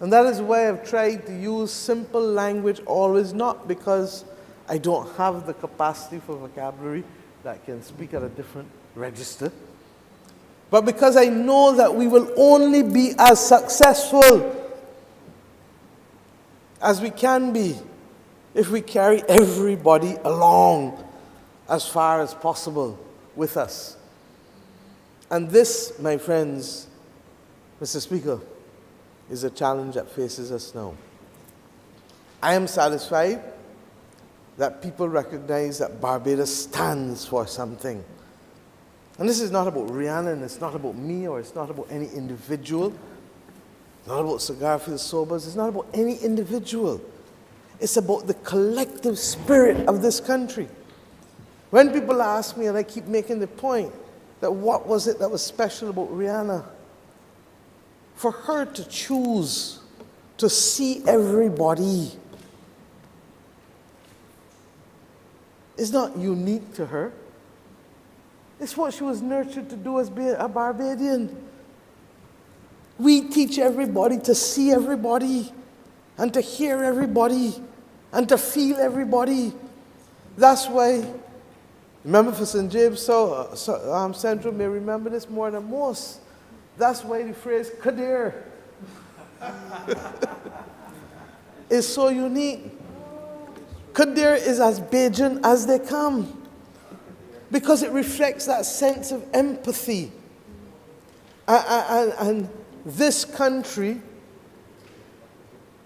And that is why I've tried to use simple language always, not because I don't have the capacity for vocabulary that can speak at a different register, but because I know that we will only be as successful as we can be if we carry everybody along as far as possible with us. And this, my friends, Mr. Speaker, is a challenge that faces us now. I am satisfied that people recognize that Barbados stands for something. And this is not about Rihanna, and it's not about me, or it's not about any individual. It's not about Cigarfield Sobers. It's not about any individual. It's about the collective spirit of this country. When people ask me, and I keep making the point, that what was it that was special about Rihanna? For her to choose to see everybody is not unique to her. It's what she was nurtured to do as being a Barbadian. We teach everybody to see everybody and to hear everybody and to feel everybody. That's why, remember for St. James Central may remember this more than most. That's why the phrase Kadir is so unique. Kadir is as Bajan as they come because it reflects that sense of empathy. And this country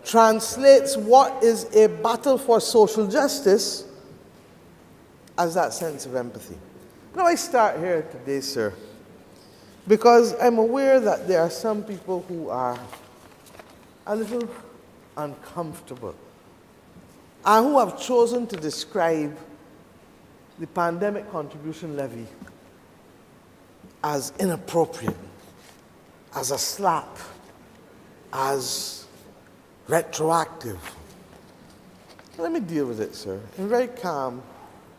translates what is a battle for social justice as that sense of empathy. Now I start here today, sir, because I'm aware that there are some people who are a little uncomfortable and who have chosen to describe the pandemic contribution levy as inappropriate, as a slap, as retroactive. Let me deal with it, sir, in very calm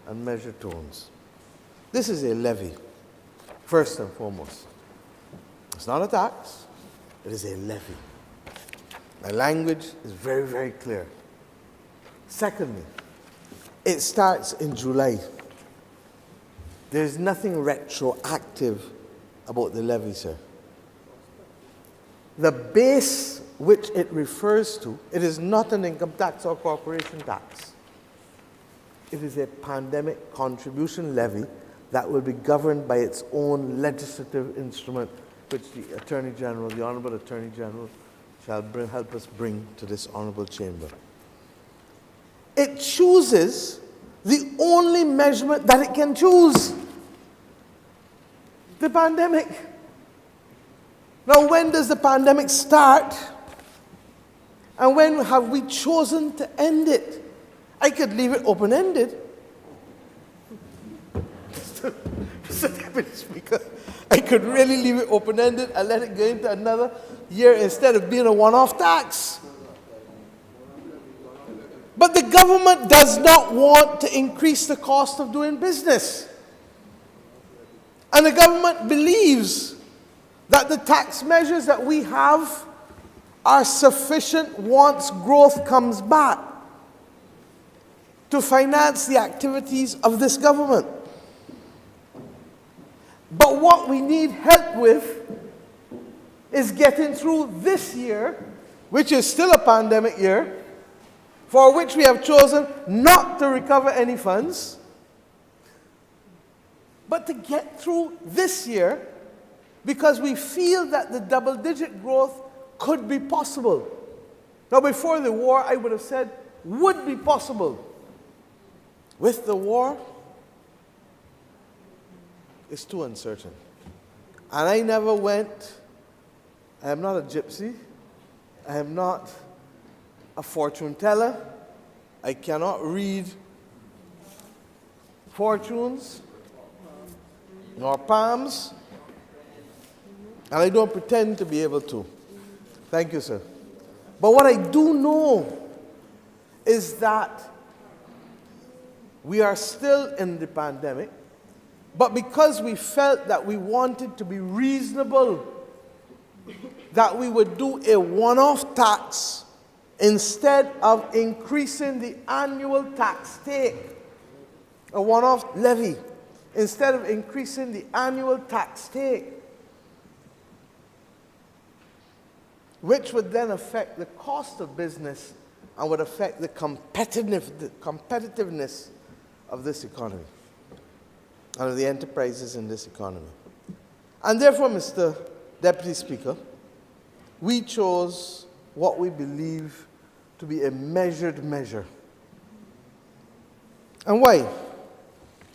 and measured tones. This is a levy, first and foremost. It's not a tax, it is a levy. My language is very, very clear. Secondly, it starts in July. There's nothing retroactive about the levy, sir. The base which it refers to, it is not an income tax or corporation tax. It is a pandemic contribution levy that will be governed by its own legislative instrument, which the Attorney General, the Honourable Attorney General, shall help us bring to this Honourable Chamber. It chooses the only measurement that it can choose: the pandemic. Now, when does the pandemic start? And when have we chosen to end it? I could leave it open-ended. Mr. Deputy Speaker, I could really leave it open-ended and let it go into another year instead of being a one-off tax. But the government does not want to increase the cost of doing business. And the government believes that the tax measures that we have are sufficient once growth comes back to finance the activities of this government. But what we need help with is getting through this year, which is still a pandemic year, for which we have chosen not to recover any funds, but to get through this year because we feel that the double-digit growth could be possible. Now, before the war, I would have said would be possible. With the war, it's too uncertain. And I never went, I am not a gypsy, I am not a fortune teller, I cannot read fortunes, nor palms, and I don't pretend to be able to. Thank you, sir. But what I do know is that we are still in the pandemic, but because we felt that we wanted to be reasonable, that we would do a one-off tax instead of increasing the annual tax take, a one-off levy, instead of increasing the annual tax take, which would then affect the cost of business and would affect the competitiveness of this economy and of the enterprises in this economy. And therefore, Mr. Deputy Speaker, we chose what we believe to be a measured measure. And why?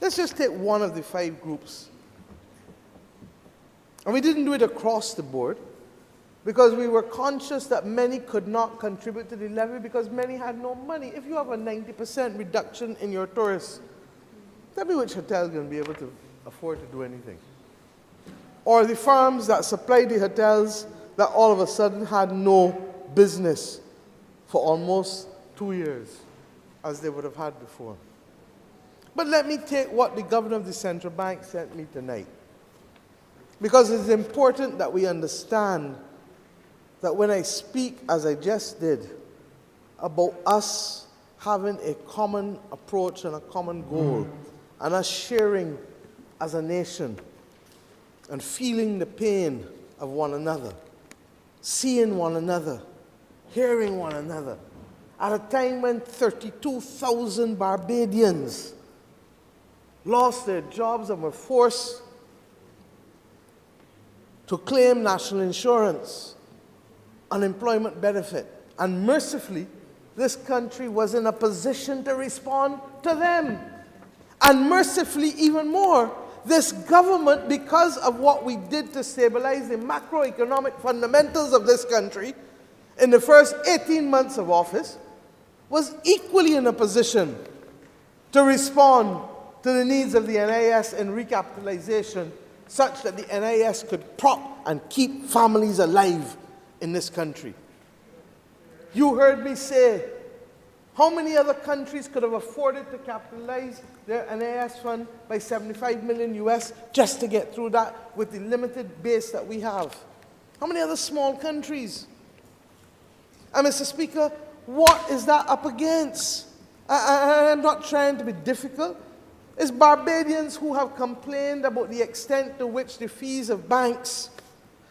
Let's just take one of the 5 groups. And we didn't do it across the board because we were conscious that many could not contribute to the levy because many had no money. If you have a 90% reduction in your tourists, tell me which hotel is going to be able to afford to do anything. Or the firms that supply the hotels that all of a sudden had no business for almost 2 years, as they would have had before. But let me take what the governor of the central bank sent me tonight, because it's important that we understand that when I speak, as I just did, about us having a common approach and a common goal, and us sharing as a nation, and feeling the pain of one another, seeing one another, hearing one another, at a time when 32,000 Barbadians lost their jobs and were forced to claim national insurance, unemployment benefit. And mercifully, this country was in a position to respond to them. And mercifully, even more, this government, because of what we did to stabilize the macroeconomic fundamentals of this country in the first 18 months of office, was equally in a position to respond to the needs of the NIS in recapitalization, such that the NIS could prop and keep families alive in this country. You heard me say, how many other countries could have afforded to capitalize their NIS fund by 75 million US just to get through that with the limited base that we have? How many other small countries? And Mr. Speaker, what is that up against? I'm not trying to be difficult. It's Barbadians who have complained about the extent to which the fees of banks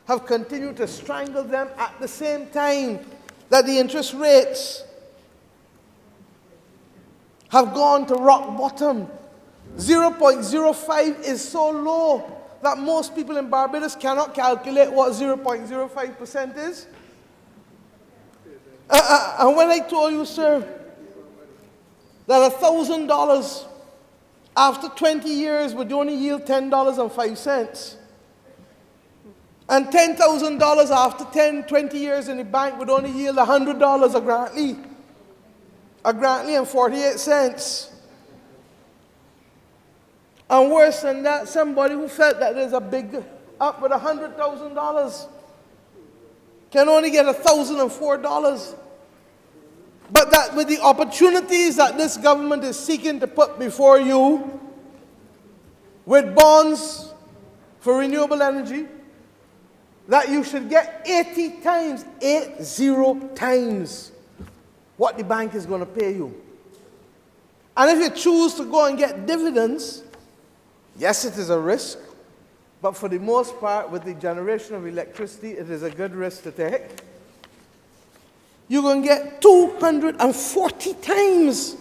have continued to strangle them at the same time that the interest rates have gone to rock bottom. 0.05 is so low that most people in Barbados cannot calculate what 0.05% is. And when I told you, sir, that $1,000 after 20 years would only yield $10.05, and $10,000 after 20 years in the bank would only yield $100 a Grantley and 48 cents. And worse than that, somebody who felt that there's a big up with $100,000 can only get $1,004. But that with the opportunities that this government is seeking to put before you, with bonds for renewable energy, that you should get 80 times what the bank is going to pay you. And if you choose to go and get dividends, yes, it is a risk, but for the most part, with the generation of electricity, it is a good risk to take. You're going to get 240 times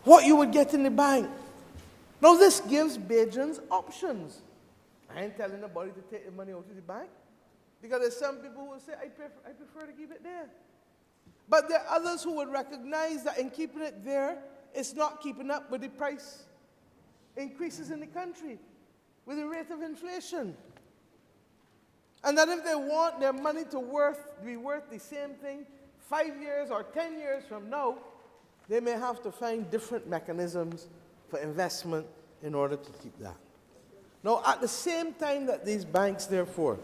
what you would get in the bank. Now, this gives Bajans options. I ain't telling nobody to take the money out of the bank, because there's some people who will say, I prefer to keep it there. But there are others who would recognize that in keeping it there, it's not keeping up with the price increases in the country, with the rate of inflation. And that if they want their money to be worth the same thing 5 years or 10 years from now, they may have to find different mechanisms for investment in order to keep that. Now, at the same time that these banks, therefore,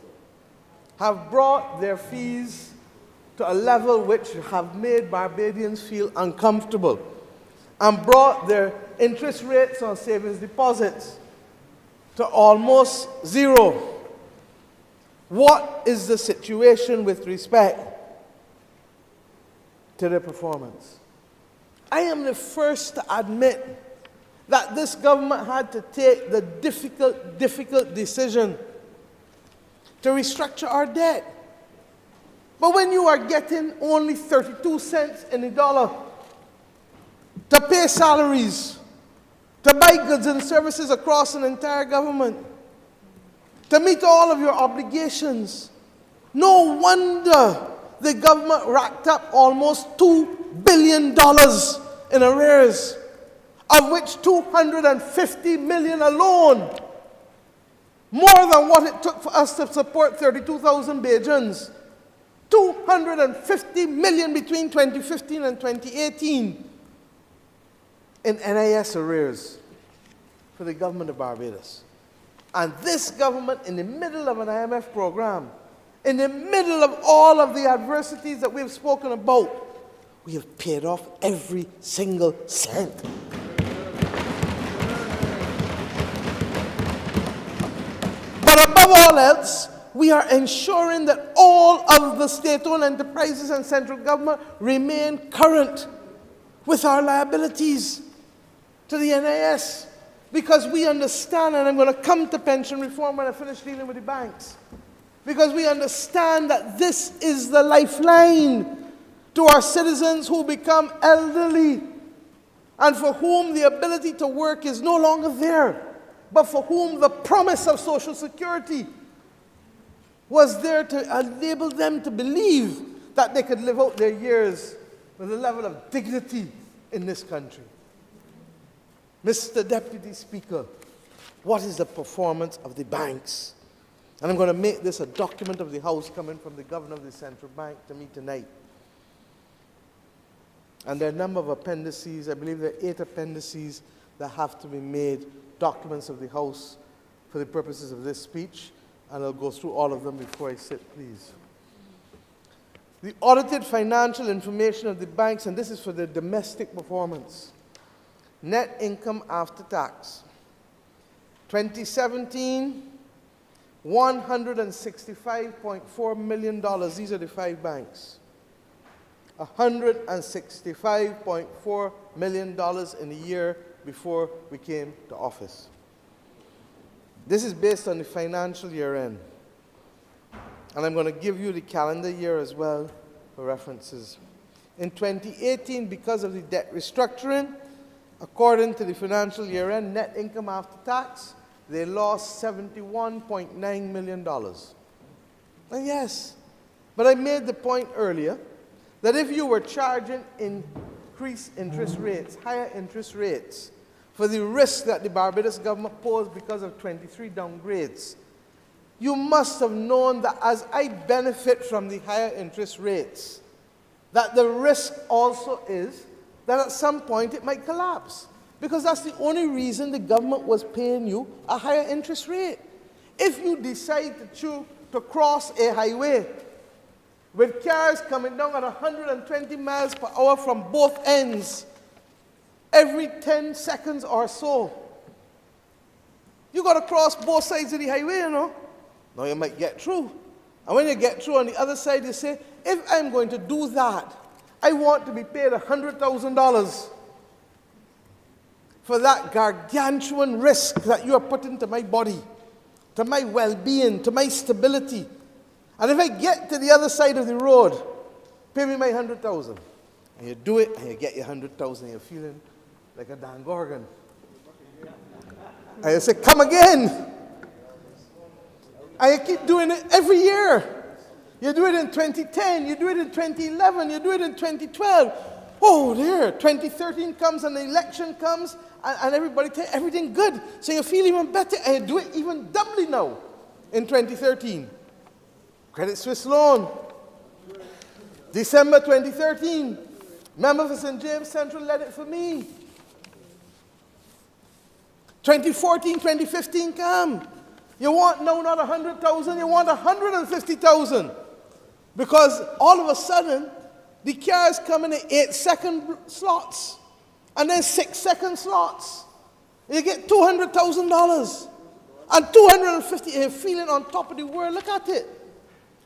have brought their fees to a level which have made Barbadians feel uncomfortable, and brought their interest rates on savings deposits to almost zero, what is the situation with respect to their performance? I am the first to admit that this government had to take the difficult decision to restructure our debt. But when you are getting only 32 cents in the dollar to pay salaries, to buy goods and services across an entire government, to meet all of your obligations, no wonder the government racked up almost $2 billion in arrears, of which $250 million alone, more than what it took for us to support 32,000 Bajans. $250 million between 2015 and 2018 in NIS arrears for the government of Barbados. And this government, in the middle of an IMF program, in the middle of all of the adversities that we've spoken about, we have paid off every single cent. But above all else, we are ensuring that all of the state-owned enterprises and central government remain current with our liabilities to the NIS, because we understand, and I'm going to come to pension reform when I finish dealing with the banks, because we understand that this is the lifeline to our citizens who become elderly and for whom the ability to work is no longer there, but for whom the promise of Social Security was there to enable them to believe that they could live out their years with a level of dignity in this country. Mr. Deputy Speaker, what is the performance of the banks? And I'm going to make this a document of the House coming from the Governor of the Central Bank to me tonight. And there are a number of appendices, I believe there are 8 appendices that have to be made documents of the House for the purposes of this speech. And I'll go through all of them before I sit, please. The audited financial information of the banks, and this is for the domestic performance. Net income after tax. 2017, $165.4 million. These are the 5 banks. $165.4 million in the year before we came to office. This is based on the financial year end. And I'm going to give you the calendar year as well for references. In 2018, because of the debt restructuring, according to the financial year end net income after tax, they lost $71.9 million. And yes, but I made the point earlier that if you were charging increased interest rates, higher interest rates, for the risk that the Barbados government posed because of 23 downgrades, you must have known that as I benefit from the higher interest rates, that the risk also is that at some point it might collapse. Because that's the only reason the government was paying you a higher interest rate. If you decide to cross a highway with cars coming down at 120 miles per hour from both ends every 10 seconds or so, you got to cross both sides of the highway, you know. Now you might get through. And when you get through on the other side, you say, if I'm going to do that, I want to be paid $100,000 for that gargantuan risk that you are putting to my body, to my well-being, to my stability. And if I get to the other side of the road, pay me my $100,000. And you do it, and you get your $100,000, and you're feeling like a Dan Gorgon. And you say, come again. And you keep doing it every year. You do it in 2010, you do it in 2011, you do it in 2012. Oh dear, 2013 comes and the election comes and everybody tells everything good. So you feel even better and you do it even doubly now in 2013. Credit Suisse loan. December 2013, member for St. James Central led it for me. 2014, 2015 come. You want now not 100,000, you want 150,000. Because all of a sudden, the cars come in at 8-second slots, and then 6-second slots. You get $200,000. And 250, you're feeling on top of the world. Look at it.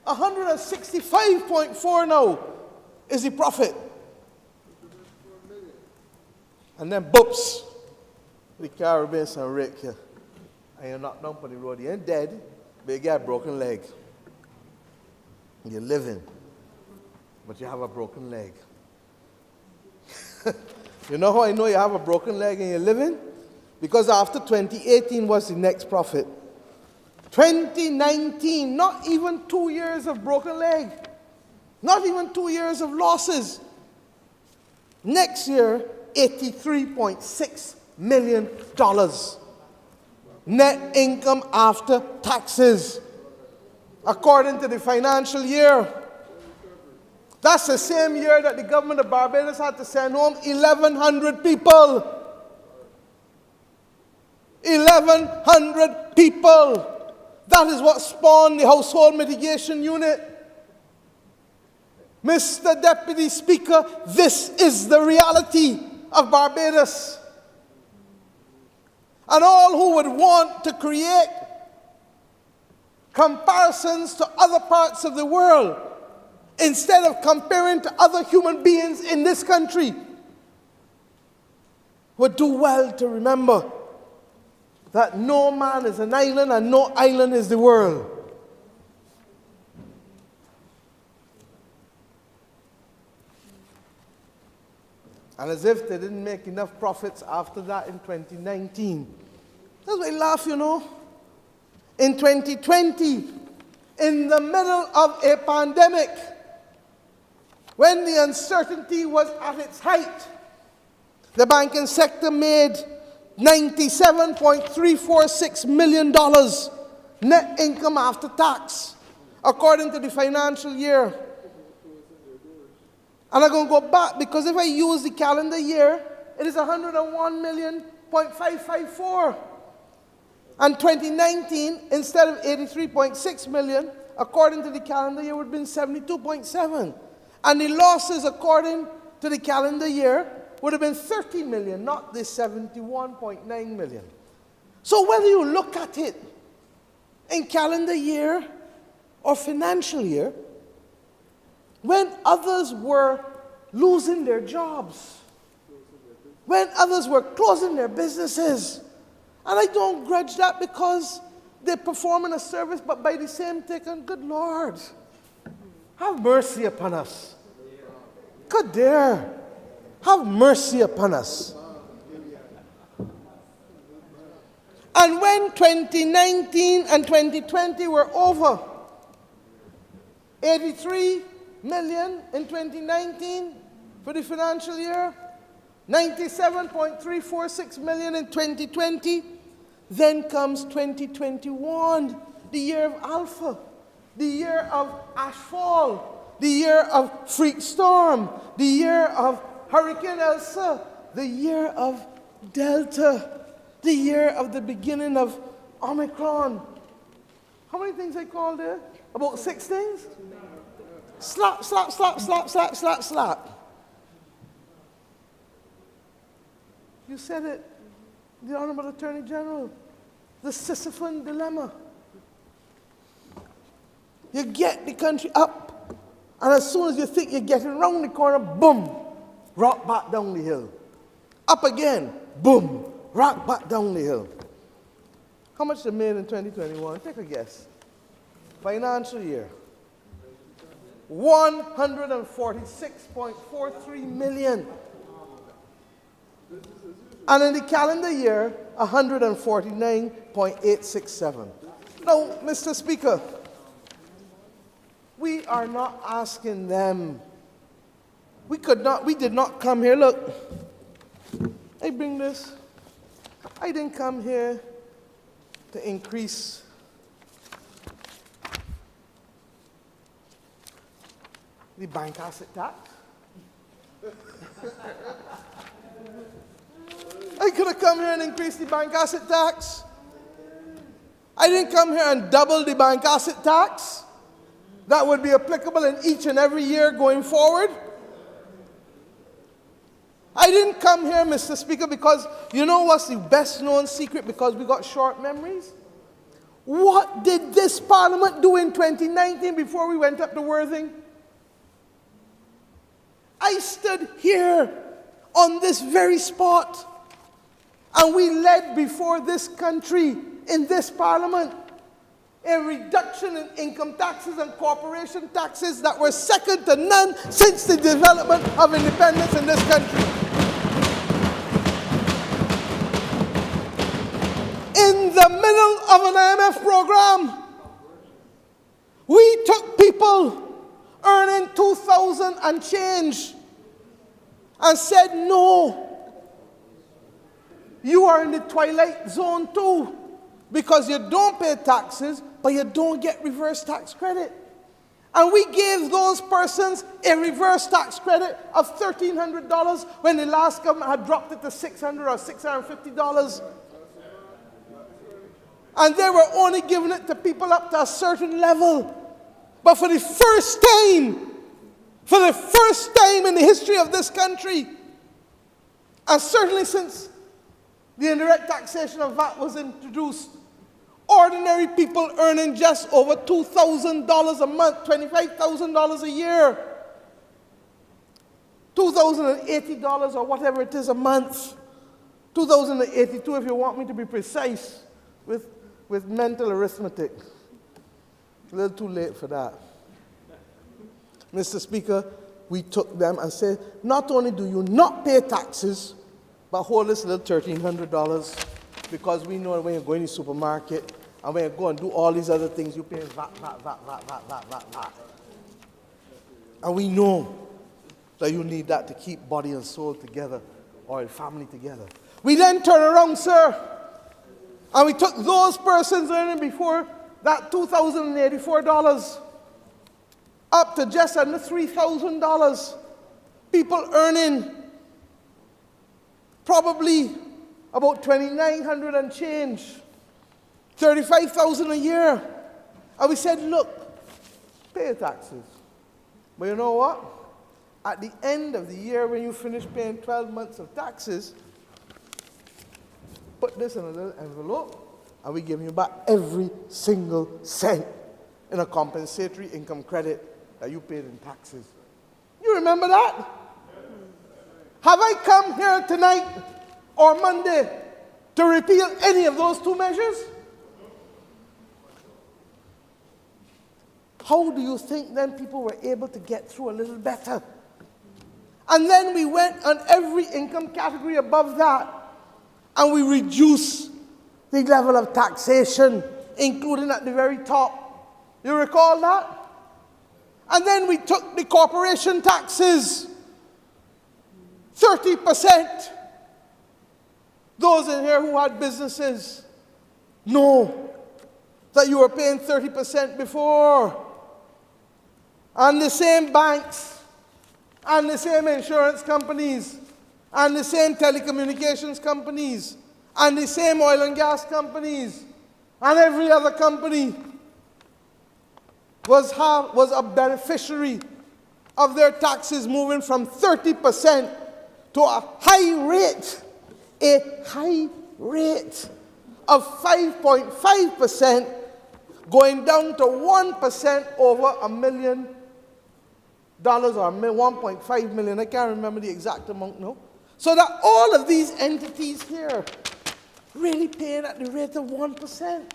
165.4 now is the profit. And then, boops, the car will be in some wreck here. And you're knocked down on the road. You ain't dead, but you get a broken leg. You're living, but you have a broken leg. You know how I know you have a broken leg and you're living? Because after 2018 was the next profit. 2019, not even 2 years of broken leg. Not even 2 years of losses. Next year, $83.6 million. Net income after taxes. According to the financial year. That's the same year that the government of Barbados had to send home 1,100 people. 1,100 people. That is what spawned the Household Mitigation Unit. Mr. Deputy Speaker, this is the reality of Barbados. And all who would want to create comparisons to other parts of the world, instead of comparing to other human beings in this country, would do well to remember that no man is an island and no island is the world. And as if they didn't make enough profits after that in 2019. That's why I laugh, you know. In 2020, in the middle of a pandemic, when the uncertainty was at its height, the banking sector made $97.346 million net income after tax, according to the financial year. And I'm going to go back, because if I use the calendar year, it is $101.554. And 2019, instead of 83.6 million, according to the calendar year, would have been 72.7. And the losses, according to the calendar year, would have been 30 million, not the 71.9 million. So whether you look at it in calendar year or financial year, when others were losing their jobs, when others were closing their businesses, and I don't grudge that, because they're performing a service, but by the same token, good Lord, have mercy upon us. Good dear, have mercy upon us. And when 2019 and 2020 were over, 83 million in 2019 for the financial year, 97.346 million in 2020, then comes 2021, the year of Alpha, the year of Ashfall, the year of Freak Storm, the year of Hurricane Elsa, the year of Delta, the year of the beginning of Omicron. How many things I called there? About 6 things? Slap, slap, slap, slap, slap, slap, slap. You said it, the Honourable Attorney General, the Sisyphean dilemma. You get the country up, and as soon as you think you're getting round the corner, boom, rock back down the hill. Up again, boom, rock back down the hill. How much they made in 2021? Take a guess. Financial year. 146.43 million. And in the calendar year, 149.867. Now, Mr. Speaker, we are not asking them. We did not come here, look, I bring this. I didn't come here to increase the bank asset tax. I could have come here and increased the bank asset tax. I didn't come here and double the bank asset tax. That would be applicable in each and every year going forward. I didn't come here, Mr. Speaker, because you know what's the best known secret, because we got short memories? What did this Parliament do in 2019 before we went up to Worthing? I stood here on this very spot, and we led before this country in this Parliament a reduction in income taxes and corporation taxes that were second to none since the development of independence in this country. In the middle of an IMF program, we took people earning 2,000 and change and said, no, you are in the twilight zone too, because you don't pay taxes, but you don't get reverse tax credit. And we gave those persons a reverse tax credit of $1,300 when the last government had dropped it to $600 or $650. And they were only giving it to people up to a certain level. But for the first time in the history of this country, and certainly since the indirect taxation of VAT was introduced, ordinary people earning just over $2,000 a month, $25,000 a year, $2,080 or whatever it is a month, $2,082 if you want me to be precise with mental arithmetic. A little too late for that. Mr. Speaker, we took them and said, not only do you not pay taxes, but hold this little $1,300, because we know when you go in the supermarket and when you go and do all these other things, you pay VAT. And we know that you need that to keep body and soul together, or a family together. We then turn around, sir, and we took those persons earning before that $2,084 up to just under $3,000. People earning probably about $2,900 and change, $35,000 a year. And we said, look, pay your taxes. But you know what? At the end of the year, when you finish paying 12 months of taxes, put this in a little envelope, and we give you back every single cent in a compensatory income credit that you paid in taxes. You remember that? Have I come here tonight or Monday to repeal any of those two measures? how do you think then people were able to get through a little better? And then we went on every income category above that, and we reduced the level of taxation, including at the very top. You recall that? And then we took the corporation taxes, 30%. Those in here who had businesses know that you were paying 30% before. And the same banks, and the same insurance companies, and the same telecommunications companies, and the same oil and gas companies, and every other company was a beneficiary of their taxes moving from 30% to a high rate of 5.5%, going down to 1% over $1 million or 1.5 million. I can't remember the exact amount now. So that all of these entities here really paying at the rate of 1%.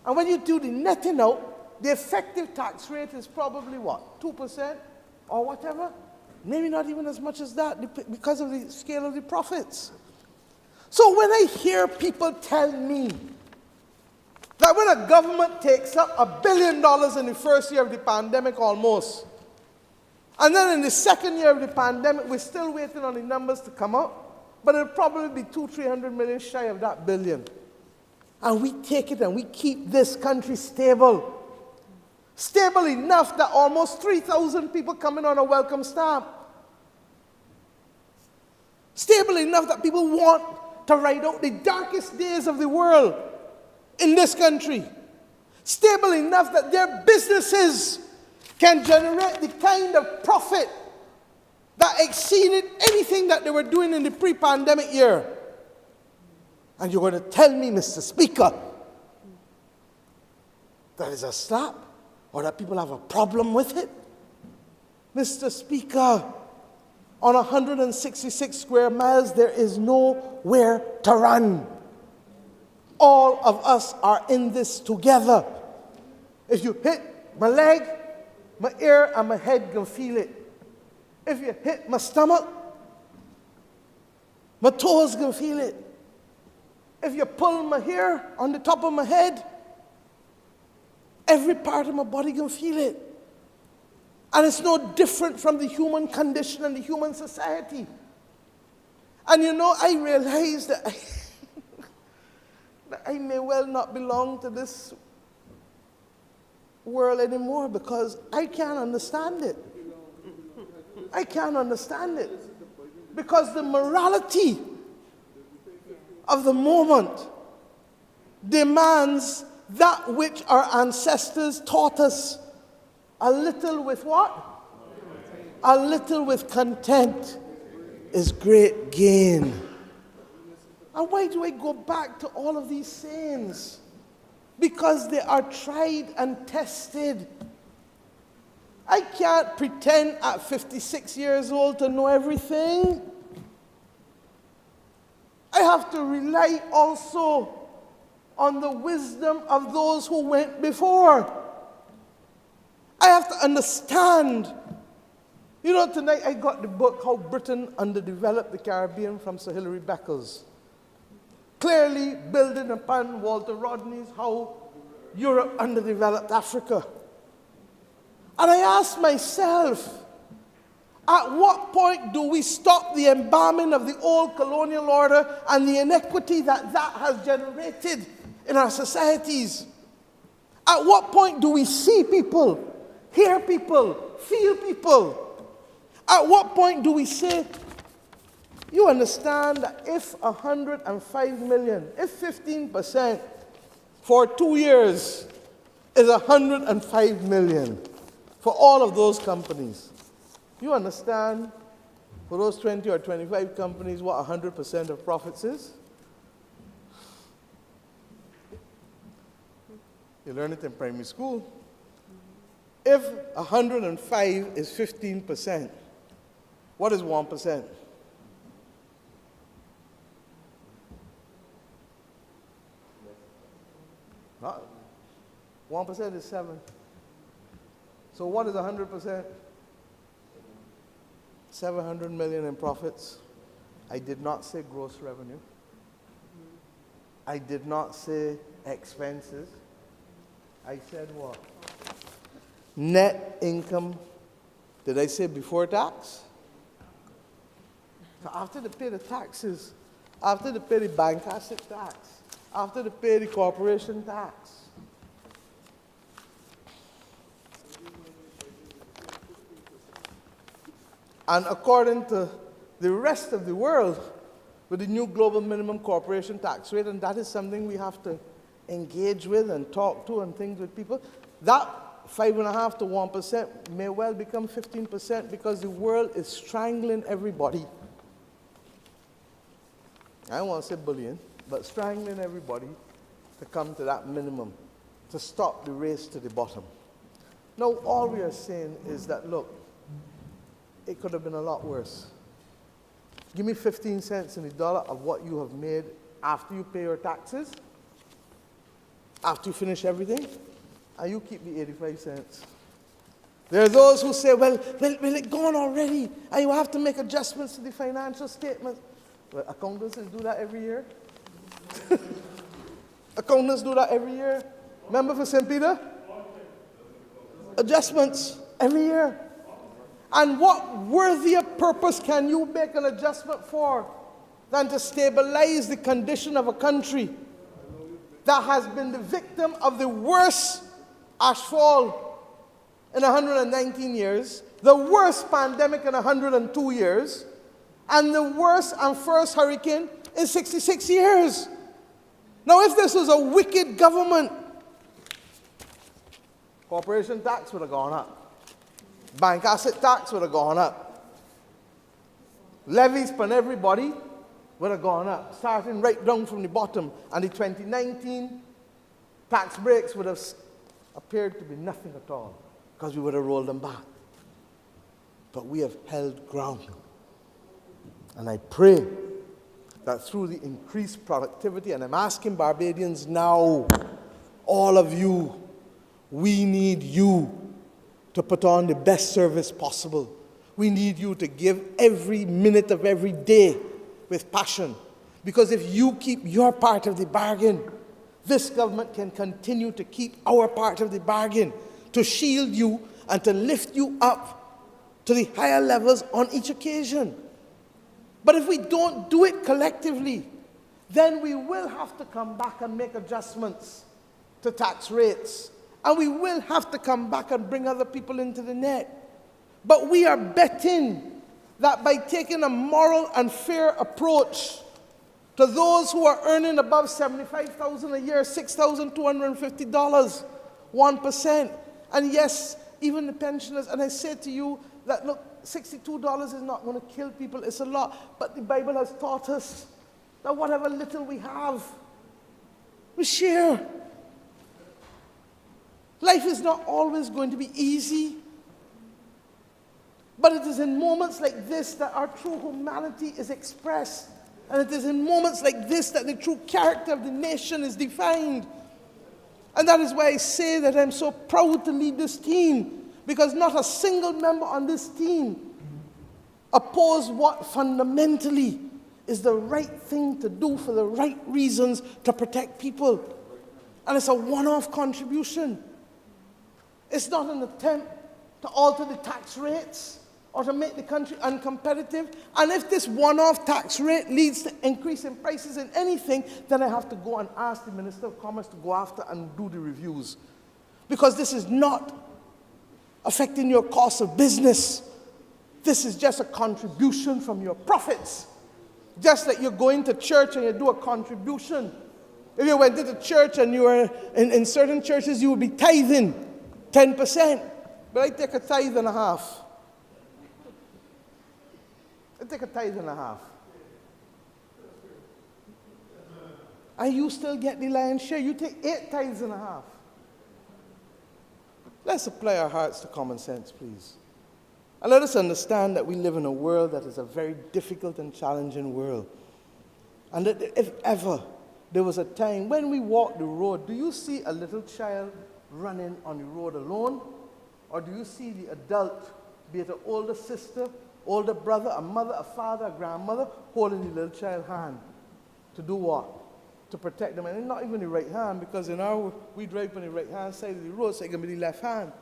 And when you do the netting out, the effective tax rate is probably what, 2% or whatever? Maybe not even as much as that because of the scale of the profits. So when I hear people tell me that when a government takes up $1 billion in the first year of the pandemic almost, and then in the second year of the pandemic, we're still waiting on the numbers to come out, but it'll probably be 200-300 million shy of that billion. And we take it and we keep this country stable. Stable enough that almost 3,000 people come in on a welcome stamp. Stable enough that people want to ride out the darkest days of the world in this country. Stable enough that their businesses can generate the kind of profit that exceeded anything that they were doing in the pre-pandemic year. And you're going to tell me, Mr. Speaker, that is a slap or that people have a problem with it? Mr. Speaker, on 166 square miles, there is nowhere to run. All of us are in this together. If you hit my leg, my ear and my head can feel it. If you hit my stomach, my toes can feel it. If you pull my hair on the top of my head, every part of my body can feel it. And it's no different from the human condition and the human society. And you know, I realize that I may well not belong to this world anymore because I can't understand it. I can't understand it. Because the morality of the moment demands that which our ancestors taught us. A little with what? A little with content is great gain. And why do I go back to all of these sayings? Because they are tried and tested. I can't pretend at 56 years old to know everything. I have to rely also on the wisdom of those who went before. I have to understand. You know, tonight I got the book, How Britain Underdeveloped the Caribbean from Sir Hilary Beckles. Clearly building upon Walter Rodney's How Europe Underdeveloped Africa. And I asked myself, at what point do we stop the embalming of the old colonial order and the inequity that that has generated in our societies? At what point do we see people, hear people, feel people? At what point do we say, you understand that if 105 million, if 15% for 2 years is 105 million for all of those companies, you understand for those 20 or 25 companies what 100% of profits is? You learn it in primary school. If 105 is 15%, what is 1%? Not 1% is 7. So what is 100%? 700 million in profits. I did not say gross revenue. I did not say expenses. I said what? Net income. Did I say before tax? So after they pay the taxes, after they pay the bank asset tax, after they pay the corporation tax, and according to the rest of the world, with the new global minimum corporation tax rate, and that is something we have to engage with and talk to and things with people, that 5.5% to 1% may well become 15% because the world is strangling everybody. I don't want to say bullying, but strangling everybody to come to that minimum, to stop the race to the bottom. Now, all we are saying is that, look, it could have been a lot worse. Give me 15 cents in the dollar of what you have made after you pay your taxes, after you finish everything, and you keep the 85 cents. There are those who say, well, it's gone already, and you have to make adjustments to the financial statements. Well, accountants do that every year. Accountants do that every year. Remember for St. Peter? Adjustments every year. And what worthier purpose can you make an adjustment for than to stabilize the condition of a country that has been the victim of the worst ashfall in 119 years, the worst pandemic in 102 years, and the worst and first hurricane in 66 years. Now, if this was a wicked government, corporation tax would have gone up. Bank asset tax would have gone up. Levies on everybody would have gone up, starting right down from the bottom. And the 2019 tax breaks would have appeared to be nothing at all, because we would have rolled them back. But we have held ground. And I pray that through the increased productivity, and I'm asking Barbadians now, all of you, we need you to put on the best service possible. We need you to give every minute of every day with passion. Because if you keep your part of the bargain, this government can continue to keep our part of the bargain, to shield you and to lift you up to the higher levels on each occasion. But if we don't do it collectively, then we will have to come back and make adjustments to tax rates. And we will have to come back and bring other people into the net. But we are betting that by taking a moral and fair approach to those who are earning above $75,000 a year, $6,250, 1%, and yes, even the pensioners, and I say to you that, look, $62 is not going to kill people, it's a lot, but the Bible has taught us that whatever little we have, we share. Life is not always going to be easy, but it is in moments like this that our true humanity is expressed, and it is in moments like this that the true character of the nation is defined. And that is why I say that I'm so proud to lead this team, because not a single member on this team opposed what fundamentally is the right thing to do for the right reasons to protect people. And it's a one-off contribution. It's not an attempt to alter the tax rates or to make the country uncompetitive. And if this one-off tax rate leads to increase in prices in anything, then I have to go and ask the Minister of Commerce to go after and do the reviews. Because this is not affecting your cost of business. This is just a contribution from your profits. Just like you're going to church and you do a contribution. If you went into church and you were in certain churches, you would be tithing 10%, but I take a tithe and a half. I take a tithe and a half. And you still get the lion's share. You take 8 tithes and a half. Let's apply our hearts to common sense, please. And let us understand that we live in a world that is a very difficult and challenging world. And that if ever there was a time when we walk the road, do you see a little child running on the road alone? Or do you see the adult, be it an older sister, older brother, a mother, a father, a grandmother, holding the little child's hand? To do what? To protect them. And not even the right hand, because we drive on the right hand side of the road, so it can be the left hand.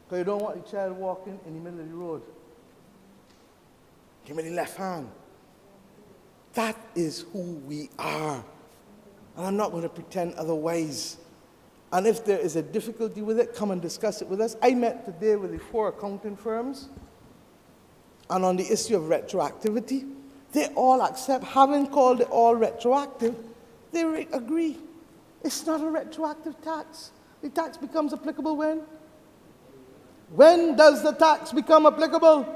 Because you don't want the child walking in the middle of the road. Give me the left hand. That is who we are. And I'm not going to pretend otherwise. And if there is a difficulty with it, come and discuss it with us. I met today with the 4 accounting firms. And on the issue of retroactivity, they all accept, having called it all retroactive, they agree. It's not a retroactive tax. The tax becomes applicable when? When does the tax become applicable?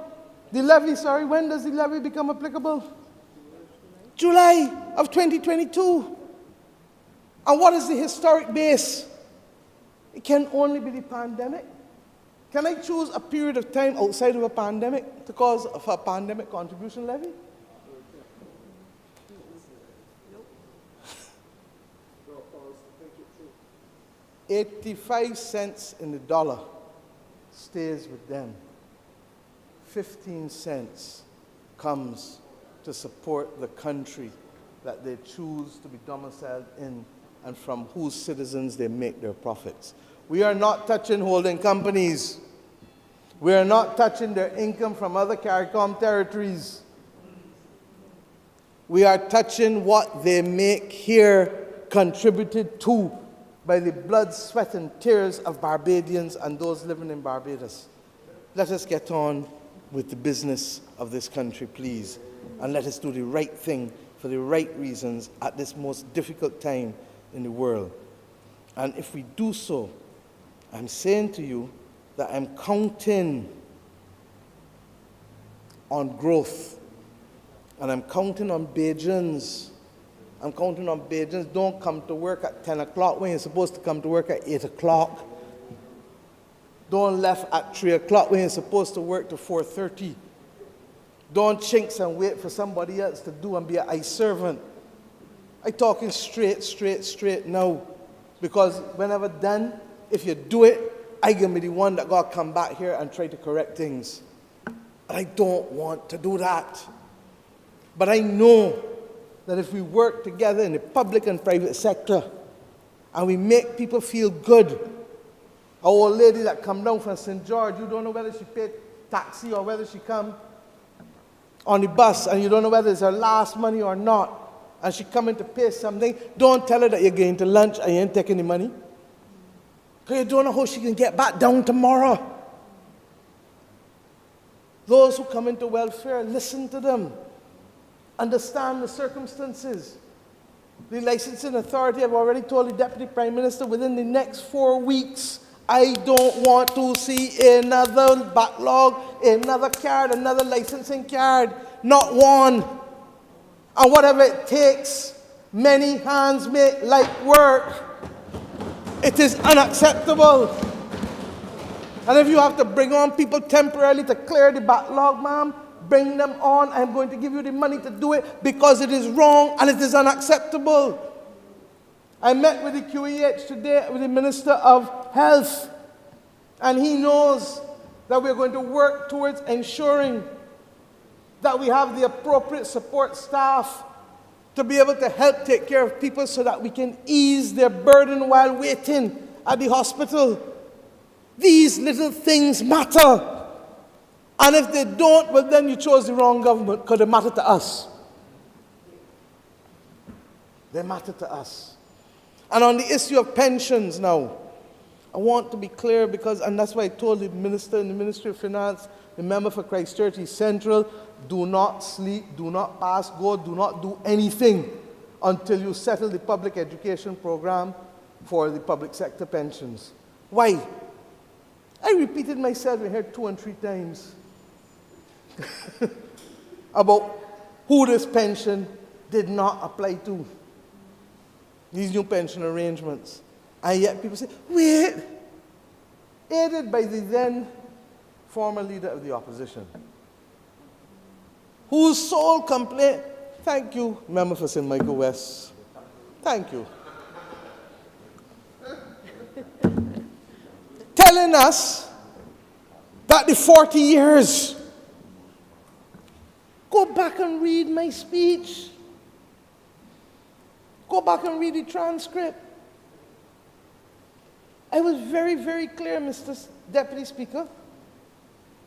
The levy, sorry, when does the levy become applicable? July of 2022. And what is the historic base? It can only be the pandemic. Can I choose a period of time outside of a pandemic to cause of a pandemic contribution levy? 85 cents in the dollar stays with them. 15 cents comes to support the country that they choose to be domiciled in and from whose citizens they make their profits. We are not touching holding companies. We are not touching their income from other CARICOM territories. We are touching what they make here, contributed to by the blood, sweat, and tears of Barbadians and those living in Barbados. Let us get on with the business of this country, please, and let us do the right thing for the right reasons at this most difficult time in the world. And if we do so, I'm saying to you that I'm counting on growth, and I'm counting on Bajans. I'm counting on Bajans. Don't come to work at 10 o'clock when you're supposed to come to work at 8 o'clock. Don't left at 3 o'clock when you're supposed to work to 4:30. Don't chinks and wait for somebody else to do and be an eye servant. I'm talking straight now. Because whenever done, if you do it, I'm going to be the one that got to come back here and try to correct things. And I don't want to do that. But I know that if we work together in the public and private sector and we make people feel good, our old lady that come down from St. George, you don't know whether she paid taxi or whether she come on the bus, and you don't know whether it's her last money or not, and she come in to pay something, don't tell her that you're going to lunch and you ain't taking the money. Because you don't know how she can get back down tomorrow. Those who come into welfare, listen to them. Understand the circumstances. The licensing authority, I've already told the Deputy Prime Minister, within the next 4 weeks, I don't want to see another backlog, another card, another licensing card. Not one. And whatever it takes, many hands make light work. It is unacceptable. And if you have to bring on people temporarily to clear the backlog, ma'am, bring them on. I'm going to give you the money to do it because it is wrong and it is unacceptable. I met with the QEH today with the Minister of Health, and he knows that we're going to work towards ensuring that we have the appropriate support staff to be able to help take care of people so that we can ease their burden while waiting at the hospital. These little things matter. And if they don't, well, then you chose the wrong government, because they matter to us. They matter to us. And on the issue of pensions now, I want to be clear because, and that's why I told the minister in the Ministry of Finance, the member for Christchurch East Central, do not sleep, do not pass go, do not do anything until you settle the public education program for the public sector pensions. Why? I repeated myself in here 2 and 3 times about who this pension did not apply to. These new pension arrangements. And yet people say, wait, aided by the then former leader of the opposition, whose sole complaint, thank you, member for St. Michael West, thank you, telling us that the 40 years. Go back and read my speech. Go back and read the transcript. I was very, very clear, Mr. Deputy Speaker,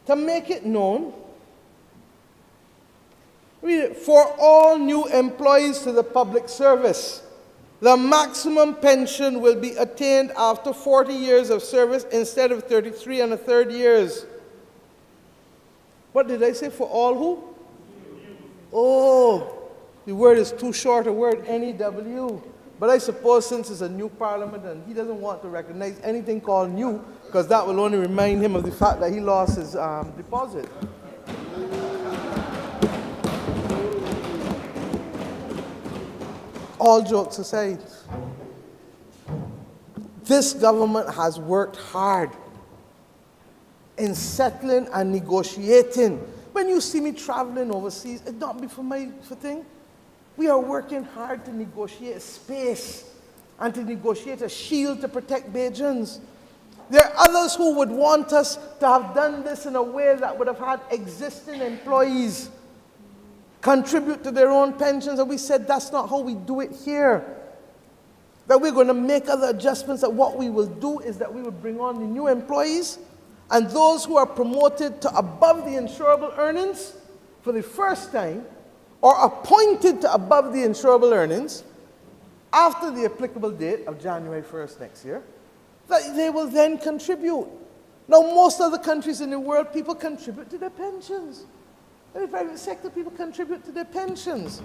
to make it known. Read it. For all new employees to the public service, the maximum pension will be attained after 40 years of service instead of 33 and a third years. What did I say? For all who? Oh, the word is too short a word, NEW. But I suppose since it's a new parliament and he doesn't want to recognize anything called new, because that will only remind him of the fact that he lost his deposit. All jokes aside, this government has worked hard in settling and negotiating. When you see me traveling overseas, it's not for my thing. We are working hard to negotiate space and to negotiate a shield to protect Bajans. There are others who would want us to have done this in a way that would have had existing employees contribute to their own pensions, and we said that's not how we do it here. That we're going to make other adjustments, that what we will do is that we will bring on the new employees, and those who are promoted to above the insurable earnings for the first time, or appointed to above the insurable earnings after the applicable date of January 1st next year, that they will then contribute. Now, most other countries in the world, people contribute to their pensions. In the private sector, people contribute to their pensions.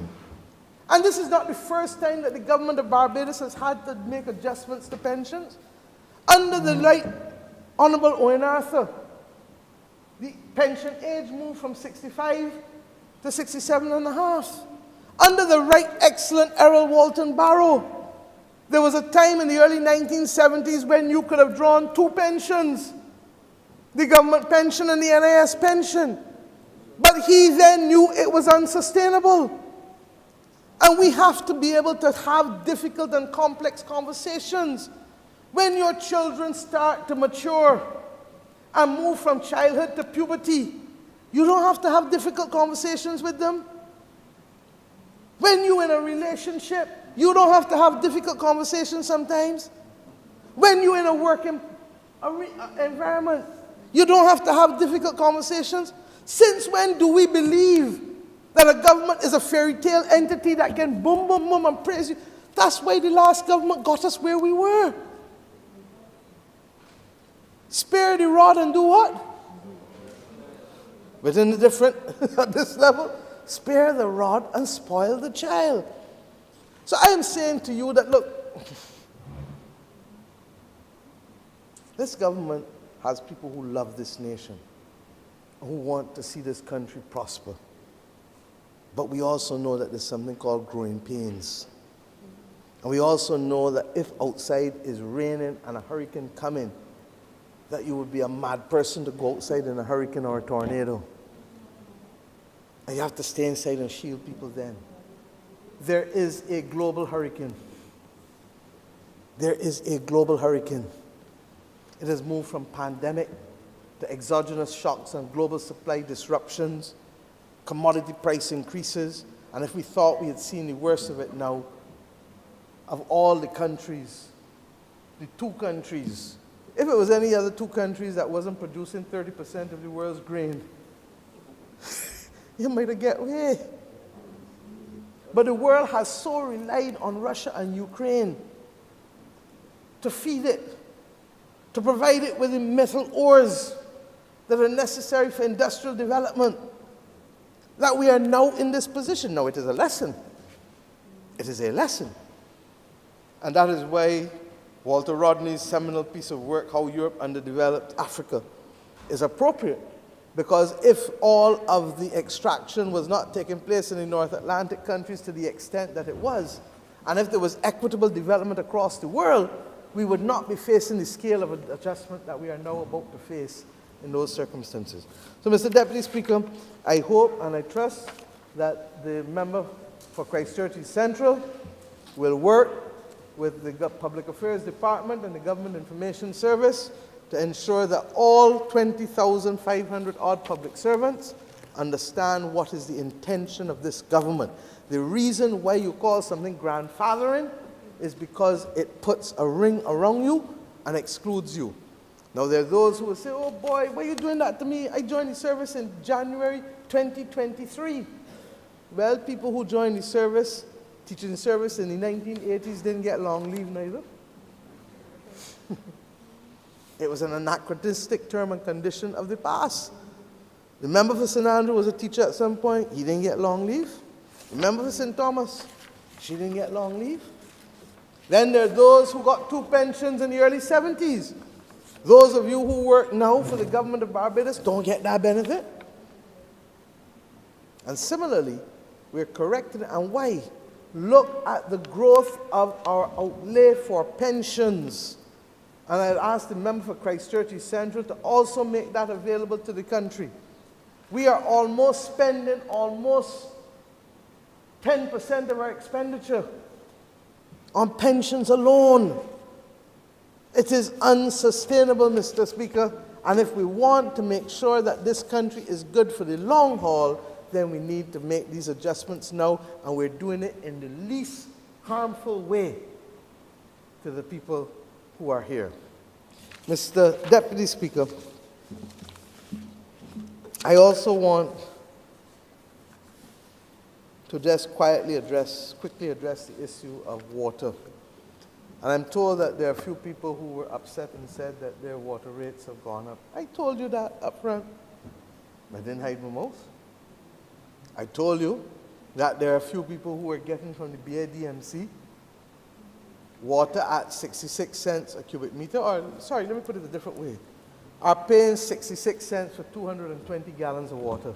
And this is not the first time that the government of Barbados has had to make adjustments to pensions. Under the late Honourable Owen Arthur, the pension age moved from 65 to 67 and a half. Under the Right Excellent Errol Walton Barrow, there was a time in the early 1970s when you could have drawn two pensions, the government pension and the NIS pension. But he then knew it was unsustainable. And we have to be able to have difficult and complex conversations. When your children start to mature and move from childhood to puberty, you don't have to have difficult conversations with them. When you're in a relationship, you don't have to have difficult conversations sometimes. When you're in a working environment, you don't have to have difficult conversations. Since when do we believe that a government is a fairy tale entity that can boom, boom, boom and praise you? That's why the last government got us where we were. Spare the rod and do what? Within the different, at this level, spare the rod and spoil the child. So I am saying to you that, look, this government has people who love this nation, who want to see this country prosper. But we also know that there's something called growing pains. And we also know that if outside is raining and a hurricane coming, that you would be a mad person to go outside in a hurricane or a tornado. And you have to stay inside and shield people then. There is a global hurricane. There is a global hurricane. It has moved from pandemic to exogenous shocks and global supply disruptions, commodity price increases, and if we thought we had seen the worst of it now, of all the countries, the two countries, if it was any other two countries that wasn't producing 30% of the world's grain, you might have get away. But the world has so relied on Russia and Ukraine to feed it, to provide it with the metal ores that are necessary for industrial development, that we are now in this position. Now, it is a lesson. It is a lesson. And that is why Walter Rodney's seminal piece of work, How Europe Underdeveloped Africa, is appropriate. Because if all of the extraction was not taking place in the North Atlantic countries to the extent that it was, and if there was equitable development across the world, we would not be facing the scale of adjustment that we are now about to face in those circumstances. So, Mr. Deputy Speaker, I hope and I trust that the member for Christchurch East Central will work with the Public Affairs Department and the Government Information Service to ensure that all 20,500 odd public servants understand what is the intention of this government. The reason why you call something grandfathering is because it puts a ring around you and excludes you. Now, there are those who will say, oh boy, why are you doing that to me? I joined the service in January 2023. Well, people who joined the service, teaching service in the 1980s didn't get long leave neither. It was an anachronistic term and condition of the past. The member for St. Andrew was a teacher at some point. He didn't get long leave. The member for St. Thomas, she didn't get long leave. Then there are those who got 2 pensions in the early 70s. Those of you who work now for the government of Barbados don't get that benefit. And similarly, we're correcting it. And why? Look at the growth of our outlay for pensions. And I'll ask the member for Christchurch East Central to also make that available to the country. We are almost spending almost 10% of our expenditure on pensions alone. It is unsustainable, Mr. Speaker, and if we want to make sure that this country is good for the long haul, then we need to make these adjustments now, and we're doing it in the least harmful way to the people who are here. Mr. Deputy Speaker, I also want to just quickly address the issue of water. And I'm told that there are a few people who were upset and said that their water rates have gone up. I told you that up front. I didn't hide my mouth. I told you that there are a few people who are getting from the BADMC water at 66 cents a cubic meter, or sorry, let me put it a different way, are paying 66 cents for 220 gallons of water.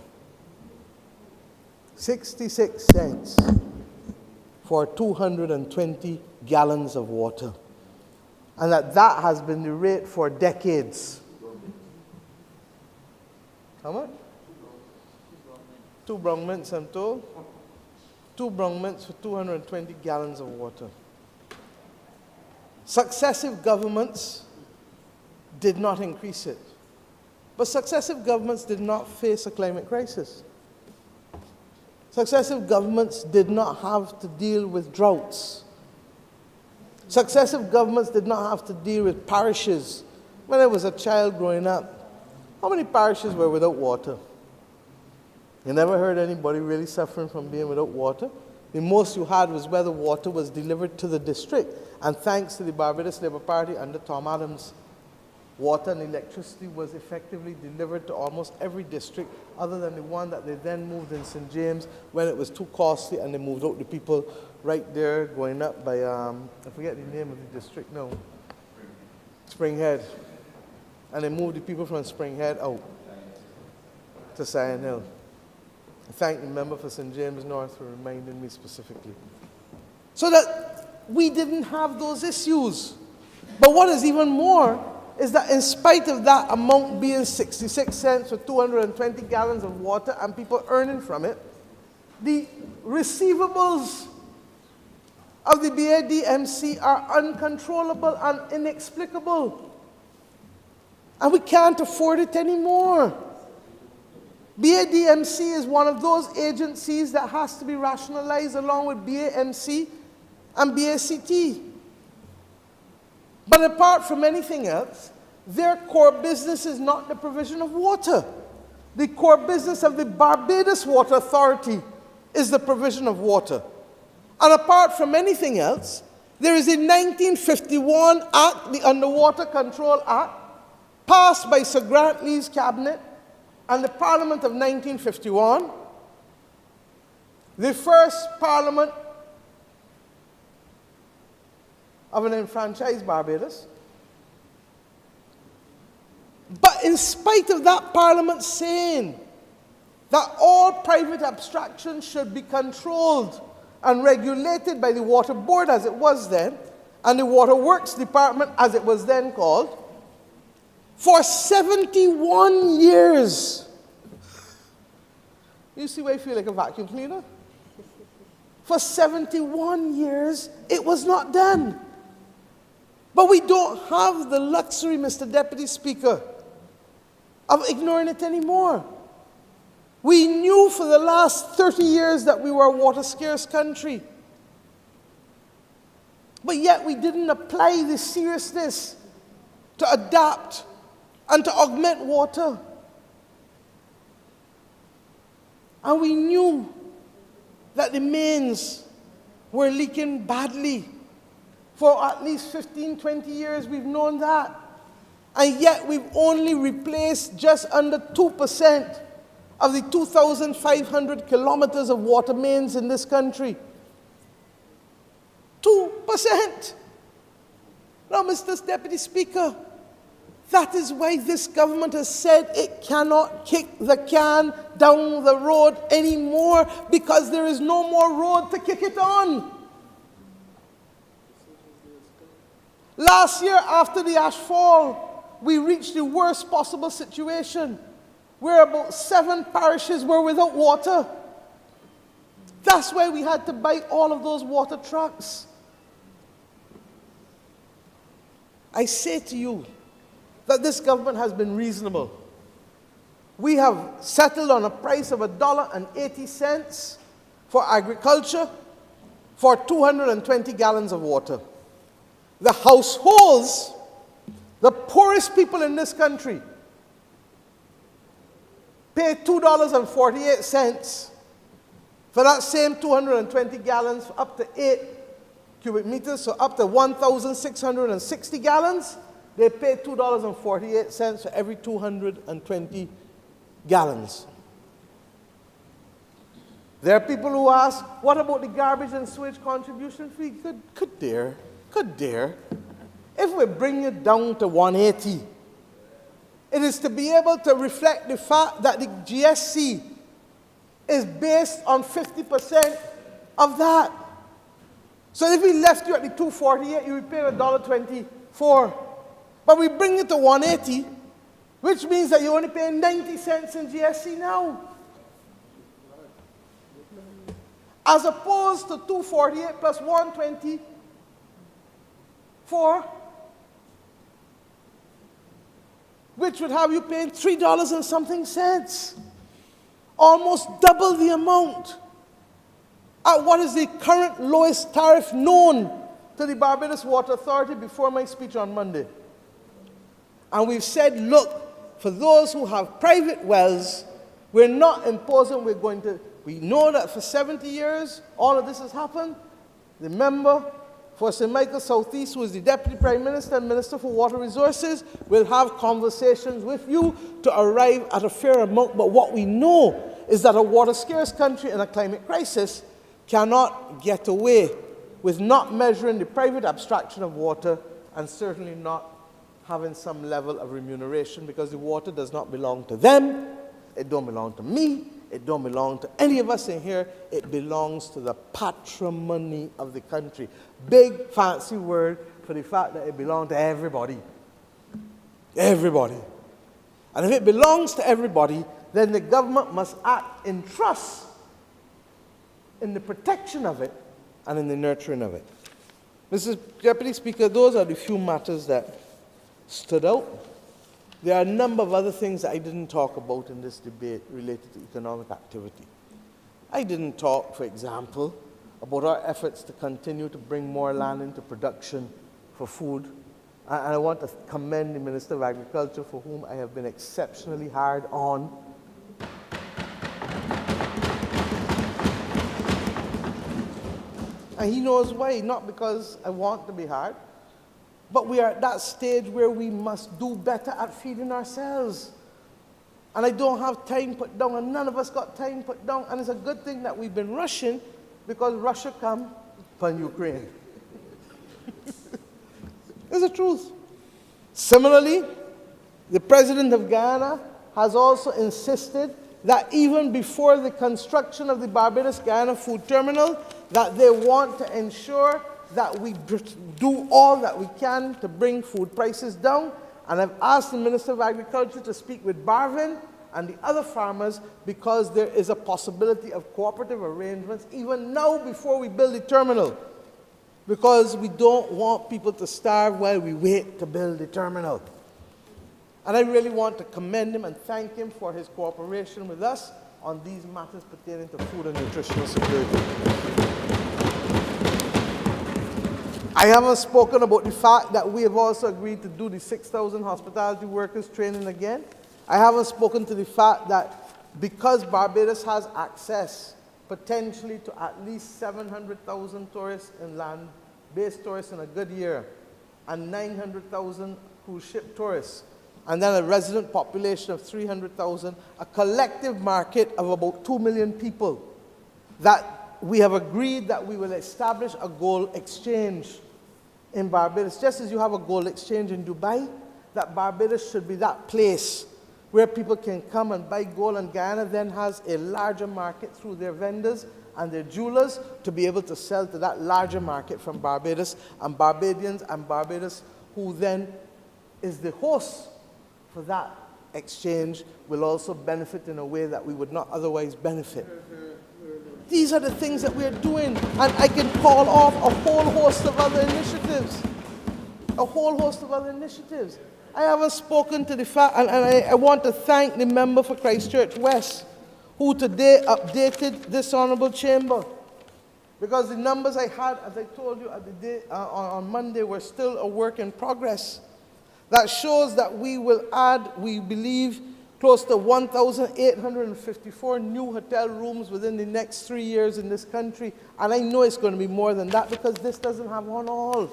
66 cents for 220 gallons of water. And that has been the rate for decades. How much? 2 brown mints, I'm told. 2 brown mints for 220 gallons of water. Successive governments did not increase it. But successive governments did not face a climate crisis. Successive governments did not have to deal with droughts. Successive governments did not have to deal with parishes. When I was a child growing up, how many parishes were without water? You never heard anybody really suffering from being without water. The most you had was whether water was delivered to the district. And thanks to the Barbados Labour Party under Tom Adams, water and electricity was effectively delivered to almost every district other than the one that they then moved in St. James when it was too costly, and they moved out the people right there going up by, I forget the name of the district now, Spring Head. And they moved the people from Spring Head out to Sion Hill. I thank the member for St. James North for reminding me specifically. So that we didn't have those issues. But what is even more is that in spite of that amount being 66 cents for 220 gallons of water and people earning from it, the receivables of the BADMC are uncontrollable and inexplicable. And we can't afford it anymore. BADMC is one of those agencies that has to be rationalized along with BAMC and BACT. But apart from anything else, their core business is not the provision of water. The core business of the Barbados Water Authority is the provision of water. And apart from anything else, there is a 1951 Act, the Underwater Control Act, passed by Sir Grant Lee's cabinet and the Parliament of 1951, the first parliament of an enfranchised Barbados. But in spite of that parliament saying that all private abstractions should be controlled and regulated by the Water Board as it was then, and the Water Works Department as it was then called, for 71 years. You see why I feel like a vacuum cleaner? For 71 years, it was not done. But we don't have the luxury, Mr. Deputy Speaker, of ignoring it anymore. We knew for the last 30 years that we were a water-scarce country. But yet we didn't apply the seriousness to adapt and to augment water. And we knew that the mains were leaking badly. For at least 15, 20 years, we've known that. And yet we've only replaced just under 2% of the 2,500 kilometers of water mains in this country. 2%. Now, Mr. Deputy Speaker, that is why this government has said it cannot kick the can down the road anymore, because there is no more road to kick it on. Last year, after the ashfall, we reached the worst possible situation, where about 7 parishes were without water. That's why we had to buy all of those water trucks. I say to you that this government has been reasonable. We have settled on a price of $1.80 for agriculture for 220 gallons of water. The households, the poorest people in this country, pay $2.48 for that same 220 gallons up to 8 cubic meters, so up to 1,660 gallons, they pay $2.48 for every 220 gallons. There are people who ask, what about the garbage and sewage contribution fee? Good dear. If we bring it down to 180, it is to be able to reflect the fact that the GSC is based on 50% of that. So if we left you at the 248, you would pay $1.24. But we bring it to 180, which means that you only pay 90 cents in GSC now. As opposed to 248 plus 124, which would have you paying $3 and something cents. Almost double the amount at what is the current lowest tariff known to the Barbados Water Authority before my speech on Monday. And we've said, look, for those who have private wells, we're not imposing, we know that for 70 years, all of this has happened. The member for St. Michael Southeast, who is the Deputy Prime Minister and Minister for Water Resources, will have conversations with you to arrive at a fair amount. But what we know is that a water-scarce country in a climate crisis cannot get away with not measuring the private abstraction of water, and certainly not having some level of remuneration, because the water does not belong to them, it don't belong to me, it don't belong to any of us in here, it belongs to the patrimony of the country. Big fancy word for the fact that it belongs to everybody. Everybody. And if it belongs to everybody, then the government must act in trust in the protection of it and in the nurturing of it. Mr. Deputy Speaker, those are the few matters that stood out. There are a number of other things that I didn't talk about in this debate related to economic activity. I didn't talk, for example, about our efforts to continue to bring more land into production for food. And I want to commend the Minister of Agriculture, for whom I have been exceptionally hard on. And he knows why, not because I want to be hard, but we are at that stage where we must do better at feeding ourselves. And I don't have time put down, and none of us got time put down. And it's a good thing that we've been rushing, because Russia come from Ukraine. It's the truth. Similarly, the President of Guyana has also insisted that even before the construction of the Barbados-Guyana Food Terminal, that they want to ensure that we do all that we can to bring food prices down. And I've asked the Minister of Agriculture to speak with Barvin and the other farmers, because there is a possibility of cooperative arrangements even now before we build the terminal. because we don't want people to starve while we wait to build the terminal. And I really want to commend him and thank him for his cooperation with us on these matters pertaining to food and nutritional security. I haven't spoken about the fact that we have also agreed to do the 6,000 hospitality workers training again. I haven't spoken to the fact that because Barbados has access potentially to at least 700,000 tourists and land-based tourists in a good year, and 900,000 cruise ship tourists, and then a resident population of 300,000, a collective market of about 2 million people, that we have agreed that we will establish a gold exchange in Barbados. Just as you have a gold exchange in Dubai, that Barbados should be that place where people can come and buy gold, and Guyana then has a larger market through their vendors and their jewelers to be able to sell to that larger market from Barbados, and Barbadians and Barbados, who then is the host for that exchange, will also benefit in a way that we would not otherwise benefit. These are the things that we're doing, and I can call off a whole host of other initiatives. A whole host of other initiatives. I haven't spoken to the fact, and I want to thank the member for Christchurch West, who today updated this honourable chamber, because the numbers I had, as I told you at the day, on Monday, were still a work in progress. That shows that we will add, we believe, close to 1,854 new hotel rooms within the next 3 years in this country, and I know it's going to be more than that because this doesn't have one all.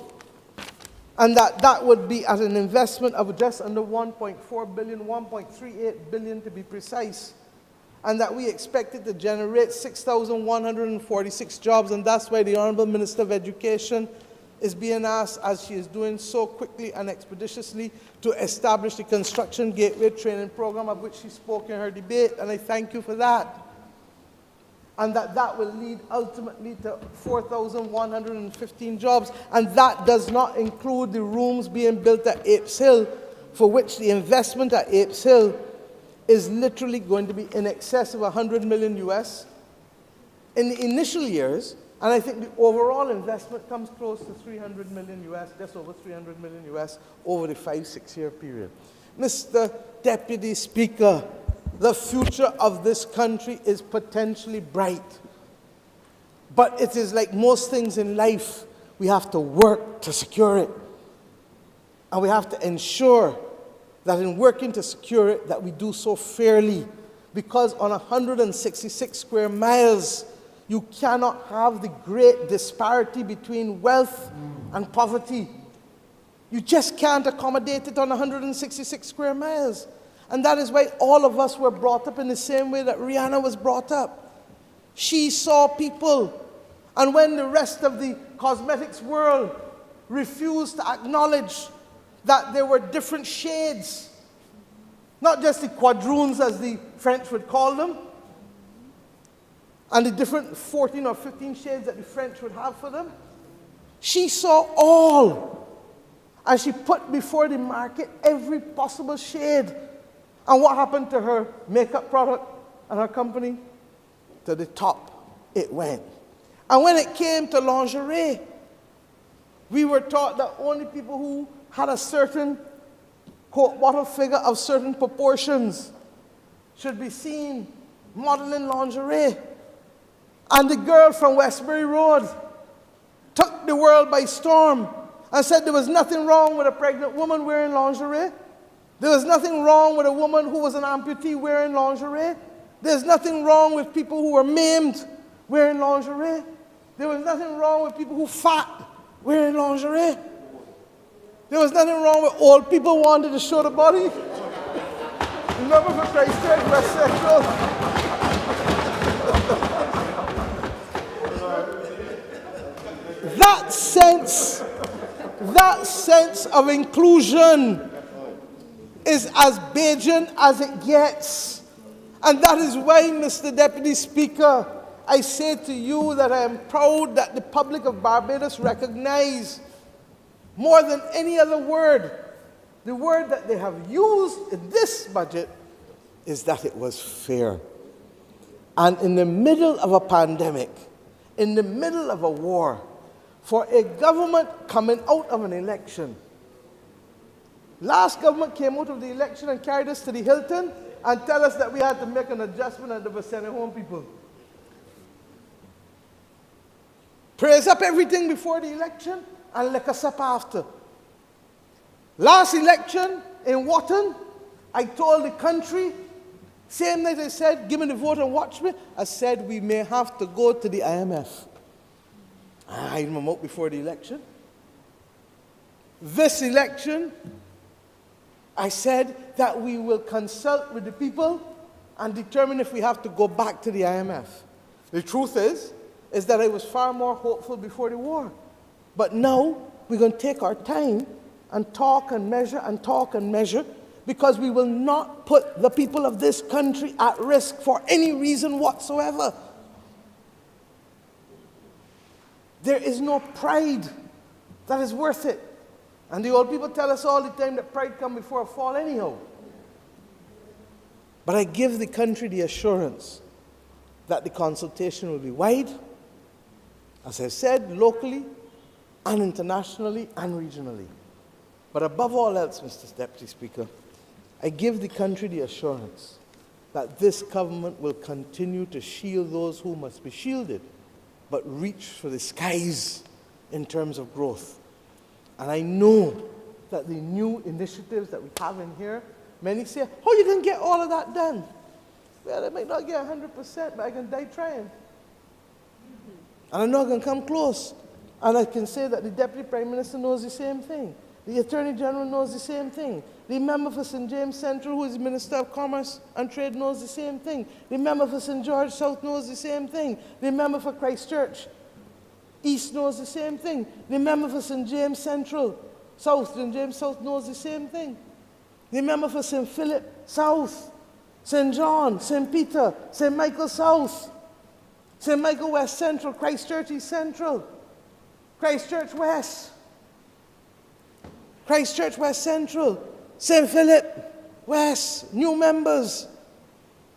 And that would be at an investment of just under 1.4 billion, 1.38 billion to be precise. And that we expect it to generate 6,146 jobs, and that's why the Honourable Minister of Education is being asked, as she is doing so quickly and expeditiously, to establish the Construction Gateway Training Program, of which she spoke in her debate, and I thank you for that. And that will lead ultimately to 4,115 jobs. And that does not include the rooms being built at Apes Hill, for which the investment at Apes Hill is literally going to be in excess of 100 million US in the initial years. And I think the overall investment comes close to 300 million US, just over 300 million US over the 5-6 year period. Mr. Deputy Speaker, the future of this country is potentially bright. But it is like most things in life, we have to work to secure it. And we have to ensure that in working to secure it, that we do so fairly. Because on 166 square miles, you cannot have the great disparity between wealth and poverty. You just can't accommodate it on 166 square miles. And that is why all of us were brought up in the same way that Rihanna was brought up. She saw people, and when the rest of the cosmetics world refused to acknowledge that there were different shades, not just the quadroons as the French would call them, and the different 14 or 15 shades that the French would have for them, she saw all, and she put before the market every possible shade. And what happened to her makeup product and her company? To the top it went. And when it came to lingerie, we were taught that only people who had a certain Coke bottle figure of certain proportions should be seen modeling lingerie. And the girl from Westbury Road took the world by storm and said there was nothing wrong with a pregnant woman wearing lingerie. There was nothing wrong with a woman who was an amputee wearing lingerie. There's nothing wrong with people who were maimed wearing lingerie. There was nothing wrong with people who fat wearing lingerie. There was nothing wrong with old people wanting to show the body. Remember for Christchurch West Central? That sense of inclusion is as Bajan as it gets. And that is why, Mr. Deputy Speaker, I say to you that I am proud that the public of Barbados recognize more than any other word, the word that they have used in this budget is that it was fair. And in the middle of a pandemic, in the middle of a war, for a government coming out of an election. Last government came out of the election and carried us to the Hilton and tell us that we had to make an adjustment and they were sending home people. Praise up everything before the election and lick us up after. Last election in Wharton, I told the country, same night I said, give me the vote and watch me, I said we may have to go to the IMF. I hid my mouth before the election. This election, I said that we will consult with the people and determine if we have to go back to the IMF. The truth is that I was far more hopeful before the war. But now we're going to take our time and talk and measure because we will not put the people of this country at risk for any reason whatsoever. There is no pride that is worth it. And the old people tell us all the time that pride comes before a fall anyhow. But I give the country the assurance that the consultation will be wide, as I said, locally and internationally and regionally. But above all else, Mr. Deputy Speaker, I give the country the assurance that this government will continue to shield those who must be shielded, but reach for the skies in terms of growth. And I know that the new initiatives that we have in here, many say, oh, you didn't get all of that done. Well, I might not get 100%, but I can die trying. And I'm not going to come close. And I can say that the Deputy Prime Minister knows the same thing. The Attorney General knows the same thing. The member for St. James Central, who is the Minister of Commerce and Trade, knows the same thing. The member for St. George South knows the same thing. The member for Christchurch East knows the same thing. The member for St. James Central South, St. James South knows the same thing. The member for St. Philip South, St. John, St. Peter, St. Michael South, St. Michael West Central, Christchurch East Central, Christchurch West, Christchurch West Central, St. Philip West, new members,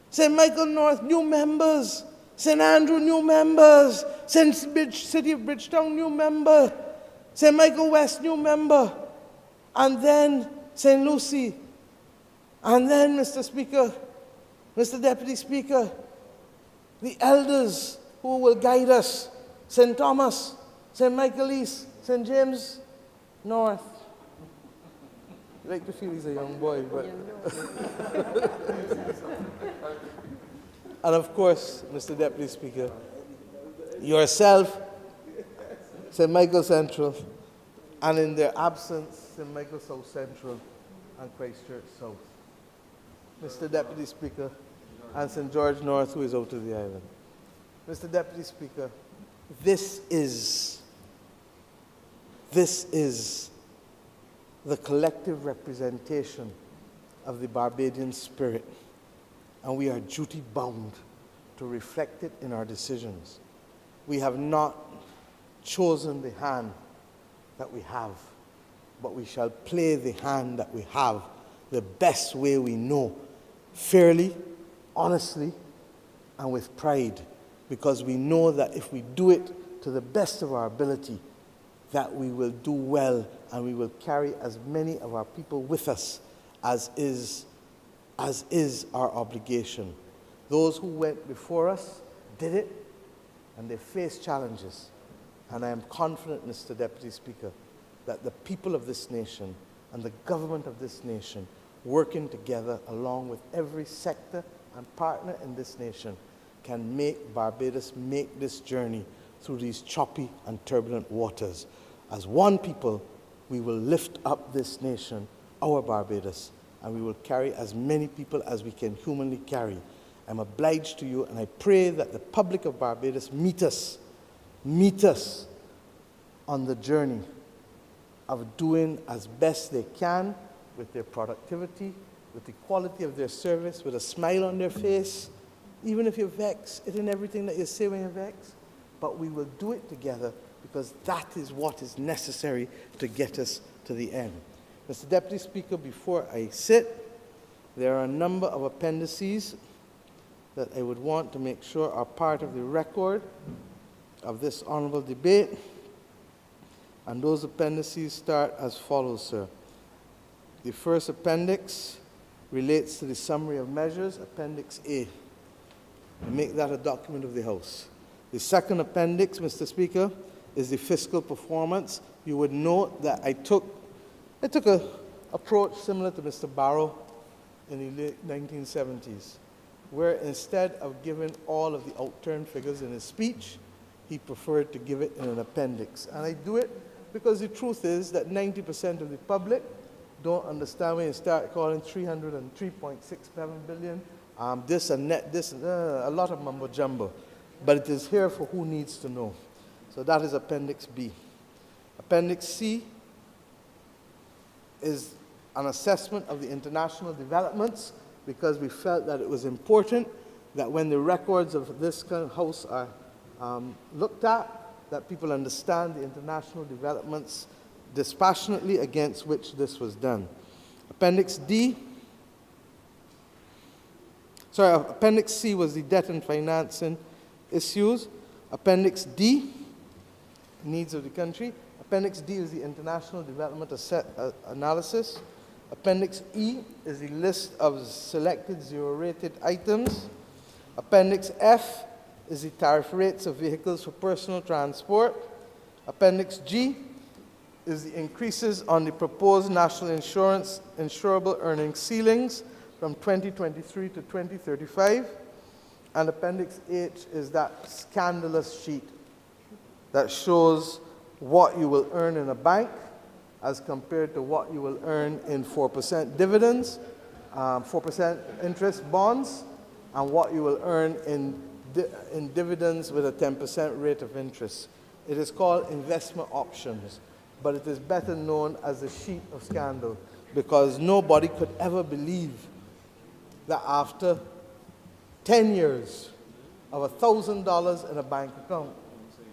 St. Michael North, new members, St. Andrew, new members, City of Bridgetown, new member, St. Michael West, new member, and then St. Lucie, and then, Mr. Speaker, Mr. Deputy Speaker, the elders who will guide us, St. Thomas, St. Michael East, St. James North. I like to feel he's a young boy, but... And of course, Mr. Deputy Speaker, yourself, St. Michael Central, and in their absence, St. Michael South Central and Christchurch South. Mr. Deputy Speaker, and St. George North, who is out of the island. Mr. Deputy Speaker, this is the collective representation of the Barbadian spirit, and we are duty-bound to reflect it in our decisions. We have not chosen the hand that we have, but we shall play the hand that we have the best way we know, fairly, honestly, and with pride, because we know that if we do it to the best of our ability, that we will do well and we will carry as many of our people with us as is our obligation. Those who went before us did it, and they faced challenges. And I am confident, Mr. Deputy Speaker, that the people of this nation and the government of this nation, working together along with every sector and partner in this nation, can make Barbados make this journey through these choppy and turbulent waters. As one people, we will lift up this nation, our Barbados, and we will carry as many people as we can humanly carry. I'm obliged to you, and I pray that the public of Barbados meet us on the journey of doing as best they can with their productivity, with the quality of their service, with a smile on their face, even if you're vexed, it in everything that you say when you're vexed. But we will do it together because that is what is necessary to get us to the end. Mr. Deputy Speaker, before I sit, there are a number of appendices that I would want to make sure are part of the record of this honourable debate. And those appendices start as follows, sir. The first appendix relates to the summary of measures, Appendix A. And make that a document of the House. The second appendix, Mr. Speaker, is the fiscal performance. You would note that I took an approach similar to Mr. Barrow in the late 1970s, where instead of giving all of the outturned figures in his speech, he preferred to give it in an appendix. And I do it because the truth is that 90% of the public don't understand when you start calling 303.67 billion, this and net, this, a lot of mumbo jumbo. But it is here for who needs to know. So that is Appendix B. Appendix C is an assessment of the international developments, because we felt that it was important that when the records of this kind of House are looked at, that people understand the international developments dispassionately against which this was done. Appendix C was the debt and financing issues. Appendix D, needs of the country. Appendix D is the international development analysis. Appendix E is the list of selected zero-rated items. Appendix F is the tariff rates of vehicles for personal transport. Appendix G is the increases on the proposed national insurance insurable earnings ceilings from 2023 to 2035. And Appendix H is that scandalous sheet that shows what you will earn in a bank as compared to what you will earn in 4% dividends, 4% interest bonds, and what you will earn in dividends with a 10% rate of interest. It is called investment options, but it is better known as the sheet of scandal, because nobody could ever believe that after 10 years of $1,000 in a bank account,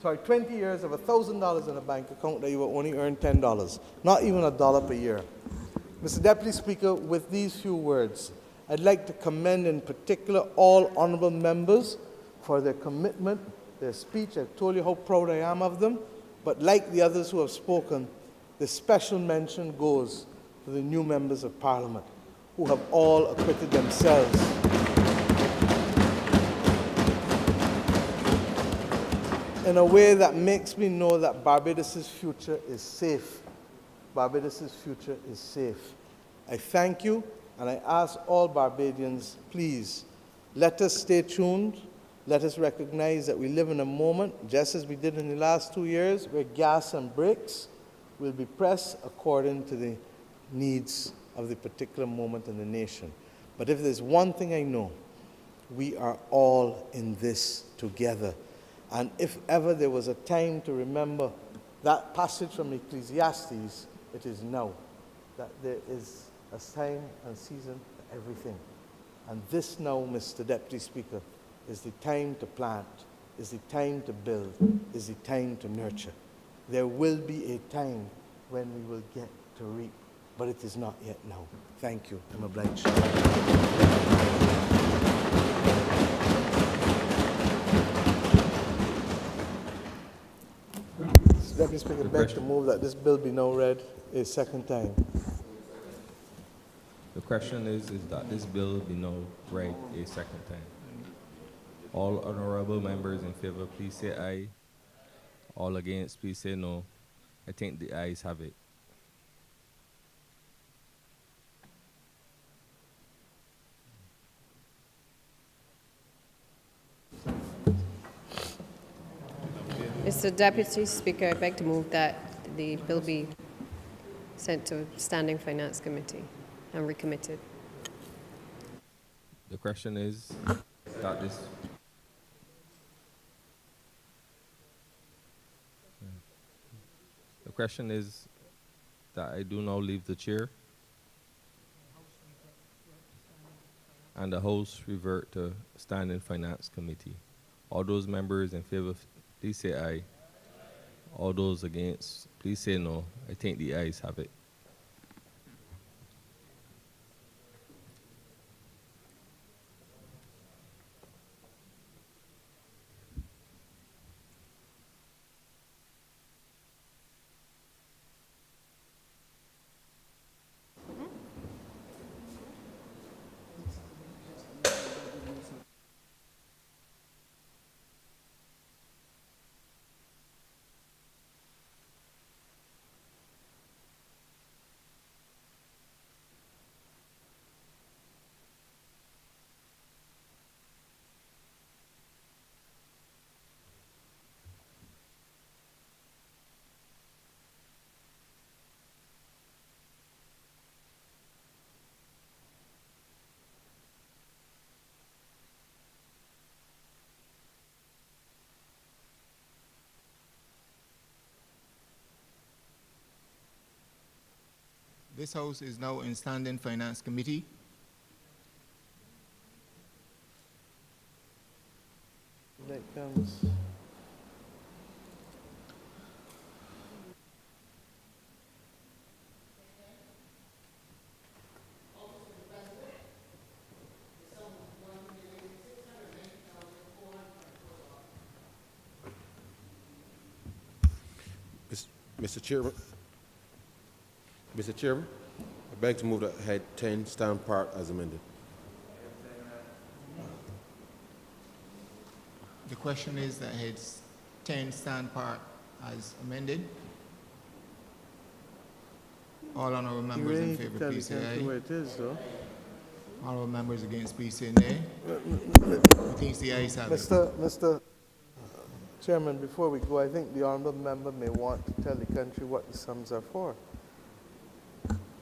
20 years of $1,000 in a bank account, that you will only earn $10, not even $1 per year. Mr. Deputy Speaker, with these few words, I'd like to commend in particular all honourable members for their commitment, their speech. I've told you how proud I am of them, but like the others who have spoken, the special mention goes to the new members of Parliament, who have all acquitted themselves in a way that makes me know that Barbados' future is safe. Barbados' future is safe. I thank you, and I ask all Barbadians, please, let us stay tuned. Let us recognize that we live in a moment, just as we did in the last 2 years, where gas and brakes will be pressed according to the needs of the particular moment in the nation. But if there's one thing I know, we are all in this together. And if ever there was a time to remember that passage from Ecclesiastes, it is now, that there is a time and season for everything. And this now, Mr. Deputy Speaker, is the time to plant, is the time to build, is the time to nurture. There will be a time when we will get to reap, but it is not yet now. Thank you. I'm obliged. Deputy Speaker, beg to move that this bill be now read a second time. The question is that this bill be now read a second time. All honourable members in favour, please say aye. All against, please say no. I think the ayes have it. Mr. Deputy Speaker, I beg to move that the bill be sent to Standing Finance Committee and recommitted. The question is that this... The question is that I do now leave the chair and the House revert to Standing Finance Committee. All those members in favour, please say aye. All those against, please say no. I think the ayes have it. This House is now in Standing Finance Committee. That comes. Mr. Chairman, I beg to move that head 10 stand part as amended. The question is that heads 10 stand part as amended. All honourable members in favour, please say aye. Where it is, though. Honourable members against, please say nay. Methinks the ayes have it. Mr. Chairman, before we go, I think the honourable member may want to tell the country what the sums are for.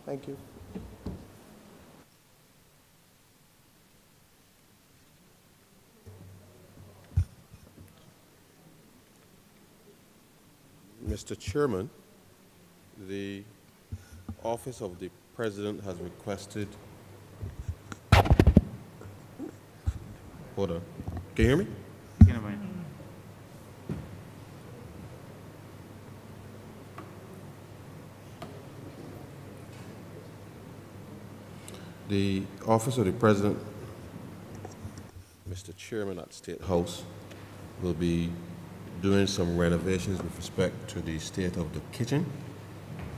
Thank you. Mr. Chairman, the Office of the President has requested. Hold on. Can you hear me? The Office of the President, Mr. Chairman at State House, will be doing some renovations with respect to the state of the kitchen,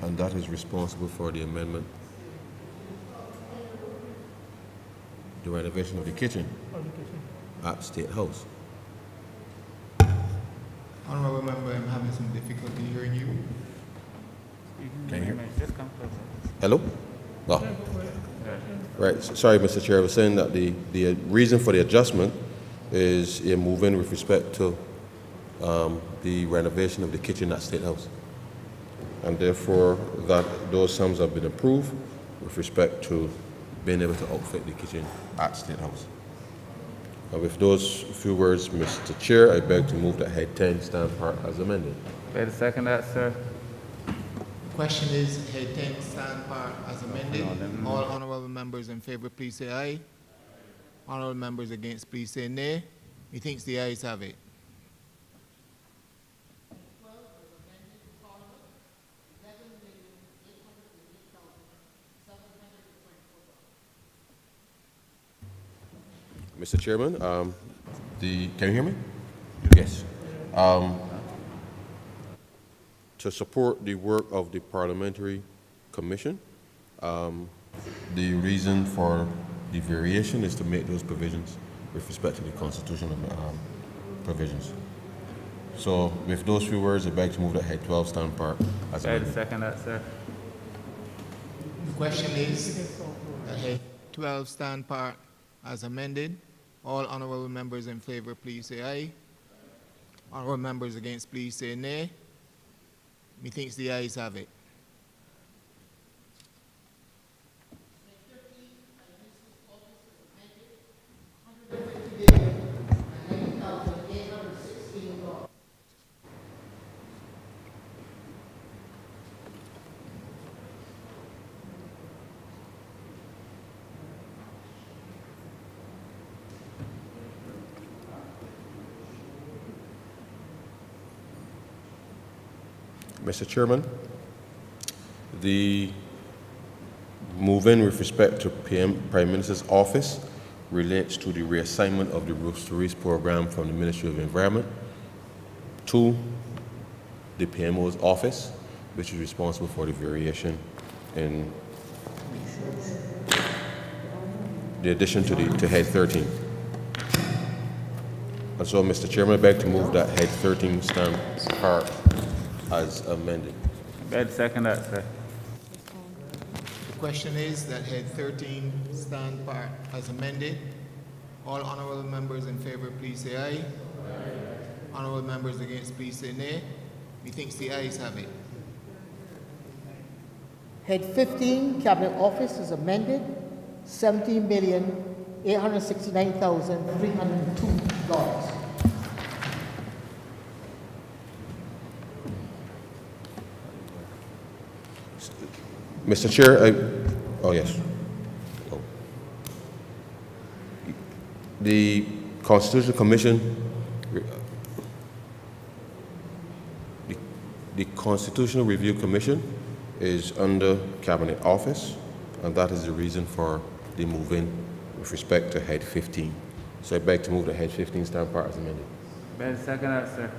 and that is responsible for the amendment. The renovation of the kitchen at State House. Honourable member, I'm having some difficulty hearing you. Can you hear me? Hello? Oh. Right. Sorry, Mr. Chair. I was saying that the reason for the adjustment is a move-in with respect to the renovation of the kitchen at State House. And therefore, those sums have been approved with respect to being able to outfit the kitchen at State House. With those few words, Mr. Chair, I beg to move that head 10 stand part as amended. Wait a second, that, sir. The question is head 10 stand part as amended. All honourable members in favour, please say aye. Honourable members against, please say nay. Methinks the ayes have it. Mr. Chairman, can you hear me? Yes. To support the work of the Parliamentary Commission, the reason for the variation is to make those provisions with respect to the constitutional provisions. So, with those few words, I beg to move that head 12 stand part as Wait a amended. second, that, sir. The question is that head 12 stand part as amended. All honourable members in favour, please say aye. Honourable members against, please say nay. Methinks the ayes have it. Mr. Chairman, the move-in with respect to Prime Minister's office relates to the reassignment of the Roosteries program from the Ministry of Environment to the PMO's office, which is responsible for the variation in the addition to head 13. And so, Mr. Chairman, I beg to move that head 13 stand part as amended. Wait a second, that, sir. The question is that head 13 stand part as amended. All honourable members in favour, please say aye. Honourable members against, please say nay. Methinks the ayes have it. Head 15, Cabinet Office is amended, $17,869,302. Mr. Chair, oh yes. Oh. The Constitutional Commission, the Constitutional Review Commission is under Cabinet Office, and that is the reason for the move-in with respect to Head 15. So I beg to move that Head 15 stand part as amended. Better second that, sir.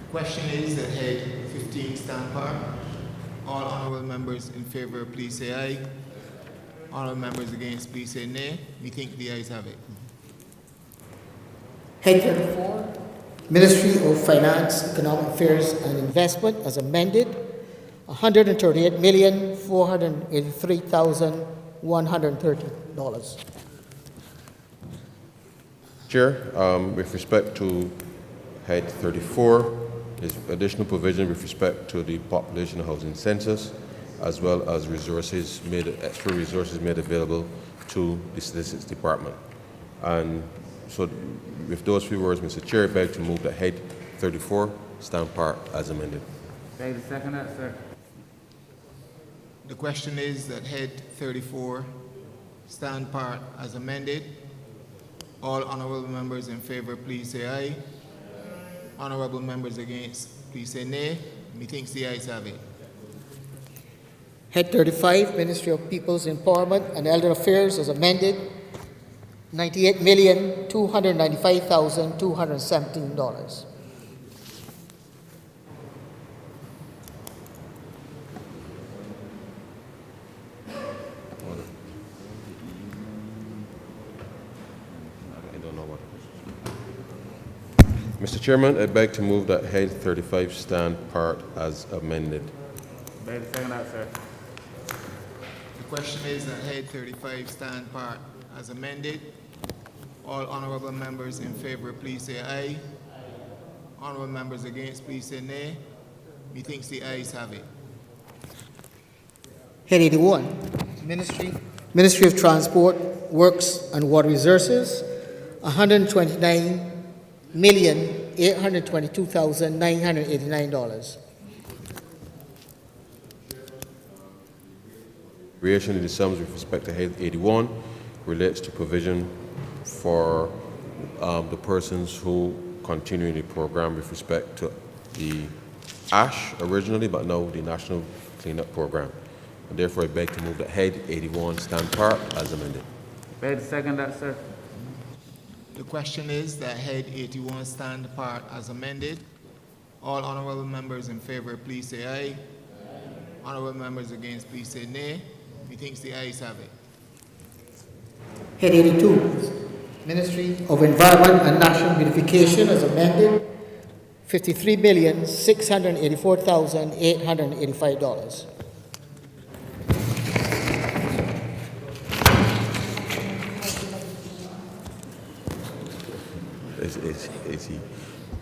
Question is that Head 15 stand part. All honourable members in favour, please say aye. Honourable members against, please say nay. We think the ayes have it. Head 34, Ministry of Finance, Economic Affairs and Investment as amended, $138,483,130. Chair, with respect to Head 34, is additional provision with respect to the population housing census, as well as extra resources made available to the Statistics Department. And so, with those few words, Mr. Chair, I beg to move that Head 34 stand part as amended. Better second that, sir. The question is that Head 34 stand part as amended. All honourable members in favour, please say aye. Honourable members against, please say nay. Methinks the ayes have it. Head 35, Ministry of People's Empowerment and Elder Affairs as amended, $98,295,217. Mr. Chairman, I beg to move that Head 35 stand part as amended. Better second that, sir. The question is that Head 35 stand part as amended. All honourable members in favour, please say aye. Honourable members against, please say nay. Methinks the ayes have it. Head 81, Ministry of Transport, Works and Water Resources, $129,822,989. Variation in the sums with respect to Head 81 relates to provision for the persons who continue in the program with respect to the ASH originally, but now the National Cleanup Program. And therefore, I beg to move that Head 81 stand part as amended. Better second that, sir. The question is that Head 81 stand part as amended. All honourable members in favour, please say aye. Honourable members against, please say nay. Methinks the ayes have it. Head 82, Ministry of Environment and National Beautification as amended, $53,684,885.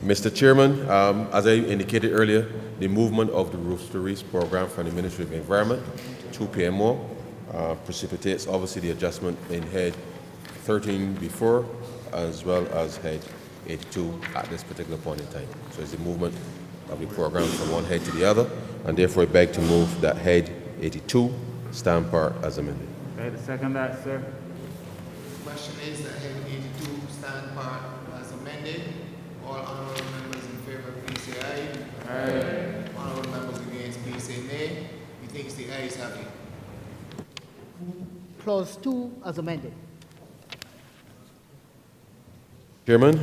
Mr. Chairman, as I indicated earlier, the movement of the Roofs to Reefs program from the Ministry of Environment to PMO precipitates obviously the adjustment in Head 13 before, as well as Head 82 at this particular point in time. So it's the movement of the program from one head to the other, and therefore I beg to move that Head 82 stand part as amended. Better second that, sir. The question is that Head 82 stand part as amended. All honourable members in favour, please say aye. Aye. Honourable members against, please say nay. Methinks the ayes have it. Clause 2 as amended. Chairman,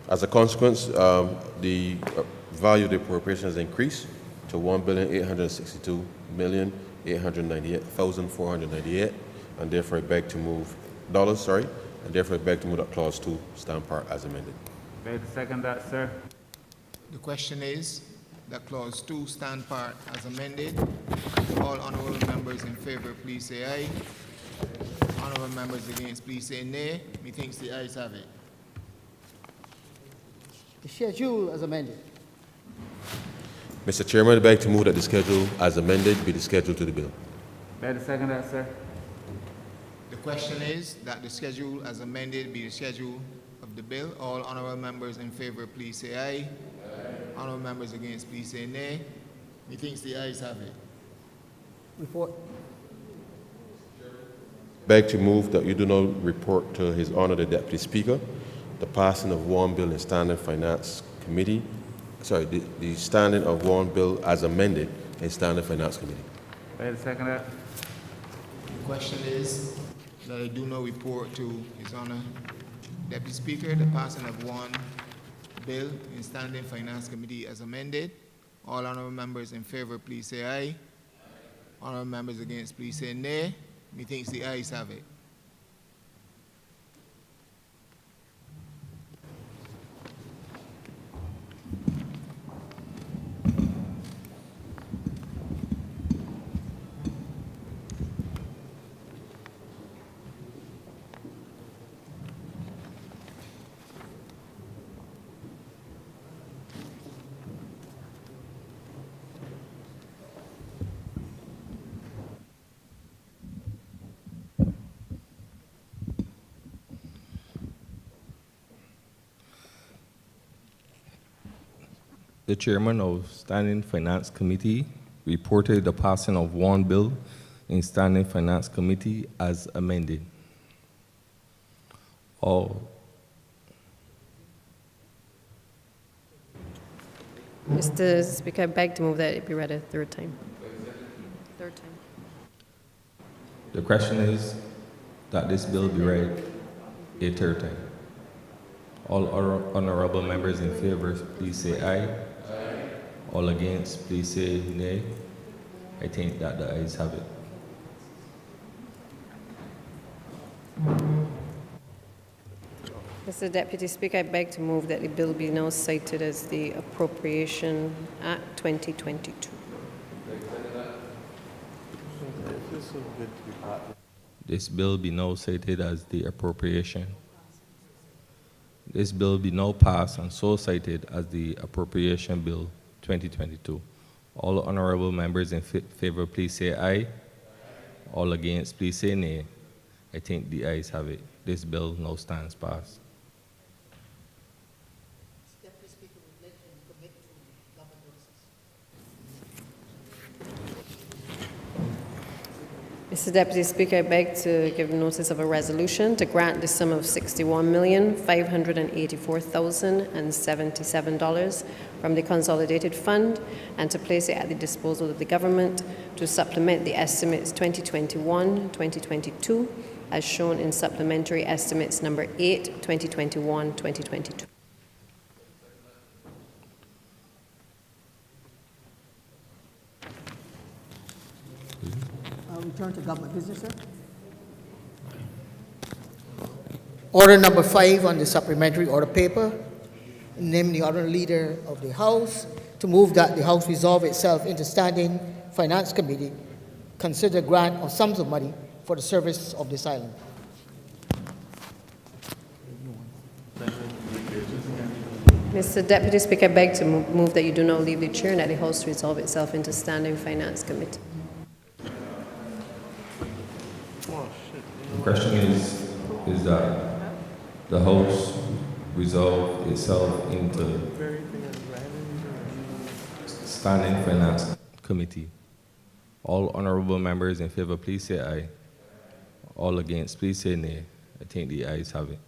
as a consequence, the value of the appropriation has increased to $1,862,898,498, and therefore I beg to move and therefore I beg to move that Clause 2 stand part as amended. Better second that, sir. The question is that Clause 2 stand part as amended. All honourable members in favour, please say aye. Honourable members against, please say nay. Methinks the ayes have it. The schedule as amended. Mr. Chairman, I beg to move that the schedule as amended be the schedule to the bill. Better second that, sir. The question is that the schedule as amended be the schedule of the bill. All honourable members in favour, please say aye. Honourable members against, please say nay. Methinks the ayes have it. Report. Beg to move that you do not report to His Honor the Deputy Speaker the passing of one bill in Standing Finance Committee, the standing of one bill as amended in Standing Finance Committee. Better second that. The question is that I do not report to His Honor Deputy Speaker the passing of one bill in Standing Finance Committee as amended. All honorable members in favor, please say aye. Honorable members against, please say nay. Methinks the ayes have it. The chairman of Standing Finance Committee reported the passing of one bill in Standing Finance Committee as amended. All. Mr. Speaker, I beg to move that it be read a third time. Third time. The question is that this bill be read a third time. All honorable members in favor, please say aye. All against, please say nay. I think that the ayes have it. Mr. Deputy Speaker, I beg to move that the bill be now cited as the Appropriation Act 2022. This bill be now cited as the appropriation. This bill be now passed and so cited as the Appropriation Bill 2022. All honorable members in favor, please say aye. All against, please say nay. I think the ayes have it. This bill now stands passed. Mr. Deputy Speaker, I beg to give notice of a resolution to grant the sum of $61,584,077 from the Consolidated Fund and to place it at the disposal of the government to supplement the estimates 2021-2022 as shown in Supplementary Estimates Number 8, 2021-2022. Return to government business, sir. Order number 5 on the supplementary order paper, naming the honorable leader of the House to move that the House resolve itself into Standing Finance Committee, consider grant of sums of money for the service of this island. Mr. Deputy Speaker, I beg to move that you do not leave the chair and that the House resolve itself into Standing Finance Committee. The question is that the House resolve itself into Standing Finance Committee. All honorable members in favor, please say aye. All against, please say nay. I think the ayes have it.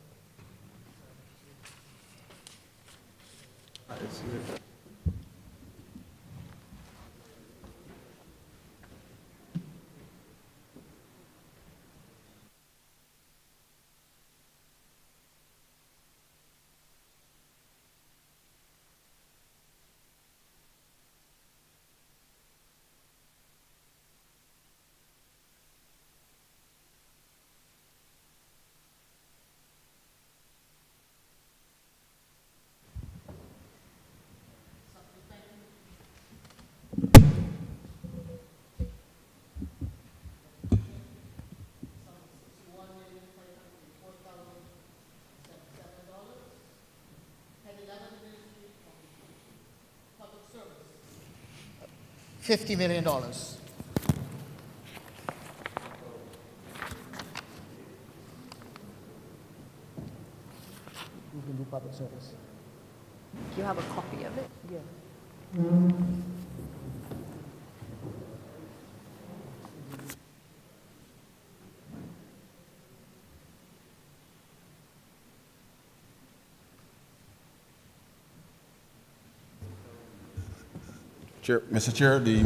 $50 million. Who can do public service? Do you have a copy of it? Yeah. Chair, Mr. Chair, the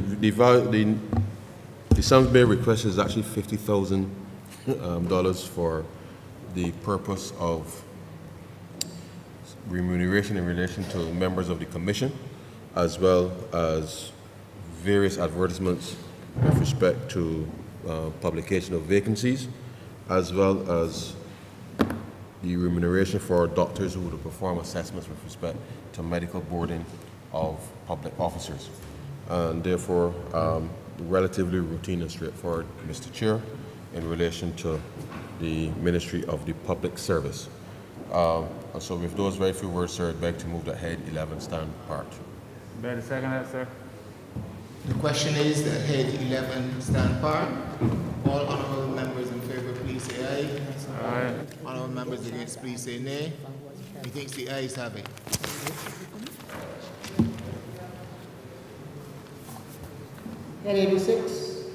sums being requested is actually $50,000 for the purpose of remuneration in relation to members of the commission, as well as various advertisements with respect to publication of vacancies, as well as the remuneration for doctors who would perform assessments with respect to medical boarding of public officers. And therefore, relatively routine and straightforward, Mr. Chair, in relation to the Ministry of the Public Service. And so with those very few words, sir, I'd beg to move that head 11 stand part. Better second that, sir. The question is that head 11 stand part. All honourable members in favour, please say aye. Aye. Honourable members against, please say nay. Methinks the ayes have it. Head 86,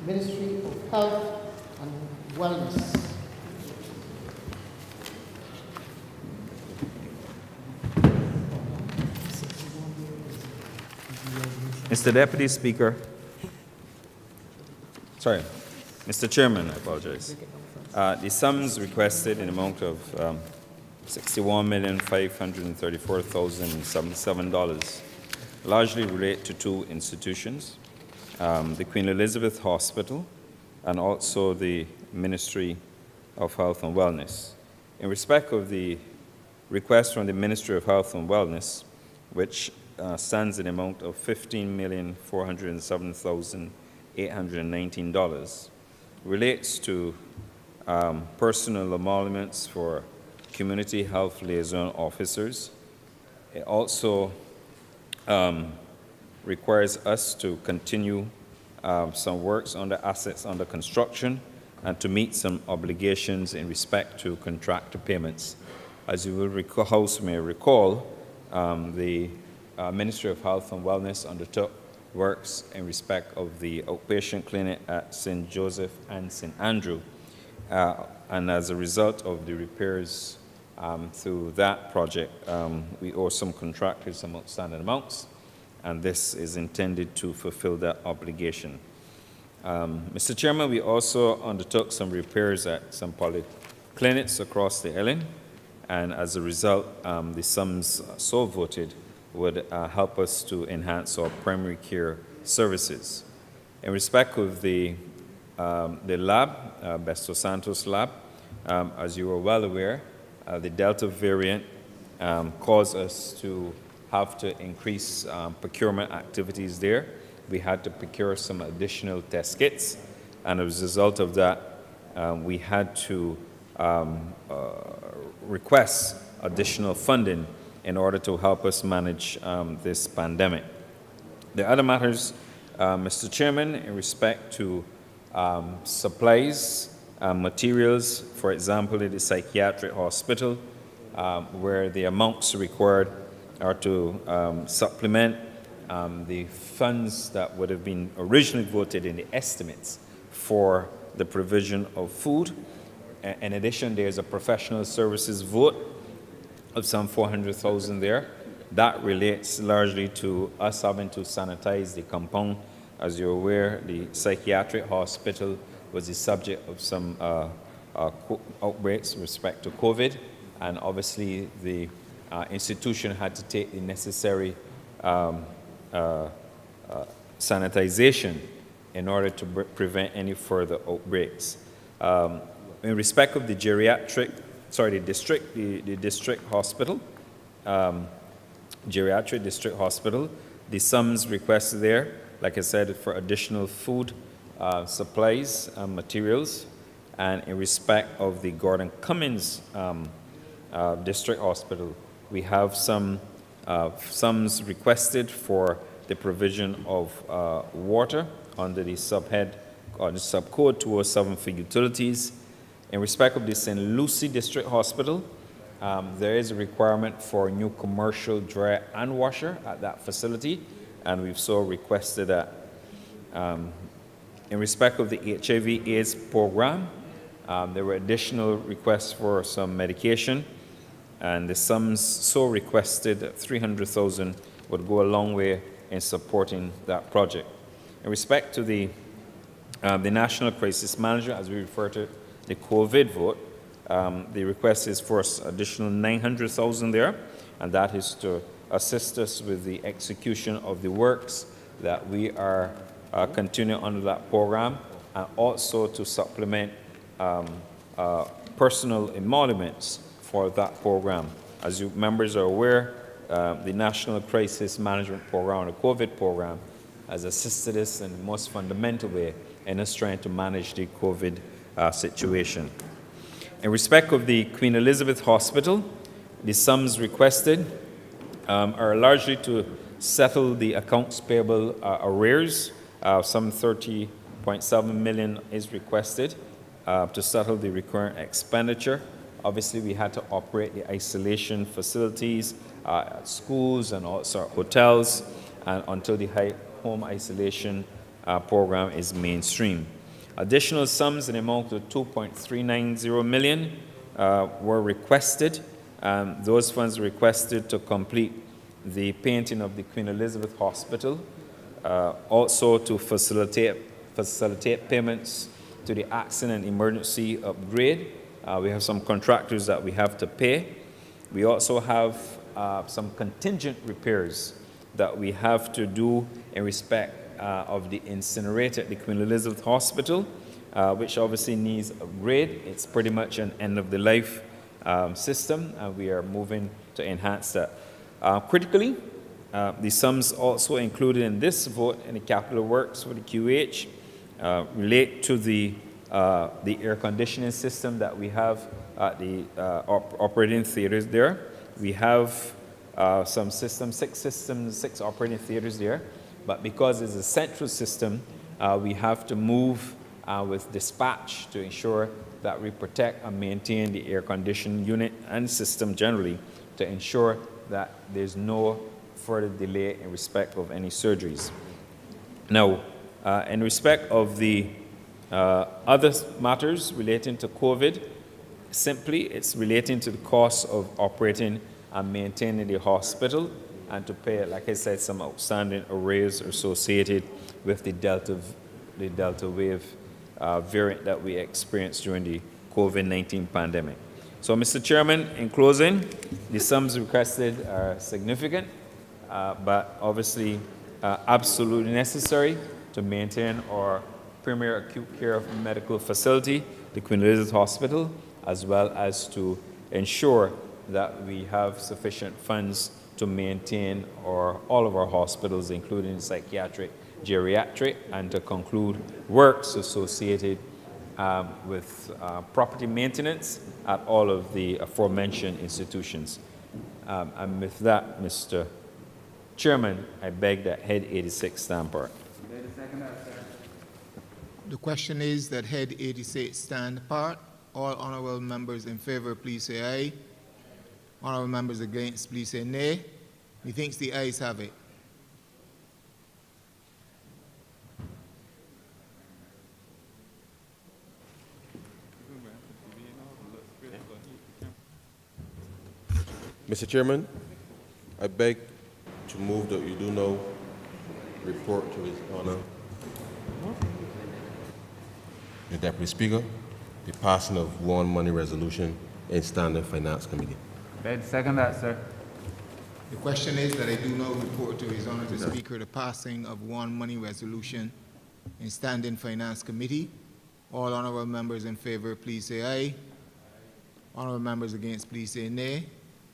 Ministry of Health and Wellness. Mr. Deputy Speaker. Sorry, Mr. Chairman, I apologize. The sums requested in the amount of $61,534,077 largely relate to two institutions, the Queen Elizabeth Hospital and also the Ministry of Health and Wellness. In respect of the request from the Ministry of Health and Wellness, which stands in the amount of $15,407,819, relates to personal emoluments for community health liaison officers. It also requires us to continue some works on the assets under construction and to meet some obligations in respect to contractor payments. As you will recall, House may recall, the Ministry of Health and Wellness undertook works in respect of the outpatient clinic at St. Joseph and St. Andrew. And as a result of the repairs through that project, we owe some contractors some outstanding amounts, and this is intended to fulfill that obligation. Mr. Chairman, we also undertook some repairs at some polyclinics across the island, and as a result, the sums so voted would help us to enhance our primary care services. In respect of the lab, Besto Santos lab, as you are well aware, the Delta variant caused us to have to increase procurement activities there. We had to procure some additional test kits, and as a result of that, we had to request additional funding in order to help us manage this pandemic. The other matters, Mr. Chairman, in respect to supplies, materials, for example, in the psychiatric hospital, where the amounts required are to supplement the funds that would have been originally voted in the estimates for the provision of food. In addition, there's a professional services vote of some $400,000 there. That relates largely to us having to sanitize the compound. As you're aware, the psychiatric hospital was the subject of some outbreaks with respect to COVID, and obviously the institution had to take the necessary sanitization in order to prevent any further outbreaks. In respect of the district hospital, geriatric district hospital, the sums requested there, like I said, for additional food supplies and materials. And in respect of the Gordon Cummins district hospital, we have some sums requested for the provision of water under the subhead or the subcode 207 for utilities. In respect of the St. Lucie District Hospital, there is a requirement for a new commercial dryer and washer at that facility, and we've so requested that. In respect of the HIV/AIDS program, there were additional requests for some medication, and the sums so requested, $300,000, would go a long way in supporting that project. In respect to the National Crisis Management, as we refer to the COVID vote, the request is for additional 900,000 there, and that is to assist us with the execution of the works that we are continuing under that program, and also to supplement personal emoluments for that program. As you members are aware, the National Crisis Management Program, the COVID program, has assisted us in the most fundamental way in us trying to manage the COVID situation. In respect of the Queen Elizabeth Hospital, the sums requested are largely to settle the accounts payable arrears. Some 30.7 million is requested to settle the recurrent expenditure. Obviously, we had to operate the isolation facilities at schools and also hotels until the home isolation program is mainstream. Additional sums in the amount of 2.390 million were requested. Those funds requested to complete the painting of the Queen Elizabeth Hospital, also to facilitate payments to the accident emergency upgrade. We have some contractors that we have to pay. We also have some contingent repairs that we have to do in respect of the incinerator at the Queen Elizabeth Hospital, which obviously needs upgrade. It's pretty much an end-of-the-life system, and we are moving to enhance that. Critically, the sums also included in this vote in the capital works for the QH relate to the air conditioning system that we have at the operating theaters there. We have six operating theaters there, but because it's a central system, we have to move with dispatch to ensure that we protect and maintain the air conditioning unit and system generally to ensure that there's no further delay in respect of any surgeries. Now, in respect of the other matters relating to COVID, simply it's relating to the cost of operating and maintaining the hospital and to pay, like I said, some outstanding arrears associated with the Delta wave variant that we experienced during the COVID-19 pandemic. So, Mr. Chairman, in closing, the sums requested are significant, but obviously absolutely necessary to maintain our premier acute care medical facility, the Queen Elizabeth Hospital, as well as to ensure that we have sufficient funds to maintain all of our hospitals, including psychiatric, geriatric, and to conclude works associated with property maintenance at all of the aforementioned institutions. And with that, Mr. Chairman, I beg that Head 86 stand part. The question is that Head 86 stand apart. All honourable members in favour, please say aye. Honourable members against, please say nay. Methinks the ayes have it. Mr. Chairman, I beg to move that you do now report to His Honour the Deputy Speaker the passing of one money resolution in Standing Finance Committee. Beg to second that, sir. The question is that I do now report to His Honour the Speaker the passing of one money resolution in Standing Finance Committee. All honourable members in favour, please say aye. Honourable members against, please say nay.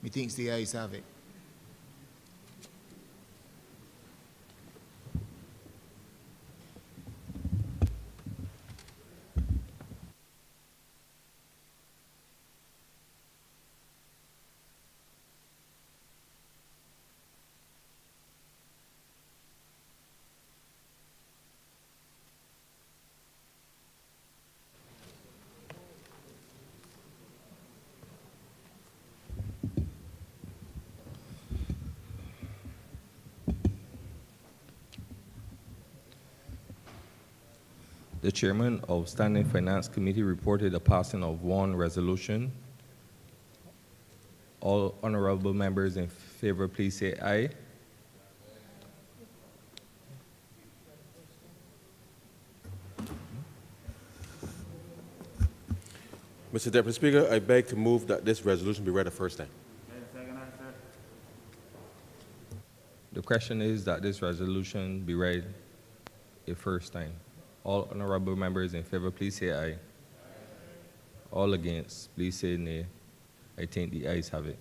Methinks the ayes have it. The chairman of Standing Finance Committee reported the passing of one resolution. All honorable members in favor, please say aye. Mr. Deputy Speaker, I beg to move that this resolution be read a first time. Second that, sir. The question is that this resolution be read a first time. All honorable members in favor, please say aye. All against, please say nay. I think the ayes have it.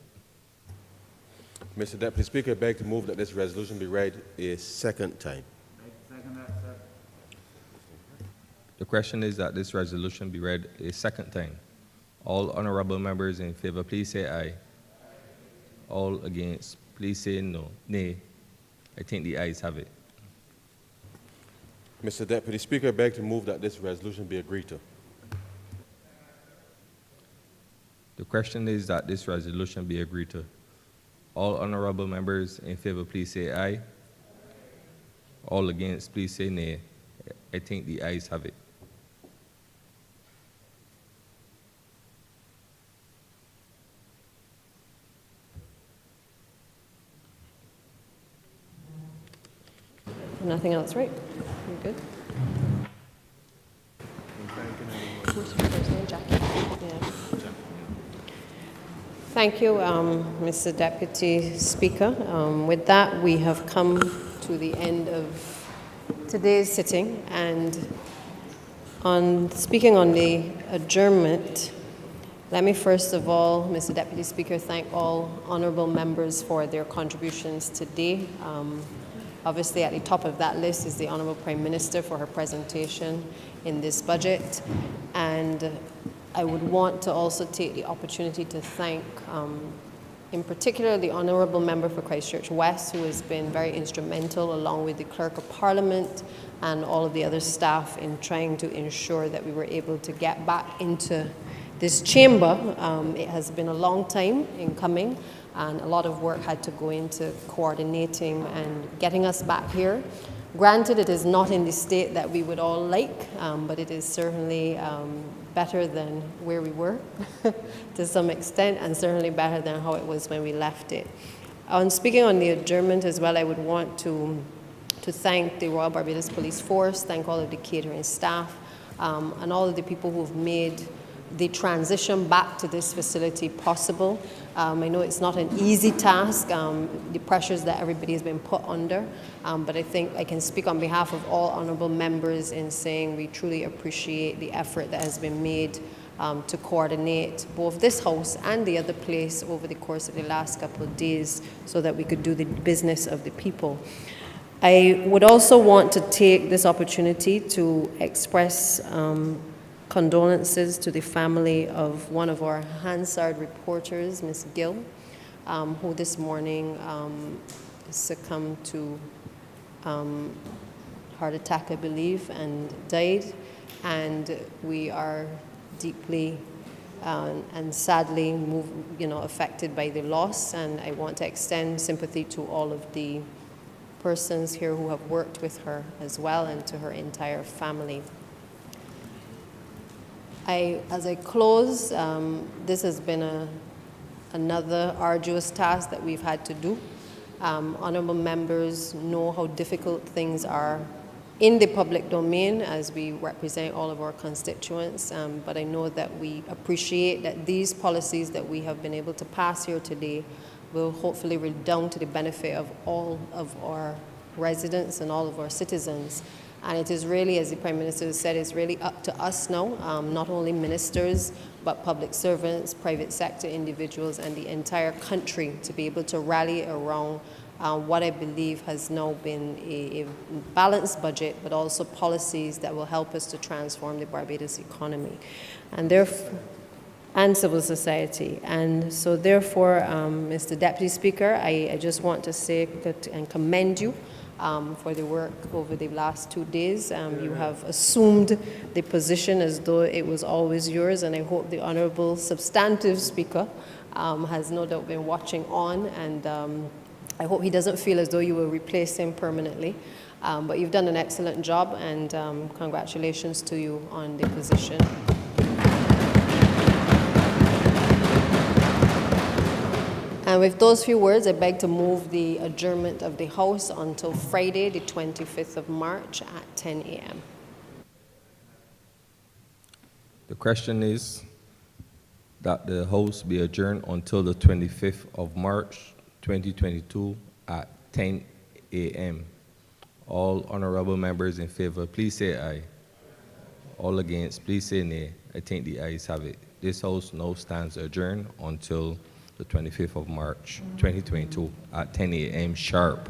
Mr. Deputy Speaker, I beg to move that this resolution be read a second time. Second that, sir. The question is that this resolution be read a second time. All honorable members in favor, please say aye. All against, please say no. Nay. I think the ayes have it. Mr. Deputy Speaker, I beg to move that this resolution be agreed to. The question is that this resolution be agreed to. All honorable members in favor, please say aye. All against, please say nay. I think the ayes have it. Nothing else, right? You're good? What's your first name, Jackie? Yeah. Thank you, Mr. Deputy Speaker. With that, we have come to the end of today's sitting, and on speaking on the adjournment, let me first of all, Mr. Deputy Speaker, thank all honourable members for their contributions today. Obviously, at the top of that list is the Honourable Prime Minister for her presentation in this budget. And I would want to also take the opportunity to thank, in particular, the Honourable Member for Christchurch West, who has been very instrumental, along with the Clerk of Parliament and all of the other staff, in trying to ensure that we were able to get back into this chamber. It has been a long time in coming, and a lot of work had to go into coordinating and getting us back here. Granted, it is not in the state that we would all like, but it is certainly better than where we were to some extent, and certainly better than how it was when we left it. On speaking on the adjournment as well, I would want to thank the Royal Barbados Police Force, thank all of the catering staff, and all of the people who've made the transition back to this facility possible. I know it's not an easy task, the pressures that everybody has been put under, but I think I can speak on behalf of all honourable members in saying we truly appreciate the effort that has been made to coordinate both this house and the other place over the course of the last couple of days so that we could do the business of the people. I would also want to take this opportunity to express condolences to the family of one of our Hansard reporters, Ms. Gill, who this morning succumbed to heart attack, I believe, and died. And we are deeply and sadly affected by the loss. And I want to extend sympathy to all of the persons here who have worked with her as well, and to her entire family. As I close, this has been another arduous task that we've had to do. Honourable members know how difficult things are in the public domain as we represent all of our constituents, but I know that we appreciate that these policies that we have been able to pass here today will hopefully redound to the benefit of all of our residents and all of our citizens. And it is really, as the Prime Minister said, it's really up to us now, not only ministers, but public servants, private sector individuals, and the entire country to be able to rally around what I believe has now been a balanced budget, but also policies that will help us to transform the Barbados economy. And therefore, and civil society. And so therefore, Mr. Deputy Speaker, I just want to say that and commend you for the work over the last 2 days. You have assumed the position as though it was always yours, and I hope the Honourable Substantive Speaker has no doubt been watching on, and I hope he doesn't feel as though you will replace him permanently. But you've done an excellent job, and congratulations to you on the position. And with those few words, I beg to move the adjournment of the House until Friday, the 25th of March at 10 a.m. The question is that the House be adjourned until the 25th of March, 2022 at 10 a.m. All honorable members in favor, please say aye. All against, please say nay. I think the ayes have it. This House now stands adjourned until the 25th of March, 2022 at 10 a.m. sharp.